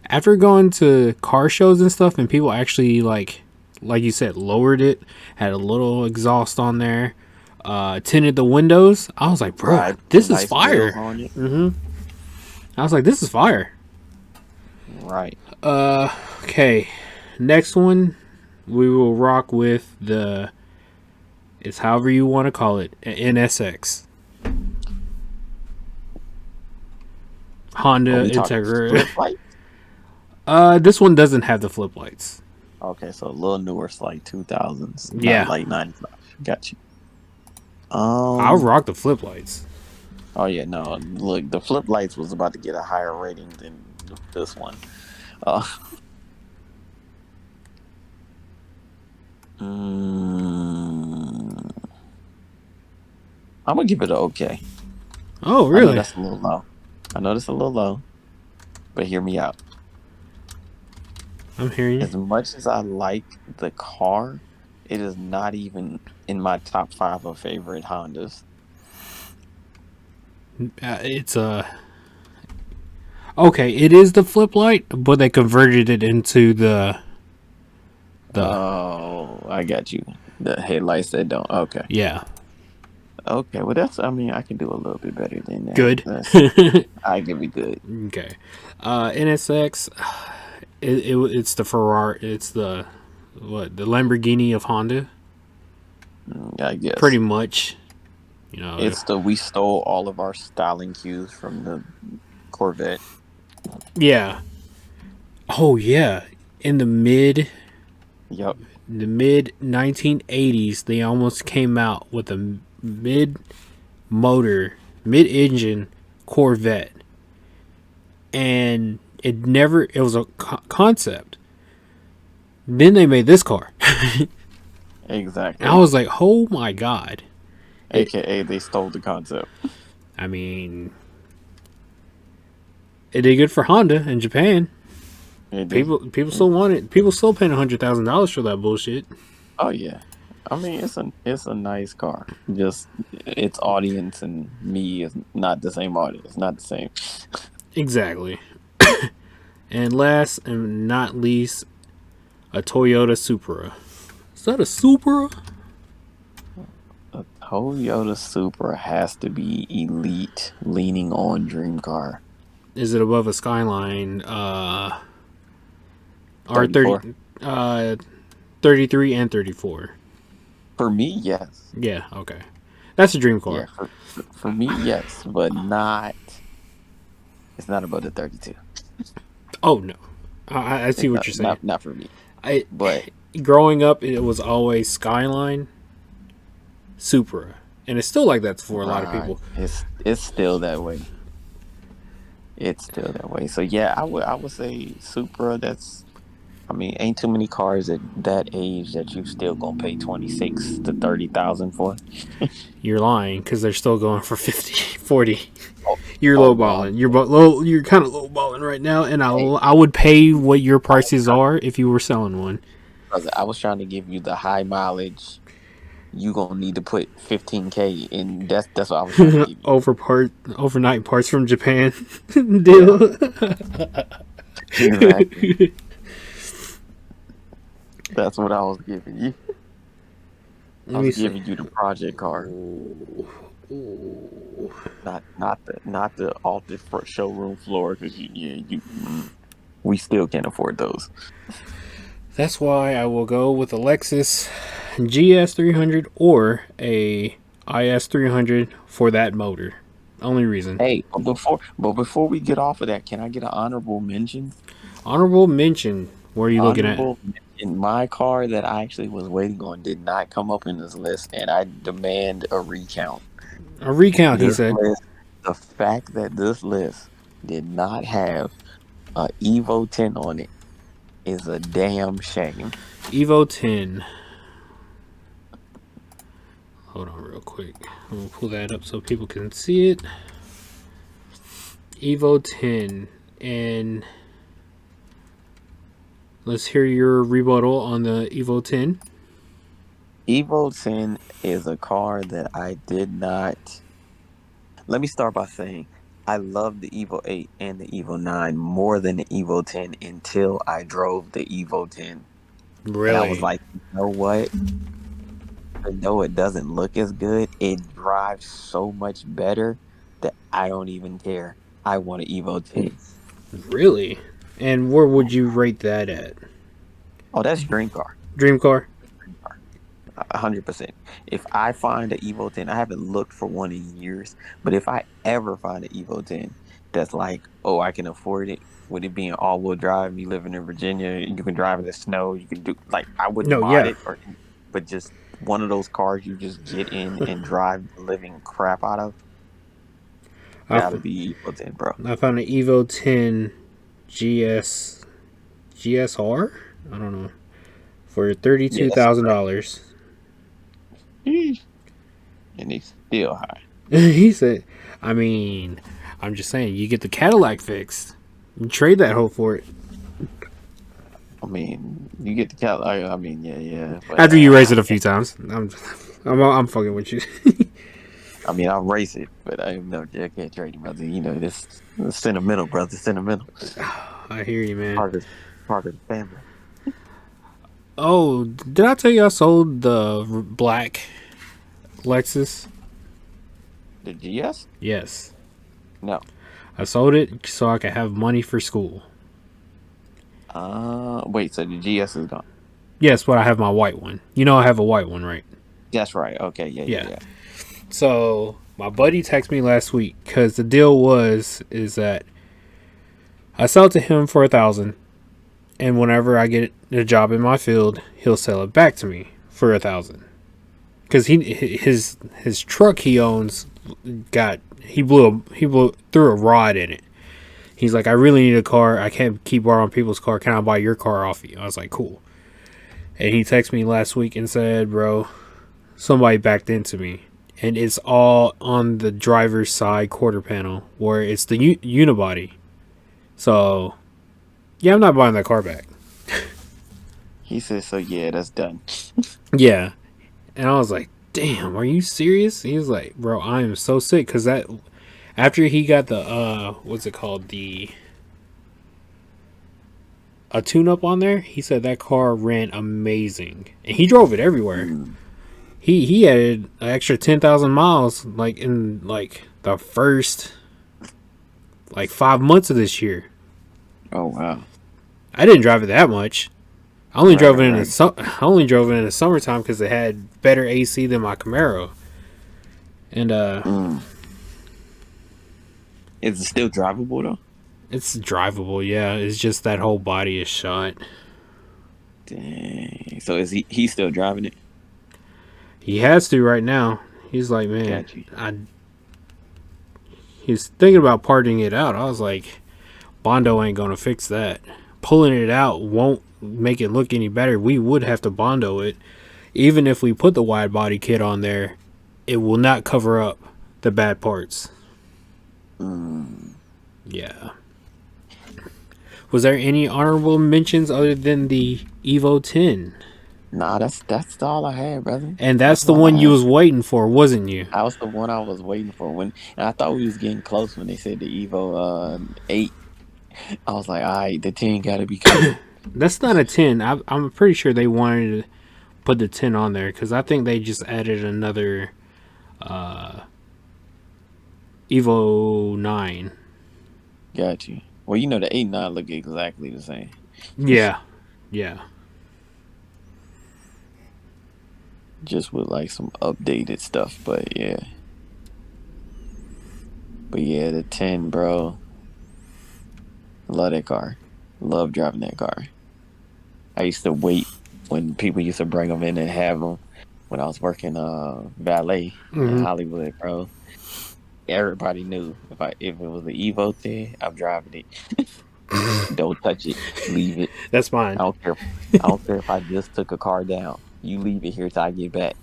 After going to car shows and stuff, and people actually like you said, lowered it, had a little exhaust on there, tinted the windows. I was like, bro, right. Put this is nice wheels fire. on it. I was like, this is fire. Right. Okay, next one, we will rock with the. It's however you want to call it, NSX. Are Honda we talking Integra. flip light? This one doesn't have the flip lights. Okay, so a little newer, it's like 2000s, not Yeah, like 95. Got you. I'll Um. rock the flip lights. Oh yeah, no. Look, the flip lights was about to get a higher rating than this one. Uh, mm, I'm gonna give it an okay. Oh, I know really? that's a little low. I know that's a little low, but hear me out. I'm hearing you. As much as I like the car, it is not even in my top five of favorite Hondas. It's okay. It is the flip light, but they converted it into the Oh, I got you. The headlights that don't. Okay. yeah. Okay. Well, that's. I mean, I can do a little bit better than that. Good. That's. I give it good. Okay. NSX. It's the Ferrari. It's the the Lamborghini of Honda. I Pretty guess much. You know. it's the we stole all of our styling cues from the Corvette. Yeah. Oh yeah. In Yep. the mid 1980s, they almost came out with a mid engine Corvette, and it was a concept. Then they made this car. And I Exactly. was like, oh my god. AKA they stole the concept. I mean, it did good for Honda in Japan. It did. People still want it. People still paying $100,000 for that bullshit. Oh yeah. I mean, it's a nice car. Just its audience and me is not the same audience. Not the same. Exactly. And last and not least, a Toyota Supra. Is that a Supra? A Toyota Supra has to be elite, leaning on dream car. Is it above a Skyline R34. R30, 33 and 34? For me, yes. Yeah, okay. That's a dream Yeah, car. for me, yes, but not. It's not above the 32. Oh no, I see It's what you're saying. not for me. I But growing up, it was always Skyline, Supra, and it's still like that for a lot of right, people. it's still that way. It's still that way. So yeah, I would say Supra. I mean, ain't too many cars at that age that you still gonna pay 26 to 30,000 for. You're lying because they're still going for 50, 40. Oh, You're oh no, lowballing. You're kind of lowballing right now, and hey, I would pay what your prices are if you were selling one. brother, I was trying to give you the high mileage. You gonna need to put 15K in. That's what I was trying to give you. Overnight parts from Japan Yeah, deal. exactly. That's what I was giving you. I Let me was see. giving you the project car, not the off the showroom floor because we still can't afford those. That's why I will go with a Lexus GS 300 or a IS 300 for that motor. Only reason. Hey, before we get off of that, can I get an honorable mention? Honorable mention. What are you looking at? Honorable in my car that I actually was waiting on did not come up in this list, and I demand a recount. A recount, he This said. list, the fact that this list did not have a Evo 10 on it is a damn shame. Evo 10. Hold on real quick. I'm going to pull that up so people can see it. Evo 10. And let's hear your rebuttal on the Evo 10. Evo 10 is a car that I did not. Let me start by saying I love the Evo 8 and the Evo 9 more than the Evo 10 until I drove the Evo 10. And I was Really? like, you know what? Even though it doesn't look as good, it drives so much better that I don't even care. I want an Evo 10. Really? And where would you rate that at? Oh, that's dream car. Dream car? 100%. If I find an Evo 10, I haven't looked for one in years, but if I ever find an Evo 10 that's like, oh, I can afford it, with it being all-wheel drive, me living in Virginia, you can drive in the snow, you can do, like, I wouldn't No, mod yeah. it, but just one of those cars you just get in and drive the living crap out of, I, gotta f- be Evo 10, bro. I found an Evo 10 GS GSR? I don't know. For Yeah, that's $32,000. and it's still high. He said, I mean, I'm just saying, you get the Cadillac fixed. You trade that hoe for it. I mean, you get the cal. I mean, yeah. But After you raise it a few times. I'm fucking with you. I mean, I'll race it, but I can't trade it, brother. You know, this sentimental, brother. Sentimental. I hear you, man. Part of the family. Oh, did I tell you I sold the black Lexus? The GS? Yes. No. I sold it so I could have money for school. Wait. So the GS is gone. Yes, but I have my white one. You know I have a white one, right? That's right. Okay. Yeah. Yeah. So my buddy texted me last week because the deal is that I sell it to him for $1,000, and whenever I get a job in my field, he'll sell it back to me for $1,000. Because his truck he owns he blew through a rod in it. He's like, I really need a car. I can't keep borrowing people's car. Can I buy your car off you? I was like, cool. And he texted me last week and said, bro, somebody backed into me. And it's all on the driver's side quarter panel where it's the unibody. So, yeah, I'm not buying that car back. He said, so yeah, that's done. Yeah. And I was like, damn, are you serious? He was like, bro, I am so sick. Because that, after he got the, what's it called? A tune-up on there, he said that car ran amazing. And he drove it everywhere. he added an extra 10,000 miles like in like the first like 5 months of this year. Oh wow. I didn't drive it that much. I only drove it in Right. I only drove it in the summertime because it had better AC than my Camaro. And Mm. Is it still drivable though? it's drivable, yeah. It's just that whole body is shot. Dang. So is he's still driving it? He has to right now. He's like, man, Got you. he's thinking about parting it out. I was like, Bondo ain't gonna fix that. Pulling it out won't make it look any better. We would have to Bondo it. Even if we put the wide body kit on there, it will not cover up the bad parts. Mm. Yeah. Was there any honorable mentions other than the Evo 10? Nah, that's all I had, brother. And that's the all I one you had. was waiting for, wasn't you? That was the one I was waiting for and I thought we was getting close when they said the Evo 8. I was like, all right, the 10 got to be coming. That's not a 10. I'm pretty sure they wanted to put the 10 on there because I think they just added another Evo 9. Got you. Well, you know the 8 and 9 look exactly the same. Yeah. Yeah. Just with like some updated stuff, but yeah. But yeah, the 10, bro. Love that car. Love driving that car. I used to wait when people used to bring them in and have them when I was working valet in Hollywood, bro. Everybody knew if it was the Evo 10, I'm driving it. Don't touch it. Leave it. That's mine. I don't care. I don't care if I just took a car down. You leave it here till I get back.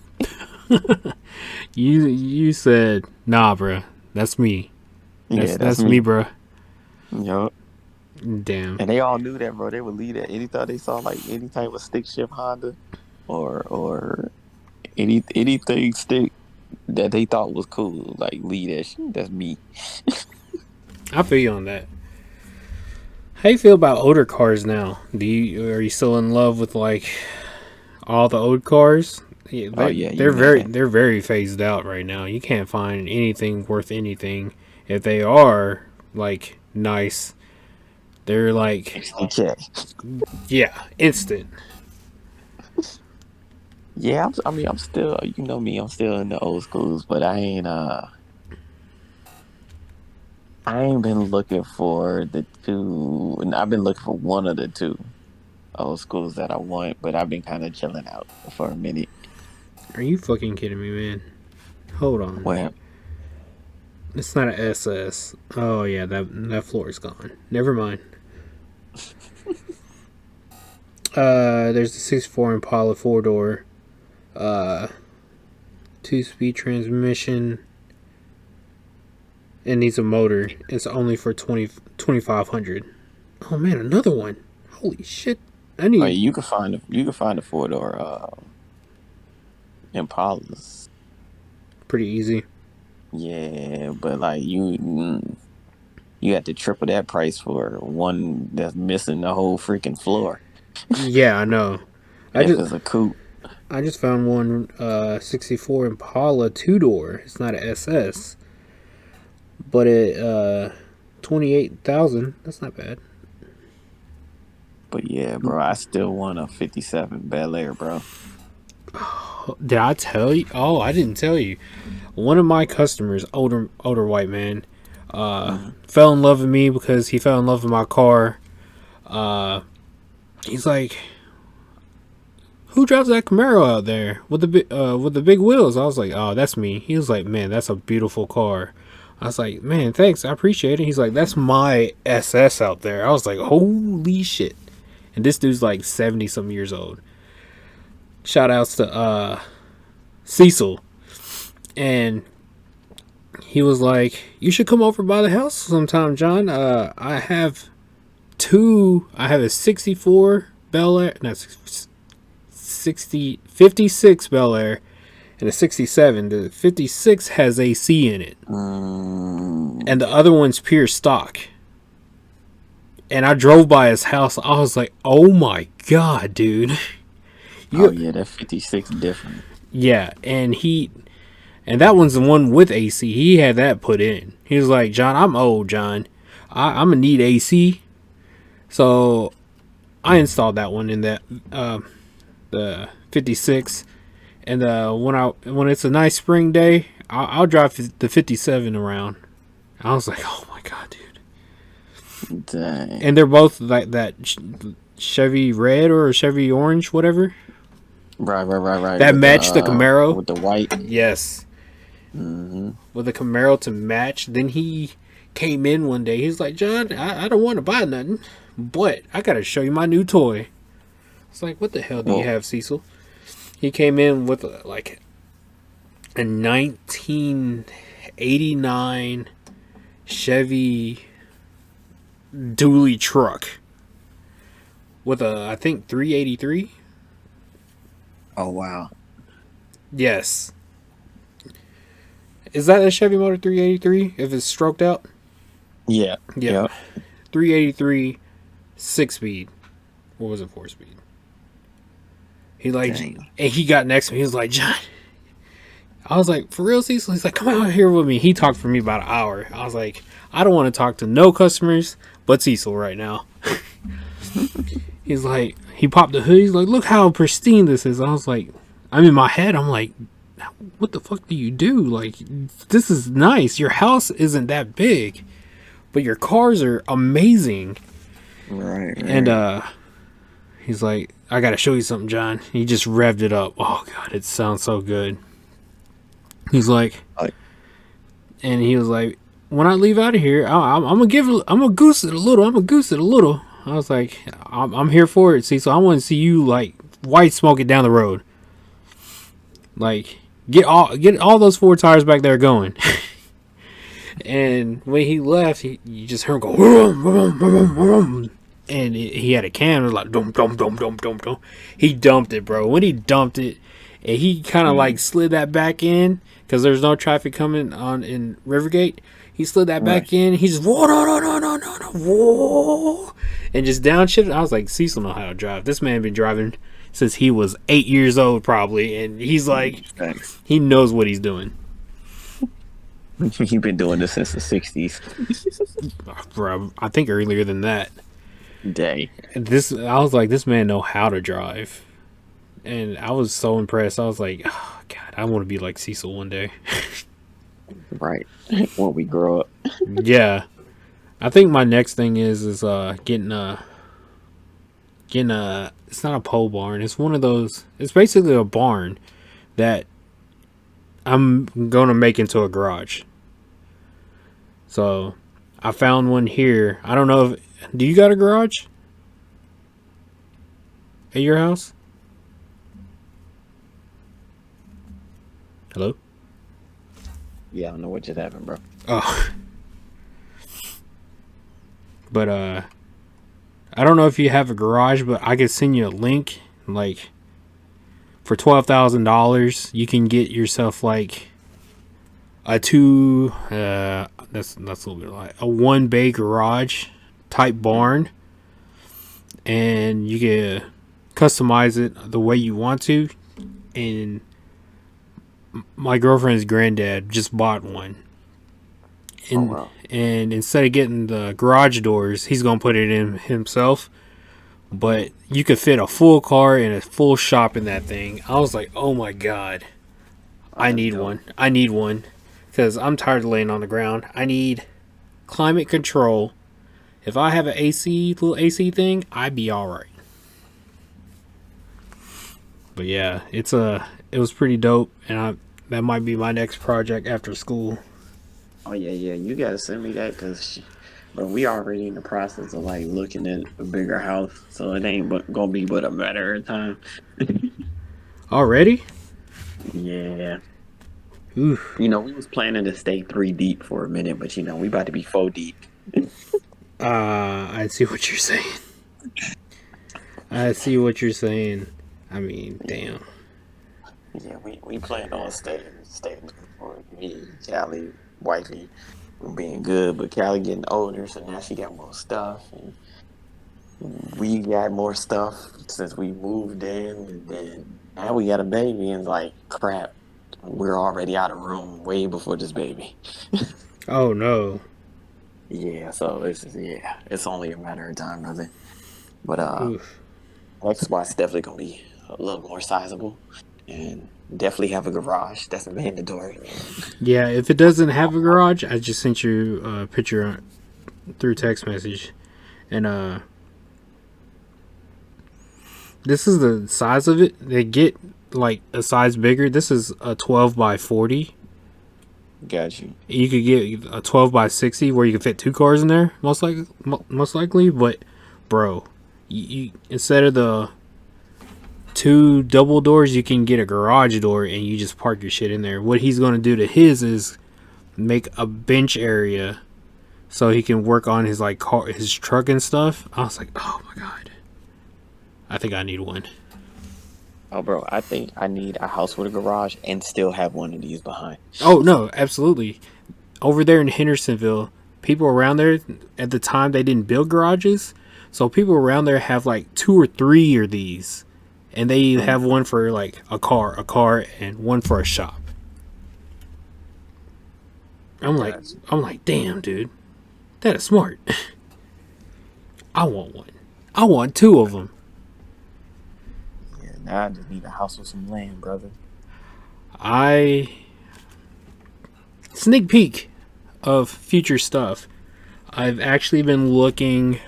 You said, nah, bruh. That's me. That's me, bruh. Yup. Damn. And they all knew that, bro. They would leave that anytime they saw like any type of stick shift Honda or anything stick that they thought was cool. Like leave that shit. That's me. I feel you on that. How you feel about older cars now? Are you still in love with like all the old cars? Yeah, Oh yeah, they're very phased out right now. You can't find anything worth anything. If they are like nice, they're like okay. yeah, instant. Yeah, I'm still, you know me, I'm still in the old schools, but I ain't been looking for the two, and I've been looking for one of the two old schools that I want, but I've been kind of chilling out for a minute. Are you fucking kidding me, man? Hold on. Well, It's not an SS. Oh yeah, that floor is gone. Never mind. There's the 64 Impala 4-door, 2-speed transmission. It needs a motor. It's only for 2,500. Oh man, another one. Holy shit! I need. you can find a 4-door Impalas. Pretty easy. Yeah, but like you have to triple that price for one that's missing the whole freaking floor. Yeah, I know. If it's a coupe. I just found one 64 Impala 2-door. It's not an SS. But it 28,000. That's not bad. But yeah, bro, I still want a 57 Bel Air, bro. Did I tell you? Oh, I didn't tell you. One of my customers, older white man, fell in love with me because he fell in love with my car. He's like, "Who drives that Camaro out there with the big wheels?" I was like, "Oh, that's me." He was like, "Man, that's a beautiful car." I was like, "Man, thanks, I appreciate it." He's like, "That's my SS out there." I was like, "Holy shit!" And this dude's like 70-some years old. Shout outs to Cecil. And he was like, "You should come over by the house sometime, John. I have a 64 Bel Air, no, 56 Bel Air, and a 67. The 56 has AC in it, and the other one's pure stock." And I drove by his house. I was like, "Oh my god, dude!" Oh yeah, that 56 different. Yeah, and that one's the one with AC. He had that put in. He was like, John, I'm old, John. I'm gonna need AC. So I installed that one in that the 56. And when it's a nice spring day, I'll drive the 57 around. I was like, oh my god, dude. Dang. And they're both like that Chevy red or Chevy orange, whatever. Right. That matched the Camaro. With the white. Yes. Mm-hmm. With the Camaro to match. Then he came in one day. He's like, John, I don't want to buy nothing, but I got to show you my new toy. It's like, what the hell do you have, Cecil? He came in with like a 1989 Chevy dually truck with I think 383. Oh wow. Yes. Is that a Chevy Motor 383 if it's stroked out? Yeah. 383 6-speed. What was it, 4-speed? He like, Dang. and he got next to me. He was like, John. I was like, for real, Cecil? He's like, come out here with me. He talked for me about an hour. I was like, I don't want to talk to no customers but Cecil right now. He's like, he popped the hood. He's like, look how pristine this is. I was like, I'm in my head. I'm like, what the fuck do you do? Like, this is nice. Your house isn't that big, but your cars are amazing. Right. And he's like, I gotta show you something, John. He just revved it up. Oh god, it sounds so good. He's like, and he was like, when I leave out of here, I'm gonna goose it a little. I was like, I'm here for it. See, so I want to see you like white smoke it down the road. Like, get all those 4 tires back there going. And when he left, you just heard him go, vroom, vroom, vroom, vroom. And he had a can. It was like, dum, dum, dum, dum, dum, dum. He dumped it, bro. When he dumped it, and he kind of like slid that back in because there's no traffic coming on in Rivergate. He slid that back in. He just whoa, no, whoa, and just downshifted. I was like, Cecil know how to drive. This man been driving since he was 8 years old, probably, and he's like, he knows what he's doing. He's been doing this since the 60s. Bro, I think earlier than that. Day. I was like, this man know how to drive. And I was so impressed. I was like, oh, God, I want to be like Cecil one day. Right. When we grow up. Yeah. I think my next thing is getting it's not a pole barn. It's one of those. It's basically a barn that I'm going to make into a garage. So I found one here. I don't know do you got a garage at your house? Hello? Yeah, I don't know what just happened, bro. Oh. But I don't know if you have a garage, but I could send you a link. Like, for $12,000, you can get yourself like that's a little bit like a 1-bay garage type barn, and you can customize it the way you want to. And my girlfriend's granddad just bought one, and instead of getting the garage doors, he's gonna put it in himself. But you could fit a full car and a full shop in that thing. I was like, oh my god, I need one because I'm tired of laying on the ground. I need climate control. If I have an little AC thing, I'd be all right. But yeah, it was pretty dope, and that might be my next project after school. Oh yeah, you gotta send me that but we already in the process of like looking at a bigger house, so it ain't gonna be but a matter of time. Already? Yeah. Oof. We was planning to stay 3 deep for a minute, but we about to be 4 deep. I see what you're saying. I mean, damn. Yeah, we plan on staying for me, Callie, wifey, being good, but Callie getting older, so now she got more stuff, and we got more stuff since we moved in, and then now we got a baby, and like, crap, we're already out of room way before this baby. Oh no. Yeah, so it's only a matter of time, brother. But Oof. Xbox definitely gonna be a little more sizable, and definitely have a garage. That's mandatory. Yeah, if it doesn't have a garage, I just sent you a picture through text message, and this is the size of it. They get like a size bigger. This is a 12 by 40. Got you. You could get a 12 by 60 where you can fit two cars in there, most likely. But bro, you instead of the two double doors, you can get a garage door and you just park your shit in there. What he's gonna do to his is make a bench area so he can work on his like car, his truck and stuff. I was like, oh my god, I think I need one. Oh, bro, I think I need a house with a garage and still have one of these behind. Oh no, absolutely. Over there in Hendersonville, people around there at the time they didn't build garages, so people around there have like 2 or 3 of these, and they have one for like a car, and one for a shop. I'm like, damn, dude, that is smart. I want one. I want 2 of them. Yeah, now I just need a house with some land, brother. Sneak peek of future stuff. I've actually been looking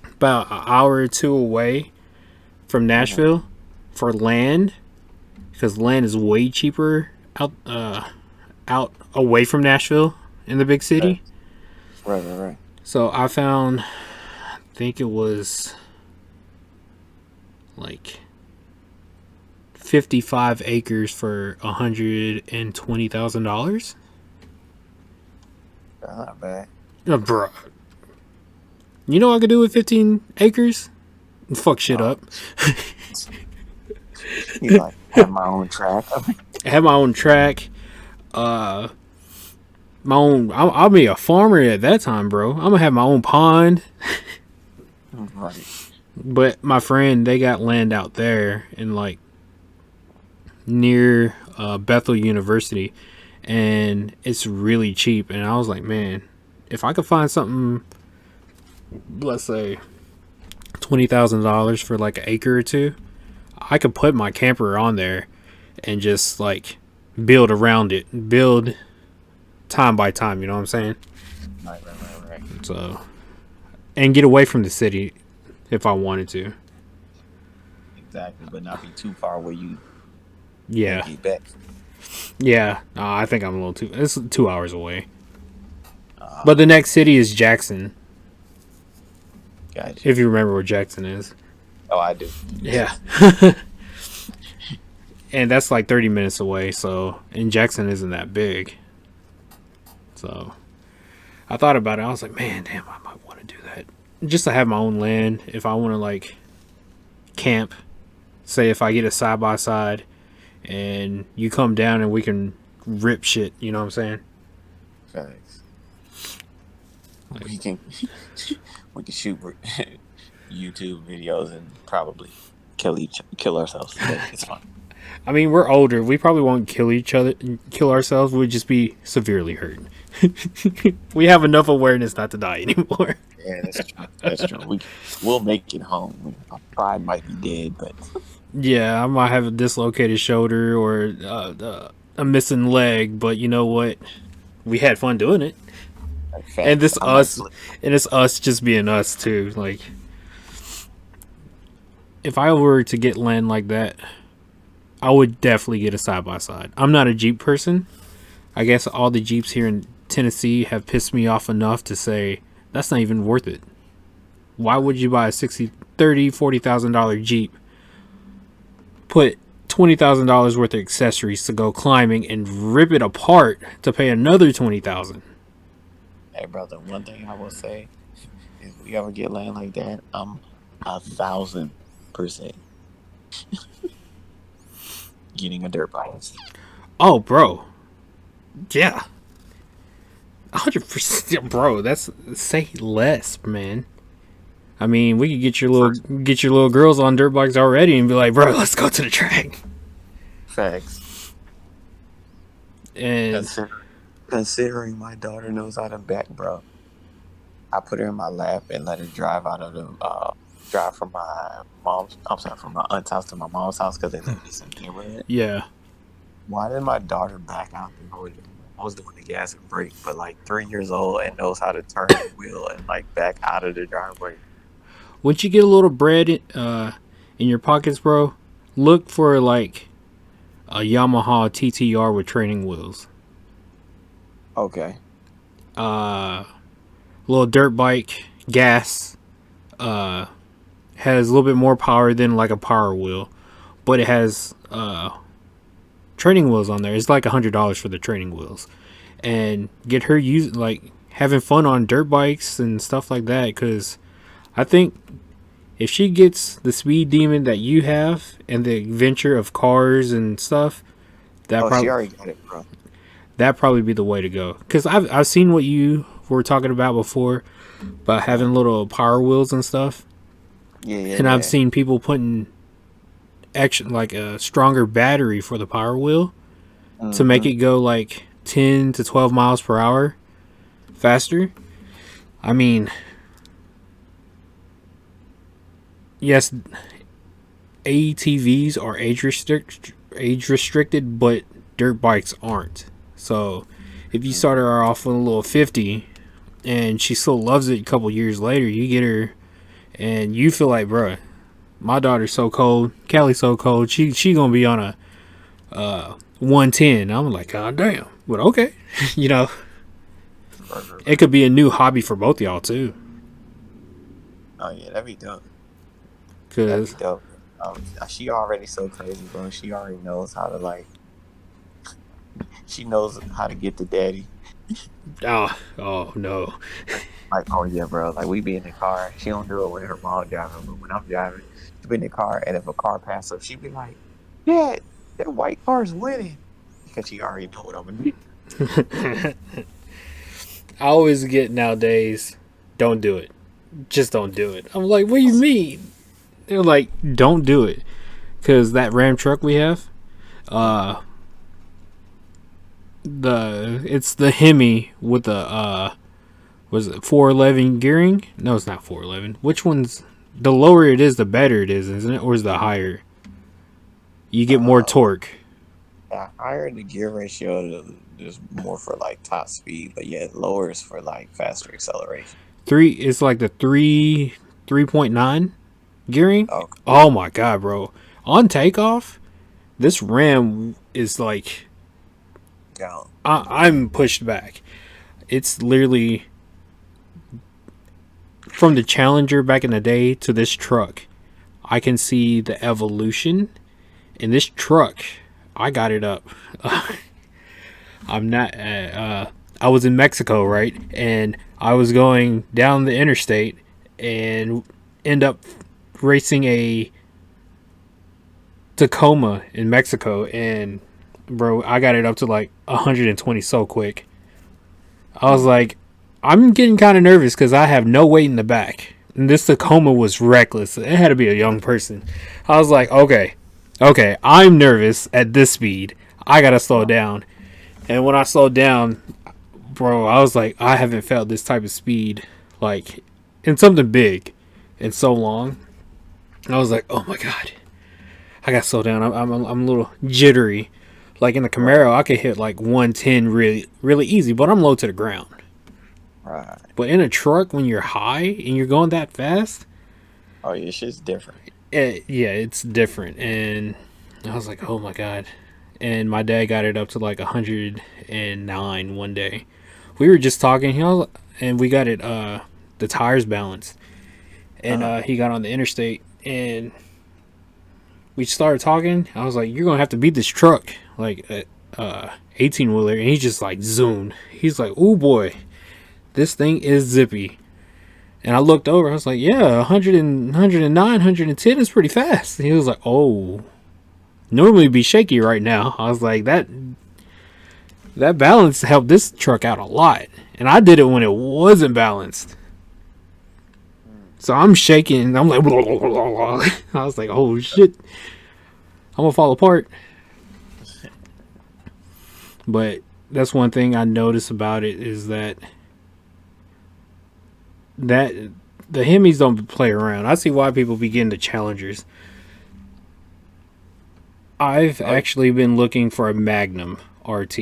about an hour or 2 away from Nashville for land, because land is way cheaper out away from Nashville in the big city. Right. So I found, I think it was like 55 acres for $120,000. Not bad. Bruh. You know what I could do with 15 acres? Fuck shit up. You like have my own track. Have my own track. My own. I'll be a farmer at that time, bro. I'm gonna have my own pond. Right. But my friend, they got land out there in like near Bethel University, and it's really cheap. And I was like, man, if I could find something, let's say $20,000 for like an acre or 2, I could put my camper on there and just like build around it, build time by time. You know what I'm saying? Right. So, and get away from the city if I wanted to. Exactly, but not be too far where you Yeah. get back. Yeah. I think I'm a little too. It's 2 hours away. But the next city is Jackson. Gotcha. If you remember where Jackson is. Oh, I do. Yeah. And that's like 30 minutes away. So, and Jackson isn't that big. So, I thought about it. I was like, man, damn, I might want to do that. Just to have my own land. If I want to like camp. Say if I get a side by side and you come down and we can rip shit. You know what I'm saying? Facts. We can shoot YouTube videos and probably kill ourselves. But it's fun. I mean, we're older. We probably won't kill ourselves. We'd just be severely hurt. We have enough awareness not to die anymore. Yeah, that's true. We'll make it home. Our pride might be dead, but Yeah, I might have a dislocated shoulder or a missing leg, but you know what? We had fun doing it. And it's us just being us too. Like, if I were to get land like that, I would definitely get a side by side. I'm not a Jeep person. I guess all the Jeeps here in Tennessee have pissed me off enough to say that's not even worth it. Why would you buy a $40,000 Jeep, put $20,000 worth of accessories to go climbing, and rip it apart to pay another $20,000? Hey, brother, one thing I will say, if we ever get land like that, I'm 1,000% getting a dirt bike. Oh, bro. Yeah. 100%, bro. That's say less, man. I mean, we could get your little girls on dirt bikes already and be like, bro, let's go to the track. Facts. And Considering my daughter knows how to back, bro, I put her in my lap and let her drive out of the drive from my mom's. I'm sorry, from my aunt's house to my mom's house because they live in the same neighborhood. yeah. Why did my daughter back out the road? I was doing the gas and brake, but like 3 years old and knows how to turn the wheel and like back out of the driveway. Once you get a little bread in your pockets, bro, look for like a Yamaha TTR with training wheels. Okay. Little dirt bike, gas, has a little bit more power than like a power wheel, but it has training wheels on there. It's like $100 for the training wheels, and get her having fun on dirt bikes and stuff like that. Because I think if she gets the speed demon that you have and the adventure of cars and stuff, she already got it, bro. That'd probably be the way to go. Because I've seen what you were talking about before, about having little power wheels and stuff. Yeah. And I've seen people putting like a stronger battery for the power wheel to make it go like 10 to 12 miles per hour faster. I mean, yes, ATVs are age restricted, but dirt bikes aren't. So if you start her off with a little 50 and she still loves it a couple years later, you get her and you feel like, bruh, my daughter's so cold, Callie's so cold, she gonna be on a 110. I'm like, god damn. But okay. You know, it could be a new hobby for both y'all too. Oh yeah, that'd be dope. Cause that'd be dope. She already so crazy, bro. She already knows how to like. She knows how to get to daddy. Oh no. Like, oh yeah, bro. Like we be in the car. She don't do it when her mom driving, but when I'm driving, she be in the car, and if a car passes up, she be like, "Dad, that white car's winning," because she already know what I'm gonna do. I always get nowadays, don't do it. Just don't do it. I'm like, what do you mean? They're like, don't do it. Because that Ram truck we have, it's the Hemi with the, was it 411 gearing? No, it's not 411. Which one's, the lower it is, the better it is, isn't it? Or is the higher? You get more torque. Yeah, higher the gear ratio is more for like top speed, but yeah, lower is for like faster acceleration. It's like the 3.9 gearing. Okay. Oh my god, bro! On takeoff, this Ram is like, I'm pushed back. It's literally from the Challenger back in the day to this truck. I can see the evolution in this truck. I got it up. I'm not. I was in Mexico, right, and I was going down the interstate and end up racing a Tacoma in Mexico, and bro, I got it up to like 120 so quick. I was like, I'm getting kind of nervous because I have no weight in the back, and this Tacoma was reckless. It had to be a young person. I was like, okay, I'm nervous at this speed. I gotta slow down. And when I slowed down, bro, I was like, I haven't felt this type of speed like in something big in so long. I was like, oh my god, I gotta slow down. I'm a little jittery. Like in the Camaro, I could hit like 110 really easy, but I'm low to the ground. Right. But in a truck, when you're high and you're going that fast, oh yeah, shit's different. Yeah, it's different. And I was like, oh my god. And my dad got it up to like 109 one day. We were just talking, and we got it, the tires balanced. And he got on the interstate, and we started talking. I was like, you're going to have to beat this truck, like 18-wheeler. And he just like zoomed. He's like, oh boy, this thing is zippy. And I looked over. I was like, yeah, 109, 110 is pretty fast. And he was like, oh, normally be shaky right now. I was like, that balance helped this truck out a lot. And I did it when it wasn't balanced. So I'm shaking. And I'm like, blah, blah, blah, blah. I was like, oh shit, I'm gonna fall apart. But that's one thing I notice about it is that the Hemis don't play around. I see why people be getting the Challengers. I've actually been looking for a Magnum RT.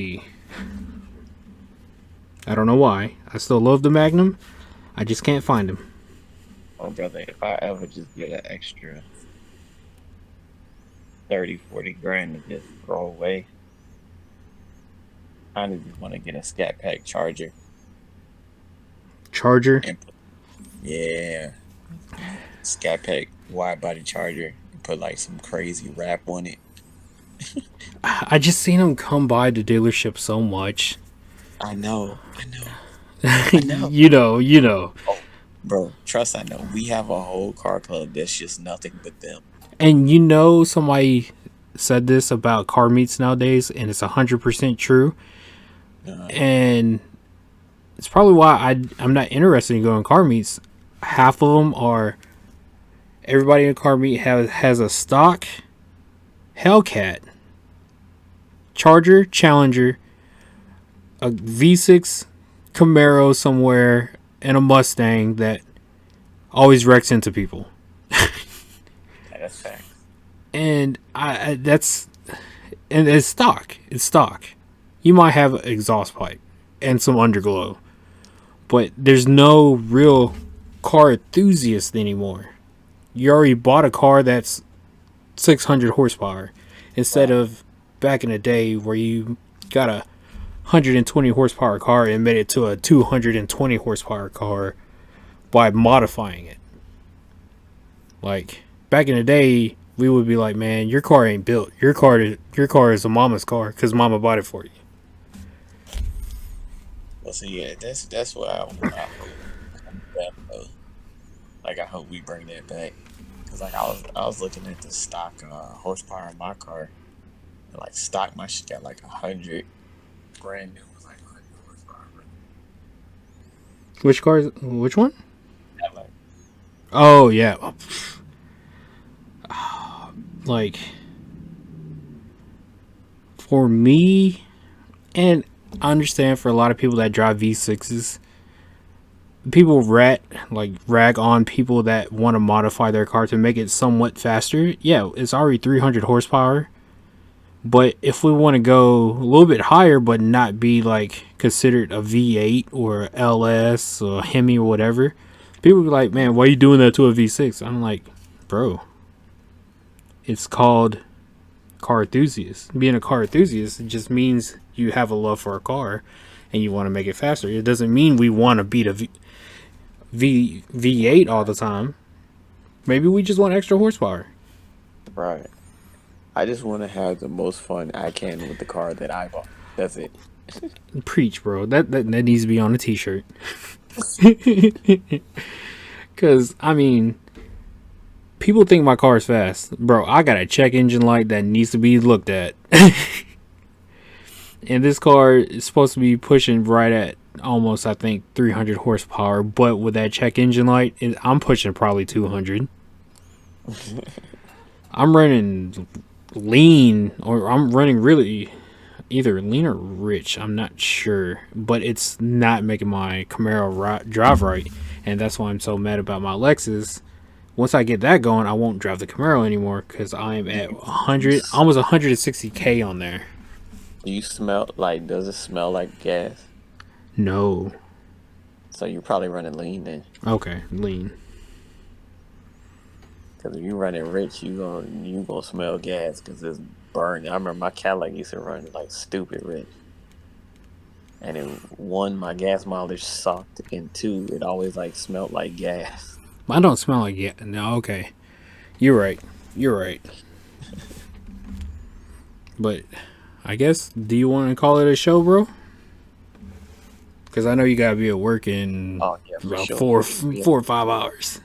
I don't know why. I still love the Magnum. I just can't find them. Oh, brother, if I ever just get an extra 30, 40 grand to just throw away, I just want to get a Scat Pack Charger. Charger? Yeah. Scat Pack wide body charger and put like some crazy wrap on it. I just seen them come by the dealership so much. I know. You know. Oh, bro, trust I know. We have a whole car club that's just nothing but them. And somebody said this about car meets nowadays, and it's 100% true. And it's probably why I'm not interested in going car meets. Half of them are everybody in a car meet has a stock Hellcat, Charger, Challenger, a V6 Camaro somewhere, and a Mustang that always wrecks into people. That's fact. And it's stock. It's stock. You might have an exhaust pipe and some underglow, but there's no real car enthusiast anymore. You already bought a car that's 600 horsepower instead of back in the day where you got a 120 horsepower car and made it to a 220 horsepower car by modifying it. Like back in the day, we would be like, man, your car ain't built. Your car is a mama's car because mama bought it for you. Well, see, yeah, that's what I hope like I hope we bring that back. Cause like I was looking at the stock horsepower in my car, and like stock my shit got like 100, brand new was like 100 horsepower. Which one? Like, oh yeah, like for me, and I understand for a lot of people that drive V6s, people rag on people that want to modify their car to make it somewhat faster. Yeah, it's already 300 horsepower. But if we want to go a little bit higher but not be like considered a V8 or LS or Hemi or whatever, people be like, man, why are you doing that to a V6? I'm like, bro, it's called car enthusiast. Being a car enthusiast, it just means you have a love for a car and you want to make it faster. It doesn't mean we want to beat a V8 all the time. Maybe we just want extra horsepower. right. I just want to have the most fun I can with the car that I bought. That's it. Preach, bro. That needs to be on a t-shirt. Because, I mean, people think my car is fast. Bro, I got a check engine light that needs to be looked at. And this car is supposed to be pushing right at almost, I think, 300 horsepower. But with that check engine light, I'm pushing probably 200. I'm running lean, or I'm running really either lean or rich. I'm not sure. But it's not making my Camaro drive right. And that's why I'm so mad about my Lexus. Once I get that going, I won't drive the Camaro anymore because I'm at 100, almost 160K on there. Do you smell like? Does it smell like gas? No. So you're probably running lean then. Okay, lean. Because if you running rich, you gonna smell gas because it's burning. I remember my Cadillac used to run like stupid rich, and in one, my gas mileage sucked, and two, it always like smelled like gas. I don't smell like gas. No, okay. You're right. But I guess, do you want to call it a show, bro? Because I know you gotta be at work in about sure. 4 or 5 hours.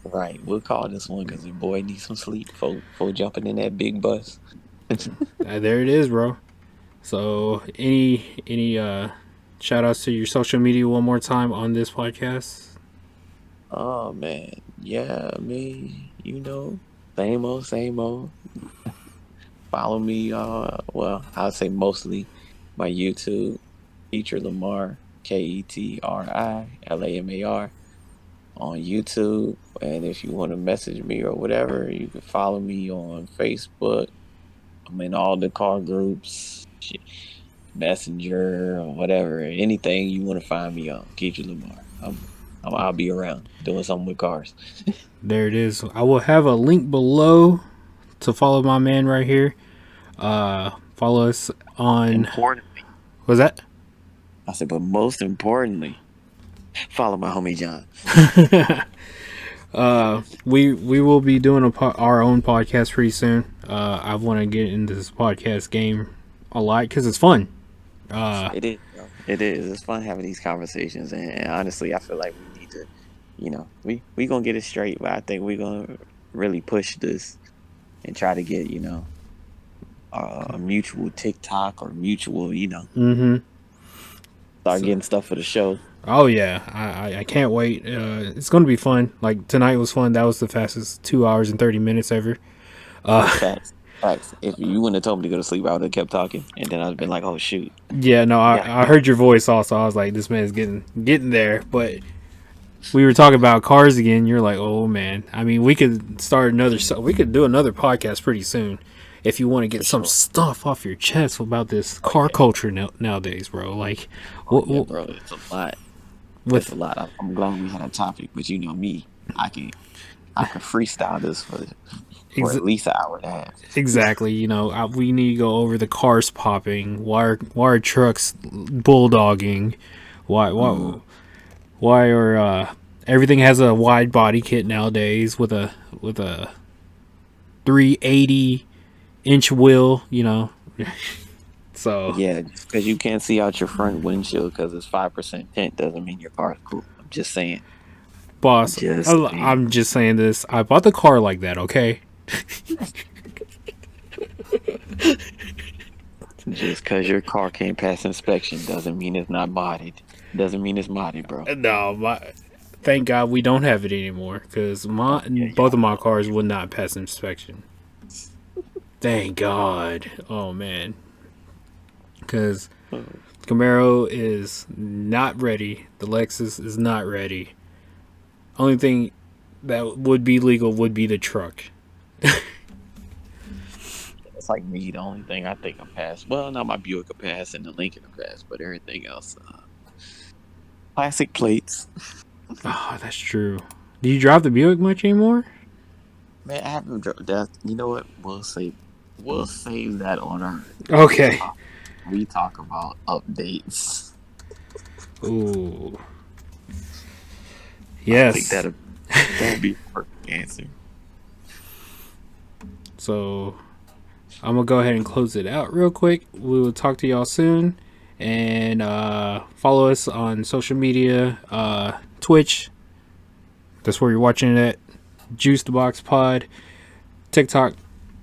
Right, we'll call this one because your boy needs some sleep before jumping in that big bus. There it is, bro. So, any shout outs to your social media one more time on this podcast? Oh man, yeah, me, same old, same old. Follow me, well, I'll say mostly my YouTube, KetriLamar, KetriLamar on YouTube. And if you want to message me or whatever, you can follow me on Facebook. I'm in all the car groups, Messenger or whatever, anything you want to find me on, KetriLamar. I'll be around doing something with cars. There it is. I will have a link below to follow my man right here. Follow us on. Importantly, Was that? I said, but most importantly, follow my homie John. We will be doing our own podcast pretty soon. I want to get into this podcast game a lot because it's fun. It is, bro. It is. It's fun having these conversations, and honestly, I feel like we need to, we gonna get it straight, but I think we're gonna really push this and try to get, a mutual TikTok or mutual, Mm-hmm. start getting stuff for the show. Oh yeah, I can't wait. It's gonna be fun. Like tonight was fun. That was the fastest 2 hours and 30 minutes ever. Facts. Facts. If you wouldn't have told me to go to sleep, I would have kept talking, and then I'd been like, "Oh shoot." Yeah, no, I heard your voice also. I was like, this man's getting there. But we were talking about cars again. You're like, oh man. I mean, we could start we could do another podcast pretty soon if you want to get some stuff off your chest about this car culture nowadays, bro. Like, bro, it's a lot. It's a lot. I'm glad we had a topic, but you know me, I can freestyle this for at least an hour and a half. Exactly. We need to go over the cars popping, why are trucks bulldogging, why are everything has a wide body kit nowadays with a 380-inch wheel. So yeah, because you can't see out your front windshield because it's 5% tint doesn't mean your car's cool. I'm just saying, boss, I'm just saying this. I bought the car like that, okay? Just because your car can't pass inspection doesn't mean it's not modded. Doesn't mean it's modded, bro. No, thank God we don't have it anymore because both of my cars would not pass inspection. Thank God. Oh man, because Camaro is not ready. The Lexus is not ready. Only thing that would be legal would be the truck. It's like me. The only thing I think I passed. Well, not my Buick will pass and the Lincoln will pass, but everything else, plastic plates. Oh, that's true. Do you drive the Buick much anymore? Man, I haven't drove that. You know what? We'll save that on our. Okay. We talk about updates. Ooh. Yes. I think that'll be a perfect answer. So I'm gonna go ahead and close it out real quick. We will talk to y'all soon, and follow us on social media, Twitch. That's where you're watching it at. JuicedboxPod, TikTok,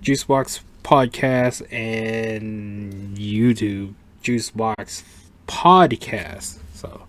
JuicedboxPodcast, and YouTube, JuicedboxPodcast. So